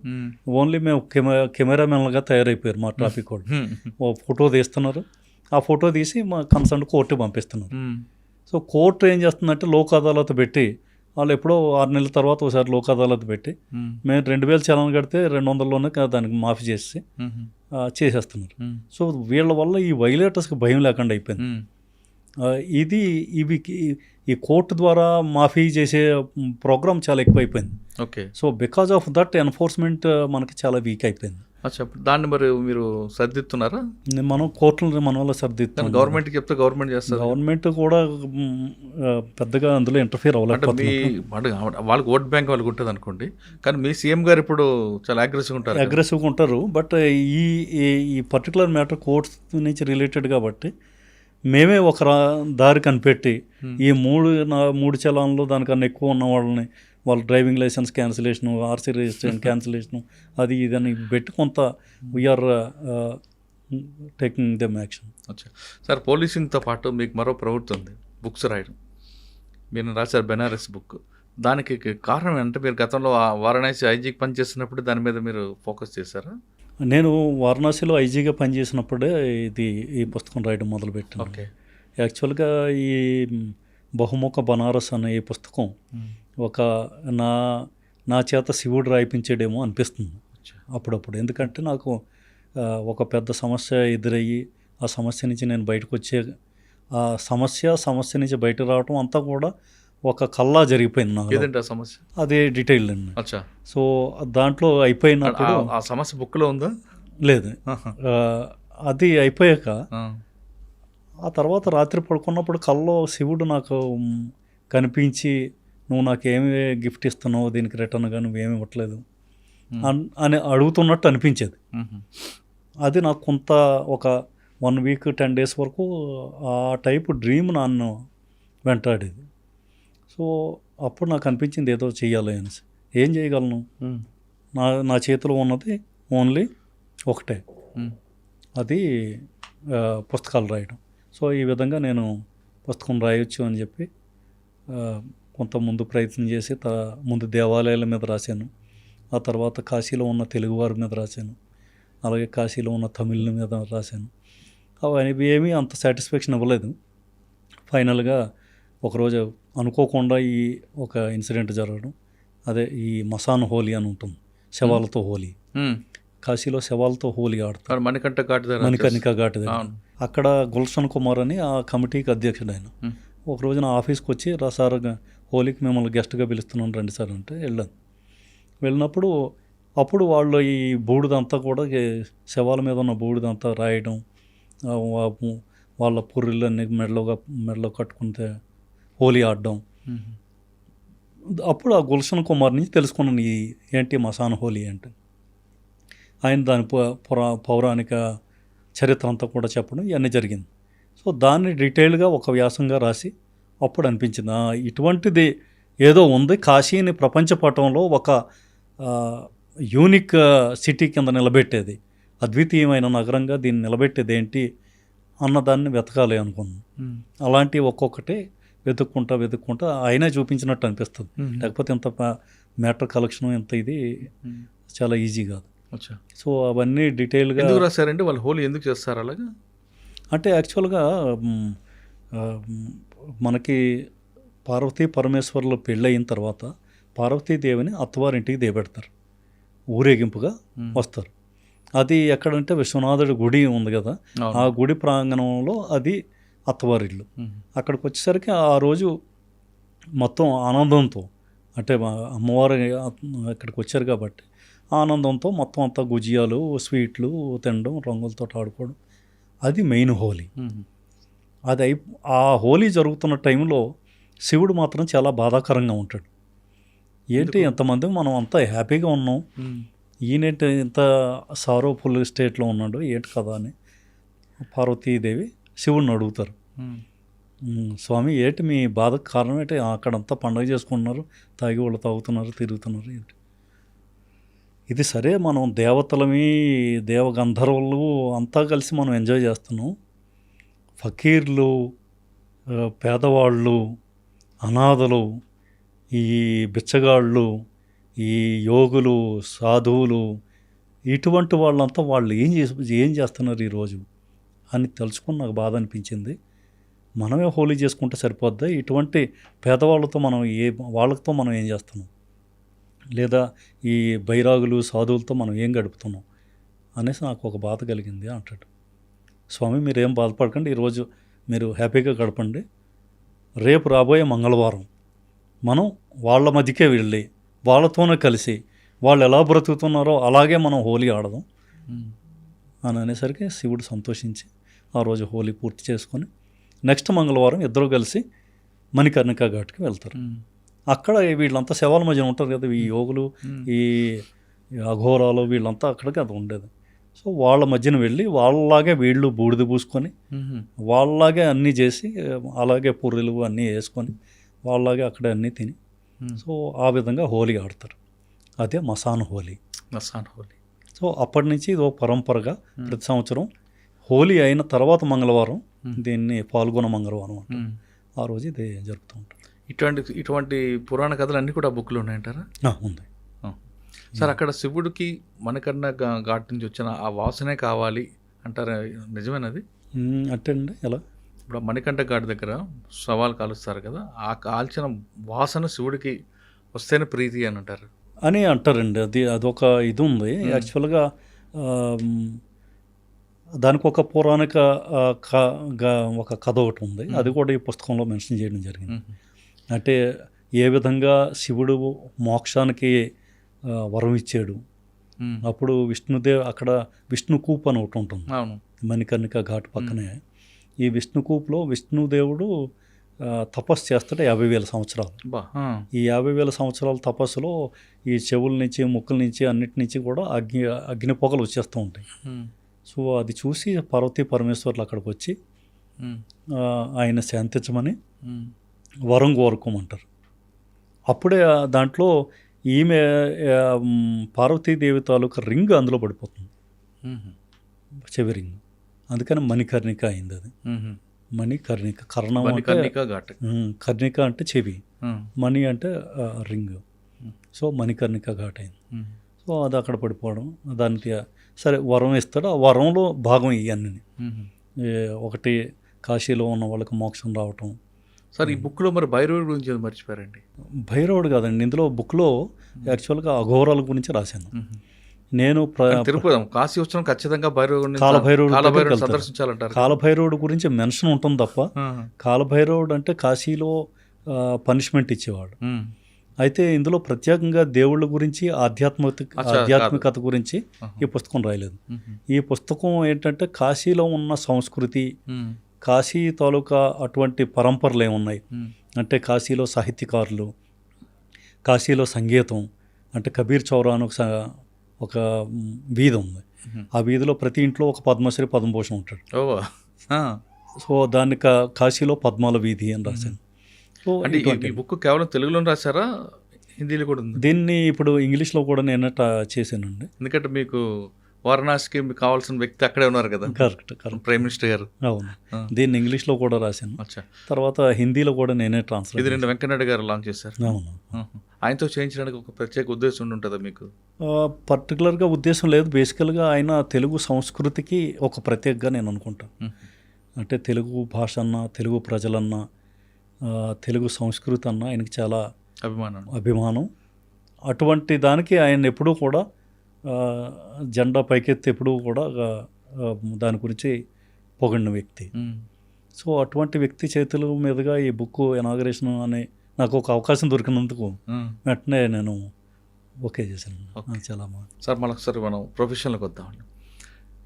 ఓన్లీ మేము కెమెరామెన్లుగా తయారైపోయారు మా ట్రాఫిక్ వాళ్ళు. ఓ ఫోటో తీస్తున్నారు, ఆ ఫోటో తీసి మా కన్సర్న్ కోర్టు పంపిస్తున్నారు. సో కోర్టు ఏం చేస్తుందంటే లోక్ అదాలత్ పెట్టి, వాళ్ళు ఎప్పుడో 6 నెలల తర్వాత ఒకసారి లోక్ అదాలత్ పెట్టి మేము 2000 చలాన్ కడితే 200లోనే దానికి మాఫీ చేసి చేసేస్తున్నారు. సో వీళ్ళ వల్ల ఈ వైలేటర్స్కి భయం లేకుండా అయిపోయింది. ఈ కోర్టు ద్వారా మాఫీ చేసే ప్రోగ్రామ్ చాలా ఎక్కువైపోయింది. Okay. So because of that enforcement మనకి చాలా వీక్ అయిపోయింది. దాన్ని మరి మీరు సర్దిస్తున్నారా? మనం కోర్టులు మన వల్ల సర్దిస్తాం. గవర్నమెంట్కి చెప్తే గవర్నమెంట్ చేస్తారు. గవర్నమెంట్ కూడా పెద్దగా అందులో ఇంటర్ఫియర్ అవ్వలేకపోతుంది. వాళ్ళకి ఓట్ బ్యాంక్ వాళ్ళకి ఉంటుంది అనుకోండి, కానీ మీ సీఎం గారు ఇప్పుడు చాలా అగ్రెసివ్గా ఉంటారు. బట్ ఈ పర్టికులర్ మ్యాటర్ కోర్ట్స్ నుంచి రిలేటెడ్ కాబట్టి మేమే ఒక దారి కనిపెట్టి ఈ 3 చలాన్లు దానికన్నా ఎక్కువ ఉన్న వాళ్ళని వాళ్ళ driving licence cancellation, RC registration cancellation, అది ఇదని పెట్టి కొంత we're taking them action. Sir, పోలీసింగ్తో పాటు మీకు మరో ప్రవృత్తి ఉంది, బుక్స్ రాయడం. మీరు రాశారు బెనారస్ బుక్. దానికి కారణం ఏంటంటే మీరు గతంలో వారణాసి ఐజీకి పనిచేస్తున్నప్పుడు దాని మీద మీరు ఫోకస్ చేశారా? నేను వారణాసిలో ఐజీగా పనిచేసినప్పుడే ఈ పుస్తకం రాయడం మొదలుపెట్టాను. ఓకే. యాక్చువల్గా ఈ బహుముఖ బనారస్ అనే ఈ పుస్తకం ఒక నా చేత శివుడు రాయిపించేడేమో అనిపిస్తుంది అప్పుడప్పుడు. ఎందుకంటే నాకు ఒక పెద్ద సమస్య ఎదురయ్యి ఆ సమస్య నుంచి నేను బయటకు వచ్చే, ఆ సమస్య నుంచి బయటకు రావటం అంతా కూడా ఒక కల్లా జరిగిపోయింది నాకు. సమస్య అదే డీటెయిల్ అండి. సో దాంట్లో అయిపోయినప్పుడు ఆ సమస్య బుక్లో ఉందా? లేదు. అది అయిపోయాక ఆ తర్వాత రాత్రి పడుకున్నప్పుడు కల్లో శివుడు నాకు కనిపించి, నువ్వు నాకేమి గిఫ్ట్ ఇస్తున్నావు, దీనికి రిటర్న్గా నువ్వేమి ఇవ్వట్లేదు అని అడుగుతున్నట్టు అనిపించేది. అది నాకు కొంత ఒక 1 వీక్ 10 డేస్ వరకు ఆ టైపు డ్రీమ్ నన్ను వెంటాడేది. సో అప్పుడు నాకు అనిపించింది ఏదో చెయ్యాలి అనేసి. ఏం చేయగలను, నా చేతిలో ఉన్నది ఓన్లీ ఒకటే, అది పుస్తకాలు రాయడం. సో ఈ విధంగా నేను పుస్తకం రాయొచ్చు అని చెప్పి కొంత ముందు ప్రయత్నం చేసి ముందు దేవాలయాల మీద రాశాను. ఆ తర్వాత కాశీలో ఉన్న తెలుగువారి మీద రాశాను, అలాగే కాశీలో ఉన్న తమిళ మీద రాశాను. అవి ఏమీ అంత సాటిస్ఫాక్షన్ ఇవ్వలేదు. ఫైనల్గా ఒకరోజు అనుకోకుండా ఒక ఇన్సిడెంట్ జరగడం, అదే ఈ మసాన్ హోలీ అని ఉంటుంది, శవాలతో హోలీ. కాశీలో శవాలతో హోలీ ఆడతారు, మణికర్ణికా ఘాట్ దగ్గర. అక్కడ గుల్షన్ కుమార్ అని ఆ కమిటీకి అధ్యక్షుడు ఆయన. ఒకరోజు నా ఆఫీస్కి వచ్చి సార్ హోలీకి మిమ్మల్ని గెస్ట్గా పిలుస్తున్నాను రండి సార్ అంటే వెళ్ళినప్పుడు అప్పుడు వాళ్ళు ఈ బూడిదంతా కూడా శవాల మీద ఉన్న బూడిదంతా రాయడం, వాళ్ళ పుర్రెలన్నీ మెడలో కట్టుకుంటే హోలీ ఆడడం. అప్పుడు ఆ గుల్షన్ కుమార్ నుంచి తెలుసుకున్నాను ఏంటి మసాన్ హోలీ అంటే. ఆయన దాని పౌరాణిక చరిత్ర అంతా కూడా చెప్పడం ఇవన్నీ జరిగింది. సో దాన్ని డీటెయిల్గా ఒక వ్యాసంగా రాసి అప్పుడు అనిపించింది ఇటువంటిది ఏదో ఉంది, కాశీని ప్రపంచ పటంలో ఒక యూనిక్ సిటీ కింద నిలబెట్టేది, అద్వితీయమైన నగరంగా దీన్ని నిలబెట్టేది ఏంటి అన్నదాన్ని వెతకాలి అనుకున్నాను. అలాంటి ఒక్కొక్కటి వెతుక్కుంటా ఆయనే చూపించినట్టు అనిపిస్తుంది. లేకపోతే ఇంత మ్యాటర్ కలెక్షన్ ఇంత ఇది చాలా ఈజీ కాదు. అచ్చా. సో అవన్నీ డీటెయిల్గా ఎందుకు రాశారండి వాళ్ళు హోలీ ఎందుకు చేస్తారు అలాగా? అంటే యాక్చువల్గా మనకి పార్వతీ పరమేశ్వర్లు పెళ్ళయిన తర్వాత పార్వతీదేవిని అత్తవారింటికి దేబెడతారు, ఊరేగింపుగా వస్తారు. అది ఎక్కడంటే విశ్వనాథుడి గుడి ఉంది కదా, ఆ గుడి ప్రాంగణంలో అది అత్తవారిల్లు. అక్కడికి వచ్చేసరికి ఆ రోజు మొత్తం ఆనందంతో, అంటే అమ్మవారు అక్కడికి వచ్చారు కాబట్టి ఆనందంతో మొత్తం అంతా గుజియాలు స్వీట్లు తినడం, రంగులతో ఆడుకోవడం, అది మెయిన్ హోలీ. అది ఆ హోలీ జరుగుతున్న టైంలో శివుడు మాత్రం చాలా బాధాకరంగా ఉంటాడు. ఏంటి ఎంతమంది మనం అంతా హ్యాపీగా ఉన్నాం, ఈయనేంటి ఇంత సారోఫుల్ స్టేట్లో ఉన్నాడు ఏంటి కదా అని పార్వతీదేవి శివుడిని అడుగుతారు. స్వామి ఏంటి మీ బాధకు కారణం ఏంటి, అక్కడంతా పండుగ చేసుకుంటున్నారు, తాగి వాళ్ళు తాగుతున్నారు, తిరుగుతున్నారు ఏంటి? ఇది సరే మనం దేవతలమి దేవగంధర్వులు అంతా కలిసి మనం ఎంజాయ్ చేస్తున్నాం, ఫకీర్లు పేదవాళ్ళు అనాథలు ఈ బిచ్చగాళ్ళు ఈ యోగులు సాధువులు ఇటువంటి వాళ్ళంతా వాళ్ళు ఏం చేస్తున్నారు ఈరోజు అని తెలుసుకుని నాకు బాధ అనిపించింది. మనమే హోలీ చేసుకుంటే సరిపోద్దా, ఇటువంటి పేదవాళ్ళతో మనం వాళ్ళతో మనం ఏం చేస్తున్నాం, లేదా ఈ బైరాగులు సాధువులతో మనం ఏం గడుపుతున్నాం అనేసి నాకు ఒక బాధ కలిగింది అంటాడు. స్వామి మీరేం బాధపడకండి, ఈరోజు మీరు హ్యాపీగా గడపండి, రేపు రాబోయే మంగళవారం మనం వాళ్ళ మధ్యకే వెళ్ళి వాళ్ళతోనే కలిసి వాళ్ళు ఎలా బ్రతుకుతున్నారో అలాగే మనం హోలీ ఆడదాం అని అనేసరికి శివుడు సంతోషించి ఆ రోజు హోలీ పూర్తి చేసుకొని నెక్స్ట్ మంగళవారం ఇద్దరు కలిసి మణికర్ణికా ఘాట్కి వెళ్తారు. అక్కడ వీళ్ళంతా శవాల మధ్య ఉంటారు కదా, ఈ యోగులు ఈ అఘోరాలు వీళ్ళంతా అక్కడికి అది ఉండేది. సో వాళ్ళ మధ్యన వెళ్ళి వాళ్ళలాగే వీళ్ళు బూడిద పూసుకొని వాళ్ళలాగే అన్నీ చేసి అలాగే పుర్రెలు అన్నీ వేసుకొని వాళ్ళలాగే అక్కడే అన్నీ తిని సో ఆ విధంగా హోలీ ఆడతారు. అదే మసాన్ హోలీ. సో అప్పటి నుంచి ఇది ఒక పరంపరగా ప్రతి సంవత్సరం హోలీ అయిన తర్వాత మంగళవారం దీన్ని పాల్గొన మంగళవారం అంటారు. ఆ రోజు ఇది జరుపుతూ ఉంటారు. ఇటువంటి పురాణ కథలు అన్నీ కూడా బుక్లు ఉన్నాయంటారా? ఉంది సార్. అక్కడ శివుడికి మణికర్ణ ఘాట్ నుంచి వచ్చిన ఆ వాసనే కావాలి అంటారా, నిజమేనది? అంటే అండి ఎలా, ఇప్పుడు మణికంఠ ఘాట్ దగ్గర సవాల్ కాలుస్తారు కదా, ఆ కాల్చిన వాసన శివుడికి వస్తేనే ప్రీతి అని అంటారు అని అంటారండి. అదొక ఇది ఉంది యాక్చువల్గా. దానికి ఒక పౌరాణిక ఒక కథ ఒకటి ఉంది, అది కూడా ఈ పుస్తకంలో మెన్షన్ చేయడం జరిగింది. అంటే ఏ విధంగా శివుడు మోక్షానికి వరం ఇచ్చాడు. అప్పుడు విష్ణుదేవ్ అక్కడ విష్ణుకూప్ అని ఒకటి ఉంటుంది మణికర్ణిక ఘాట్ పక్కనే. ఈ విష్ణుకూప్లో విష్ణుదేవుడు తపస్సు చేస్తాడు 50,000 సంవత్సరాలు. ఈ 50,000 సంవత్సరాల తపస్సులో ఈ చెవుల నుంచి ముక్కుల నుంచి అన్నిటి నుంచి కూడా అగ్ని పొగలు వచ్చేస్తూ ఉంటాయి. సో అది చూసి పార్వతీ పరమేశ్వర్లు అక్కడికి వచ్చి ఆయన శాంతించమని వరం కోరుకోమంటారు. అప్పుడే దాంట్లో ఈమె పార్వతీదేవి తాలూకా రింగ్ అందులో పడిపోతుంది, చెవి రింగ్. అందుకని మణికర్ణిక అయింది అది. మణికర్ణిక, కర్ణం కర్ణిక అంటే చెవి, మణి అంటే రింగ్. సో మణికర్ణిక ఘాట్ అయింది. సో అది అక్కడ పడిపోవడం, దానికి సరే వరం ఇస్తాడు. ఆ వరంలో భాగం ఇవన్నీ. ఒకటి కాశీలో ఉన్న వాళ్ళకి మోక్షం రావటం. సార్ ఈ బుక్లో మరి భైరవుడి గురించి మర్చిపోయారండి. భైరవుడు కాదండి, ఇందులో బుక్లో యాక్చువల్గా అఘోరాల గురించి రాశాను నేను. తిరుపతి కాశీ వచ్చిన ఖచ్చితంగా కాలభైరవుడు సందర్శించాలంటారు. కాలభైరవుడు గురించి మెన్షన్ ఉంటుంది తప్ప కాలభైరవుడు అంటే కాశీలో పనిష్మెంట్ ఇచ్చేవాడు. అయితే ఇందులో ప్రత్యేకంగా దేవుళ్ళ గురించి ఆధ్యాత్మికత గురించి ఈ పుస్తకం రాయలేదు. ఈ పుస్తకం ఏంటంటే కాశీలో ఉన్న సంస్కృతి, కాశీ తాలూకా అటువంటి పరంపరలు ఏమున్నాయి అంటే కాశీలో సాహిత్యకారులు, కాశీలో సంగీతం, అంటే కబీర్ చౌరా అని ఒక వీధి ఉంది. ఆ వీధిలో ప్రతి ఇంట్లో ఒక పద్మశ్రీ పద్మభూషణ్ ఉంటాడు. సో దాన్ని కాశీలో పద్మాల వీధి అని రాశాను. సో ఈ బుక్ కేవలం తెలుగులో రాశారా, హిందీలో కూడా ఉంది? దీన్ని ఇప్పుడు ఇంగ్లీష్లో కూడా నేను చేశానండి. ఎందుకంటే మీకు వారణాసికి మీకు కావాల్సిన వ్యక్తి అక్కడే ఉన్నారు కదా, కరెక్ట్ ప్రైమ్ మినిస్టర్ గారు. అవును. దీన్ని ఇంగ్లీష్లో కూడా రాశాను, అచ్చా. తర్వాత హిందీలో కూడా నేనే ట్రాన్స్లేట్. ఇది రెండు వెంకయ్యనాయుడు గారు లాంచ్ చేశారు. అవును. ఆయనతో చేయించడానికి ఒక ప్రత్యేక ఉద్దేశం ఉంటుందా మీకు? పర్టికులర్గా ఉద్దేశం లేదు. బేసికల్గా ఆయన తెలుగు సంస్కృతికి ఒక ప్రత్యేకగా నేను అనుకుంటాను. అంటే తెలుగు భాష అన్నా, తెలుగు ప్రజలన్నా, తెలుగు సంస్కృతి అన్నా ఆయనకి చాలా అభిమానం. అటువంటి దానికి ఆయన ఎప్పుడూ కూడా జెండా పైకెత్తి ఎప్పుడూ కూడా దాని గురించి పొగిడిన వ్యక్తి. సో అటువంటి వ్యక్తి చేతుల మీదుగా ఈ బుక్ ఇనాగరేషన్ అనే నాకు ఒక అవకాశం దొరికినందుకు వెంటనే నేను ఓకే చేశాను. చాలా సార్, మరొకసారి మనం ప్రొఫెషన్లోకి వద్దామండి.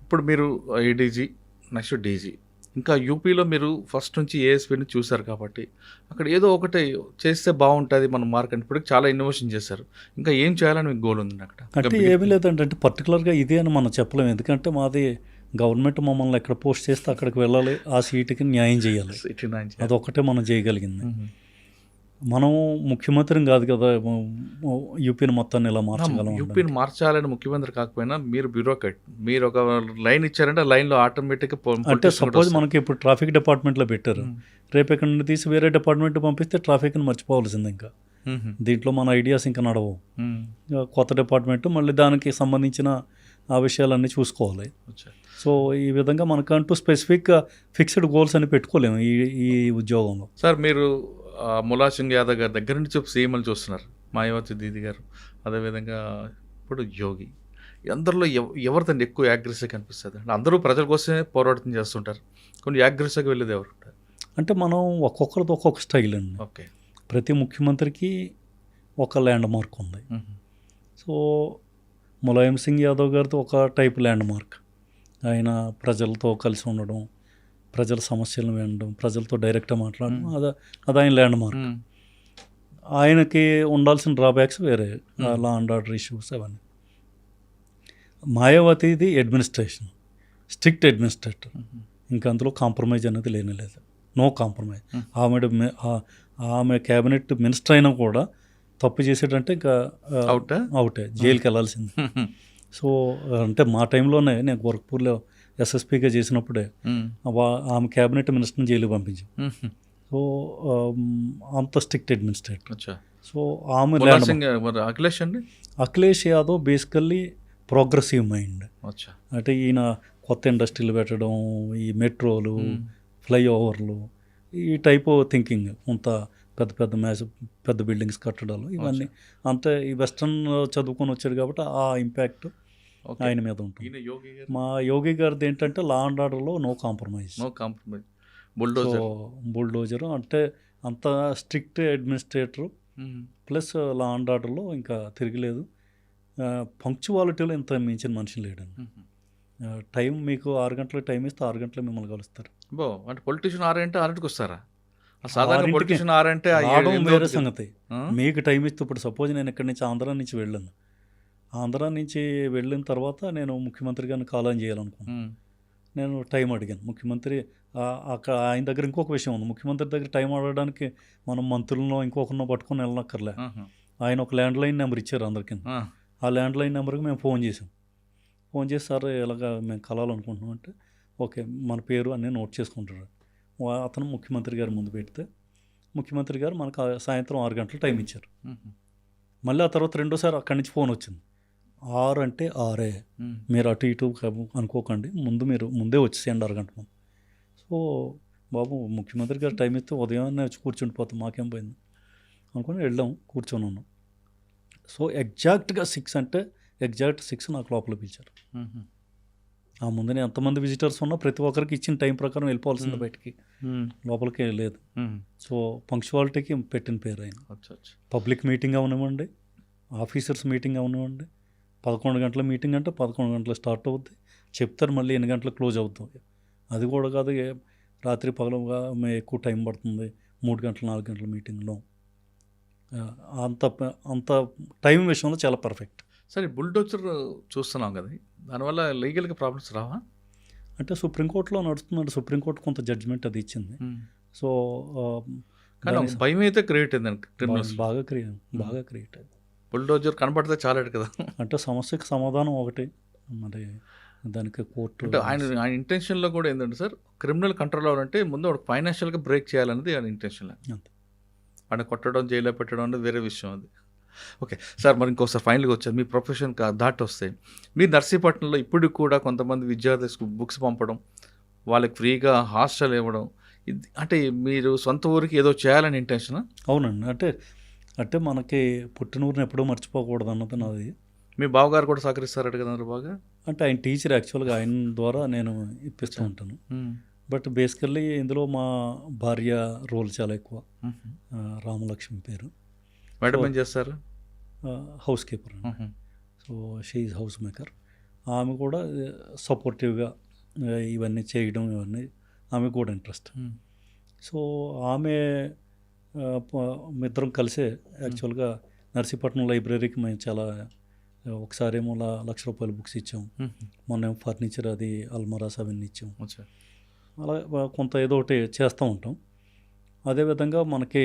ఇప్పుడు మీరు ఏడీజీ, నెక్స్ట్ డీజీ, ఇంకా యూపీలో మీరు ఫస్ట్ నుంచి ఏఎస్పీని చూశారు కాబట్టి అక్కడ ఏదో ఒకటి చేస్తే బాగుంటుంది మన మార్క్ అంటే ఇప్పుడు చాలా ఇన్నోవేషన్ చేశారు. ఇంకా ఏం చేయాలని మీకు గోల్ ఉంది అక్కడ? అంటే ఏమీ లేదంటే అంటే పర్టికులర్గా ఇదే అని మనం చెప్పలేము. ఎందుకంటే మాది గవర్నమెంట్ మమ్మల్ని ఎక్కడ పోస్ట్ చేస్తే అక్కడికి వెళ్ళాలి, ఆ సీటుకి న్యాయం చేయాలి. అదొక్కటే మనం చేయగలిగింది. మనం ముఖ్యమంత్రిని కాదు కదా యూపీని మొత్తాన్ని ఇలా మార్చగలం. యూపీని మార్చాలని ముఖ్యమంత్రి కాకపోయినా మీరు బ్యూరోక్రాట్, మీరు ఒక లైన్ ఇచ్చారంటే ఆ లైన్లో ఆటోమేటిక్గా అంటే సపోజ్ మనకి ఇప్పుడు ట్రాఫిక్ డిపార్ట్మెంట్లో పెట్టారు, రేపు ఇక్కడ నుండి తీసి వేరే డిపార్ట్మెంట్ పంపిస్తే ట్రాఫిక్ని మర్చిపోవాల్సింది. ఇంకా దీంట్లో మన ఐడియాస్ ఇంకా నడవు. కొత్త డిపార్ట్మెంట్ మళ్ళీ దానికి సంబంధించిన ఆ విషయాలన్నీ చూసుకోవాలి. సో ఈ విధంగా మనకంటూ స్పెసిఫిక్ ఫిక్స్డ్ గోల్స్ అని పెట్టుకోలేము ఈ ఉద్యోగంలో. సార్, మీరు ములాయం సింగ్ యాదవ్ గారి దగ్గర నుంచి సీఎంలు చూస్తున్నారు, మాయావతి దీది గారు, అదేవిధంగా ఇప్పుడు యోగి. అందరిలో ఎవరిదండి ఎక్కువ యాగ్రెసివ్గా కనిపిస్తుంది? అంటే అందరూ ప్రజల కోసమే పోరాటం చేస్తుంటారు, కొన్ని యాగ్రెసివ్గా వెళ్ళేది ఎవరు? అంటే మనం ఒక్కొక్కరిది ఒక్కొక్క స్టైల్ అండి. ఓకే. ప్రతి ముఖ్యమంత్రికి ఒక ల్యాండ్ మార్క్ ఉంది. సో ములాయం సింగ్ యాదవ్ గారితో ఒక టైప్ ల్యాండ్ మార్క్. ఆయన ప్రజలతో కలిసి ఉండడం, ప్రజల సమస్యలను వినడం, ప్రజలతో డైరెక్ట్గా మాట్లాడడం, అది ఆయన ల్యాండ్ మార్క్. ఆయనకి ఉండాల్సిన డ్రాబ్యాక్స్ వేరే, లా అండ్ ఆర్డర్ ఇష్యూస్ అవన్నీ. మాయావతిది అడ్మినిస్ట్రేషన్, స్ట్రిక్ట్ అడ్మినిస్ట్రేటర్. ఇంకా అందులో కాంప్రమైజ్ అనేది లేదు, నో కాంప్రమైజ్. ఆమె క్యాబినెట్ మినిస్టర్ అయినా కూడా తప్పు చేసేటంటే ఇంకా అవుటే, జైలుకి వెళ్ళాల్సింది. సో అంటే మా టైంలోనే నేను గోరఖ్పూర్లో ఎస్ఎస్పీగా చేసినప్పుడే ఆమె క్యాబినెట్ మినిస్టర్ని జైలు పంపించాం. సో అంత స్ట్రిక్ట్ అడ్మినిస్ట్రేటర్. సో ఆమె Akhilesh Yadav basically progressive mind. అంటే ఈయన కొత్త ఇండస్ట్రీలు పెట్టడం, ఈ మెట్రోలు, ఫ్లైఓవర్లు, ఈ టైప్ థింకింగ్, అంత పెద్ద బిల్డింగ్స్ కట్టడాలు, ఇవన్నీ అంతే ఈ వెస్ట్రన్ చదువుకొని వచ్చాడు కాబట్టి ఆ ఇంపాక్ట్ ఆయన మీద ఉంటుంది. మా యోగి గారిది ఏంటంటే లా అండ్ ఆర్డర్లో నో కాంప్రమైజ్. బుల్డోజర్ అంటే అంత strict administrator plus law and ఆర్డర్లో ఇంకా తిరగలేదు. పంక్చువాలిటీలో ఇంత మించిన మనిషి లేడండి. టైం మీకు 6 గంటల టైం ఇస్తే 6 గంటలు మిమ్మల్ని కలుస్తారు. అంటే పొలిటీషియన్ 6 అంటే 6కి వస్తారా? వేరే సంగతి. మీకు టైం ఇస్తే ఇప్పుడు సపోజ్ నేను ఇక్కడి నుంచి ఆంధ్ర నుంచి వెళ్ళాను, ఆంధ్ర నుంచి వెళ్ళిన తర్వాత నేను ముఖ్యమంత్రి గారిని కాలం చేయాలనుకున్నాను. నేను టైం అడిగాను ముఖ్యమంత్రి. అక్కడ ఆయన దగ్గర ఇంకొక విషయం ఉంది, ముఖ్యమంత్రి దగ్గర టైం అడగడానికి మనం మంత్రులను ఇంకొకరినో పట్టుకొని వెళ్ళనక్కర్లే. ఆయన ఒక ల్యాండ్ లైన్ నెంబర్ ఇచ్చారు అందరికీ. ఆ ల్యాండ్ లైన్ నెంబర్కి మేము ఫోన్ చేసాం. ఫోన్ చేసి సార్ ఇలాగ మేము కలాలనుకుంటున్నాం అంటే ఓకే మన పేరు అన్నీ నోట్ చేసుకుంటారు. అతను ముఖ్యమంత్రి గారు ముందు పెడితే ముఖ్యమంత్రి గారు మనకు సాయంత్రం 6 గంటలు టైం ఇచ్చారు. మళ్ళీ ఆ తర్వాత రెండోసారి అక్కడి నుంచి ఫోన్ వచ్చింది. 6 అంటే 6, మీరు అటు ఇటు అనుకోకండి, మీరు ముందే వచ్చేసేయండి 6 గంటల ముందు. సో బాబు ముఖ్యమంత్రి గారు టైం ఇస్తే ఉదయాన్నే వచ్చి కూర్చుండిపోతాం, మాకేం పోయింది అనుకుని వెళ్ళాం, కూర్చొని ఉన్నాం. సో ఎగ్జాక్ట్గా 6 అంటే ఎగ్జాక్ట్ 6 నాకు లోపల పిలిచారు. ఆ ముందునే ఎంతమంది విజిటర్స్ ఉన్నా ప్రతి ఒక్కరికి ఇచ్చిన టైం ప్రకారం వెళ్ళిపోవాల్సింది, బయటికి లోపలికి లేదు. సో పంక్చువాలిటీకి పెట్టిన పేరు ఆయన. పబ్లిక్ మీటింగ్ అవనివ్వండి, ఆఫీసర్స్ మీటింగ్ అవనివ్వండి, 11 గంటల మీటింగ్ అంటే 11 గంటలు స్టార్ట్ అవుద్ది, చెప్తారు మళ్ళీ ఎన్ని గంటలకు క్లోజ్ అవుతుంది. అది కూడా కాదు, రాత్రి పగలుగా ఎక్కువ టైం పడుతుంది, 3 గంటలు 4 గంటల మీటింగ్లో. అంత టైం విషయంలో చాలా పర్ఫెక్ట్. సరే, బుల్డోజర్ చూస్తున్నాం కదా, దానివల్ల లీగల్గా ప్రాబ్లమ్స్ రావా? అంటే సుప్రీంకోర్టులో నడుస్తుందంటే సుప్రీంకోర్టు కొంత జడ్జిమెంట్ అది ఇచ్చింది. సో భయం అయితే క్రియేట్ అయింది, బాగా క్రియేట్ అయింది. బుల్డోజర్ కనపడితే చాలాడు కదా. అంటే సమస్యకి సమాధానం ఒకటి, మరి దానికి కోర్టు అంటే ఆయన ఇంటెన్షన్లో కూడా ఏంటంటే సార్, క్రిమినల్ కంట్రోల్ అవ్వాలంటే ముందు వాడు ఫైనాన్షియల్గా బ్రేక్ చేయాలనేది ఆయన ఇంటెన్షన్. అంతే. ఆయన కొట్టడం, జైల్లో పెట్టడం అనేది వేరే విషయం అది. ఓకే సార్, మరి ఇంకోసారి ఫైనల్గా వచ్చారు మీ ప్రొఫెషన్ దాటి వస్తే, మీరు నర్సీపట్నంలో ఇప్పుడు కూడా కొంతమంది విద్యార్థులకు బుక్స్ పంపడం, వాళ్ళకి ఫ్రీగా హాస్టల్ ఇవ్వడం, అంటే మీరు సొంత ఊరికి ఏదో చేయాలని ఇంటెన్షన్? అవునండి. అంటే మనకి పుట్టిన ఊరిని ఎప్పుడూ మర్చిపోకూడదు అన్నది నాది. మీ బావగారు కూడా సహకరిస్తారట కదా బాగా? అంటే ఆయన టీచర్, యాక్చువల్గా ఆయన ద్వారా నేను ఇప్పిస్తూ ఉంటాను. బట్ బేసికల్లీ ఇందులో మా భార్య రోల్ చాలా ఎక్కువ. రామలక్ష్మి పేరు. మేడం ఏం చేస్తారు? House keeper. So she is house maker. ఆమె కూడా సపోర్టివ్గా ఇవన్నీ చేయడం, ఇవన్నీ ఆమె కూడా ఇంట్రెస్ట్. సో ఆమె ఇద్దరం కలిసే యాక్చువల్గా నర్సీపట్నం లైబ్రరీకి మేము చాలా, ఒకసారి ఏమో ₹1,00,000 బుక్స్ ఇచ్చాం, మొన్న ఫర్నిచర్ అది అల్మరాస్ అవన్నీ ఇచ్చాం. అలా కొంత ఏదో ఒకటి చేస్తూ ఉంటాం. అదేవిధంగా మనకి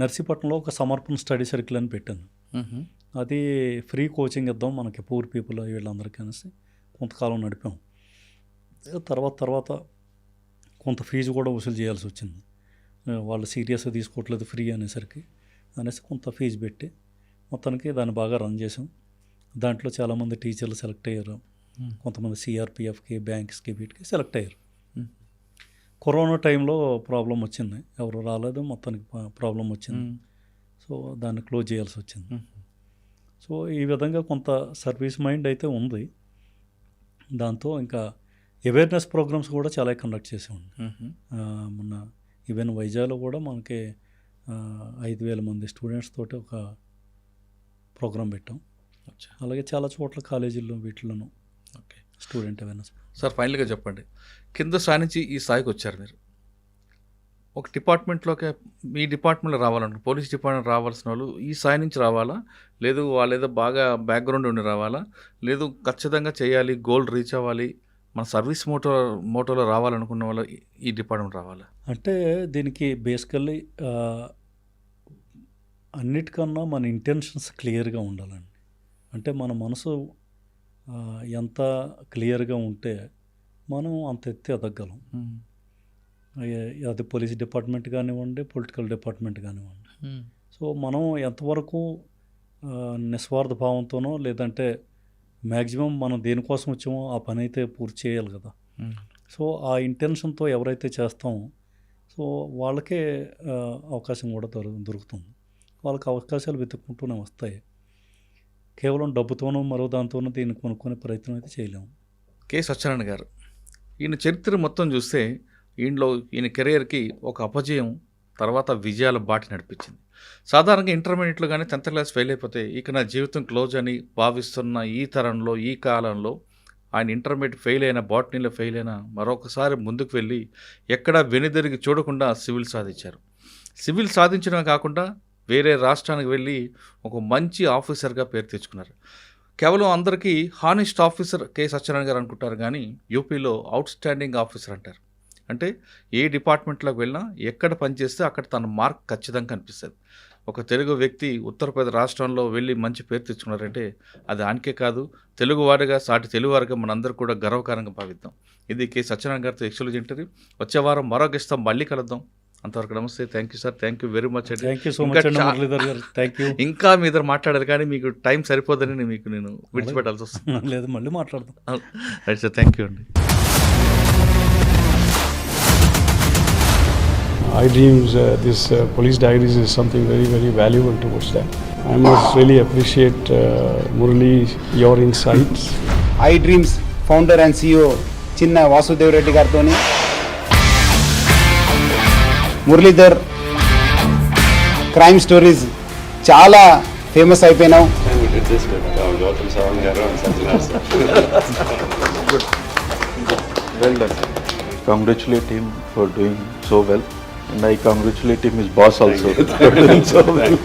నర్సీపట్నంలో ఒక సమర్పణ స్టడీ సర్కిల్ అని పెట్టాను. అది ఫ్రీ కోచింగ్ ఇద్దాం మనకి పూర్ పీపుల్ వీళ్ళందరికీ అనేసి కొంతకాలం నడిపాం. తర్వాత కొంత ఫీజు కూడా వసూలు చేయాల్సి వచ్చింది. వాళ్ళు సీరియస్గా తీసుకోవట్లేదు ఫ్రీ అనేసరికి కొంత ఫీజు పెట్టి మొత్తానికి దాన్ని బాగా రన్ చేసాం. దాంట్లో చాలామంది టీచర్లు సెలెక్ట్ అయ్యారు, కొంతమంది సిఆర్పిఎఫ్కి, బ్యాంక్స్కి, వీటికి సెలెక్ట్ అయ్యారు. కరోనా టైంలో ప్రాబ్లం వచ్చింది, ఎవరు రాలేదు, మొత్తానికి ప్రాబ్లం వచ్చింది. సో దాన్ని క్లోజ్ చేయాల్సి వచ్చింది. సో ఈ విధంగా కొంత సర్వీస్ మైండ్ అయితే ఉంది. దాంతో ఇంకా అవేర్నెస్ ప్రోగ్రామ్స్ కూడా చాలా కండక్ట్ చేసామండి. మొన్న ఈవెన్ వైజాగ్లో కూడా మనకి 5,000 మంది స్టూడెంట్స్ తోటి ఒక ప్రోగ్రాం పెట్టాం. అలాగే చాలా చోట్ల కాలేజీల్లో వీటిలోనూ స్టూడెంట్ అవేర్నెస్. సార్ ఫైనల్గా చెప్పండి, కింద స్థాయి నుంచి ఈ స్థాయికి వచ్చారు మీరు, ఒక డిపార్ట్మెంట్లోకి మీ డిపార్ట్మెంట్లో రావాలంటే పోలీస్ డిపార్ట్మెంట్ రావాల్సిన వాళ్ళు ఈ స్థాయి నుంచి రావాలా, లేదు వాళ్ళు ఏదో బాగా బ్యాక్గ్రౌండ్ ఉండి రావాలా, లేదు ఖచ్చితంగా చేయాలి, గోల్ రీచ్ అవ్వాలి, మన సర్వీస్ మోటోలో రావాలనుకున్న వాళ్ళు ఈ డిపార్ట్మెంట్ రావాలా? అంటే దీనికి బేసికల్లీ అన్నిటికన్నా మన ఇంటెన్షన్స్ క్లియర్గా ఉండాలండి. అంటే మన మనసు ఎంత క్లియర్గా ఉంటే మనం అంత ఎత్తి ఎదగలం. అది పోలీస్ డిపార్ట్మెంట్ కానివ్వండి, పొలిటికల్ డిపార్ట్మెంట్ కానివ్వండి. సో మనం ఎంతవరకు నిస్వార్థ భావంతోనో, లేదంటే మ్యాక్సిమం మనం దేనికోసం వచ్చామో ఆ పని అయితే పూర్తి చేయాలి కదా. సో ఆ ఇంటెన్షన్తో ఎవరైతే చేస్తామో సో వాళ్ళకే అవకాశం కూడా దొరుకుతుంది. వాళ్ళకి అవకాశాలు వెతుక్కుంటూనే వస్తాయి. కేవలం డబ్బుతోనో మరో దాంతోనో దీన్ని కొనుక్కునే ప్రయత్నం అయితే చేయలేము. కె. సత్యనారాయణ గారు, ఈయన చరిత్ర మొత్తం చూస్తే ఈయన కెరియర్కి ఒక అపజయం తర్వాత విజయాల బాటి నడిపించింది. సాధారణంగా ఇంటర్మీడియట్లో కానీ 10th క్లాస్ ఫెయిల్ అయిపోతే ఇక నా జీవితం క్లోజ్ అని భావిస్తున్న ఈ తరంలో, ఈ కాలంలో ఆయన ఇంటర్మీడియట్ ఫెయిల్ అయిన, బాటనీలో ఫెయిల్ అయినా మరొకసారి ముందుకు వెళ్ళి ఎక్కడా వెనుదిరిగి చూడకుండా సివిల్ సాధించారు. సివిల్ సాధించడమే కాకుండా వేరే రాష్ట్రానికి వెళ్ళి ఒక మంచి ఆఫీసర్గా పేరు తెచ్చుకున్నారు. కేవలం అందరికీ హానెస్ట్ ఆఫీసర్ కె. సత్యనారాయణ గారు అనుకుంటారు, కానీ యూపీలో అవుట్ స్టాండింగ్ ఆఫీసర్ అంటారు. అంటే ఏ డిపార్ట్మెంట్లోకి వెళ్ళినా ఎక్కడ పనిచేస్తే అక్కడ తన మార్క్ ఖచ్చితంగా కనిపిస్తుంది. ఒక తెలుగు వ్యక్తి ఉత్తరప్రదేశ్ రాష్ట్రంలో వెళ్ళి మంచి పేరు తెచ్చుకున్నారంటే అది ఆయనకే కాదు, తెలుగువారిగా, సాటి తెలుగువారిగా మనందరూ కూడా గర్వకారంగా భావిద్దాం. ఇది కె. సత్యనారాయణ గారితో ఎక్స్క్లూజివ్ ఇంటర్వ్యూ. వచ్చే వారం మరో గెస్ట్తో మళ్ళీ కలుద్దాం. అంతవరకు నమస్తే. Thank you sir, thank you very much అండి. థ్యాంక్ యూ సో మచ్ అండి మురళీధర్ గారు. Thank you. ఇంకా మీ ఇద్దరు మాట్లాడారు కానీ మీకు టైం సరిపోదని నేను విడిచిపెట్టాల్సి వస్తుంది. లేదు, మళ్ళీ మాట్లాడదాం. రైట్ సార్, థ్యాంక్ యూ అండి. iDreams, this Police Diaries is something very, very valuable towards that. I must really appreciate Murali, your insights. iDreams founder and CEO చిన్న వాసుదేవ్ రెడ్డి గారితో మురళీధర్ క్రైమ్ స్టోరీస్ చాలా famous అయిపోయినావు. Well done. Congratulate him for doing so well. And I congratulate him, his boss also. So well.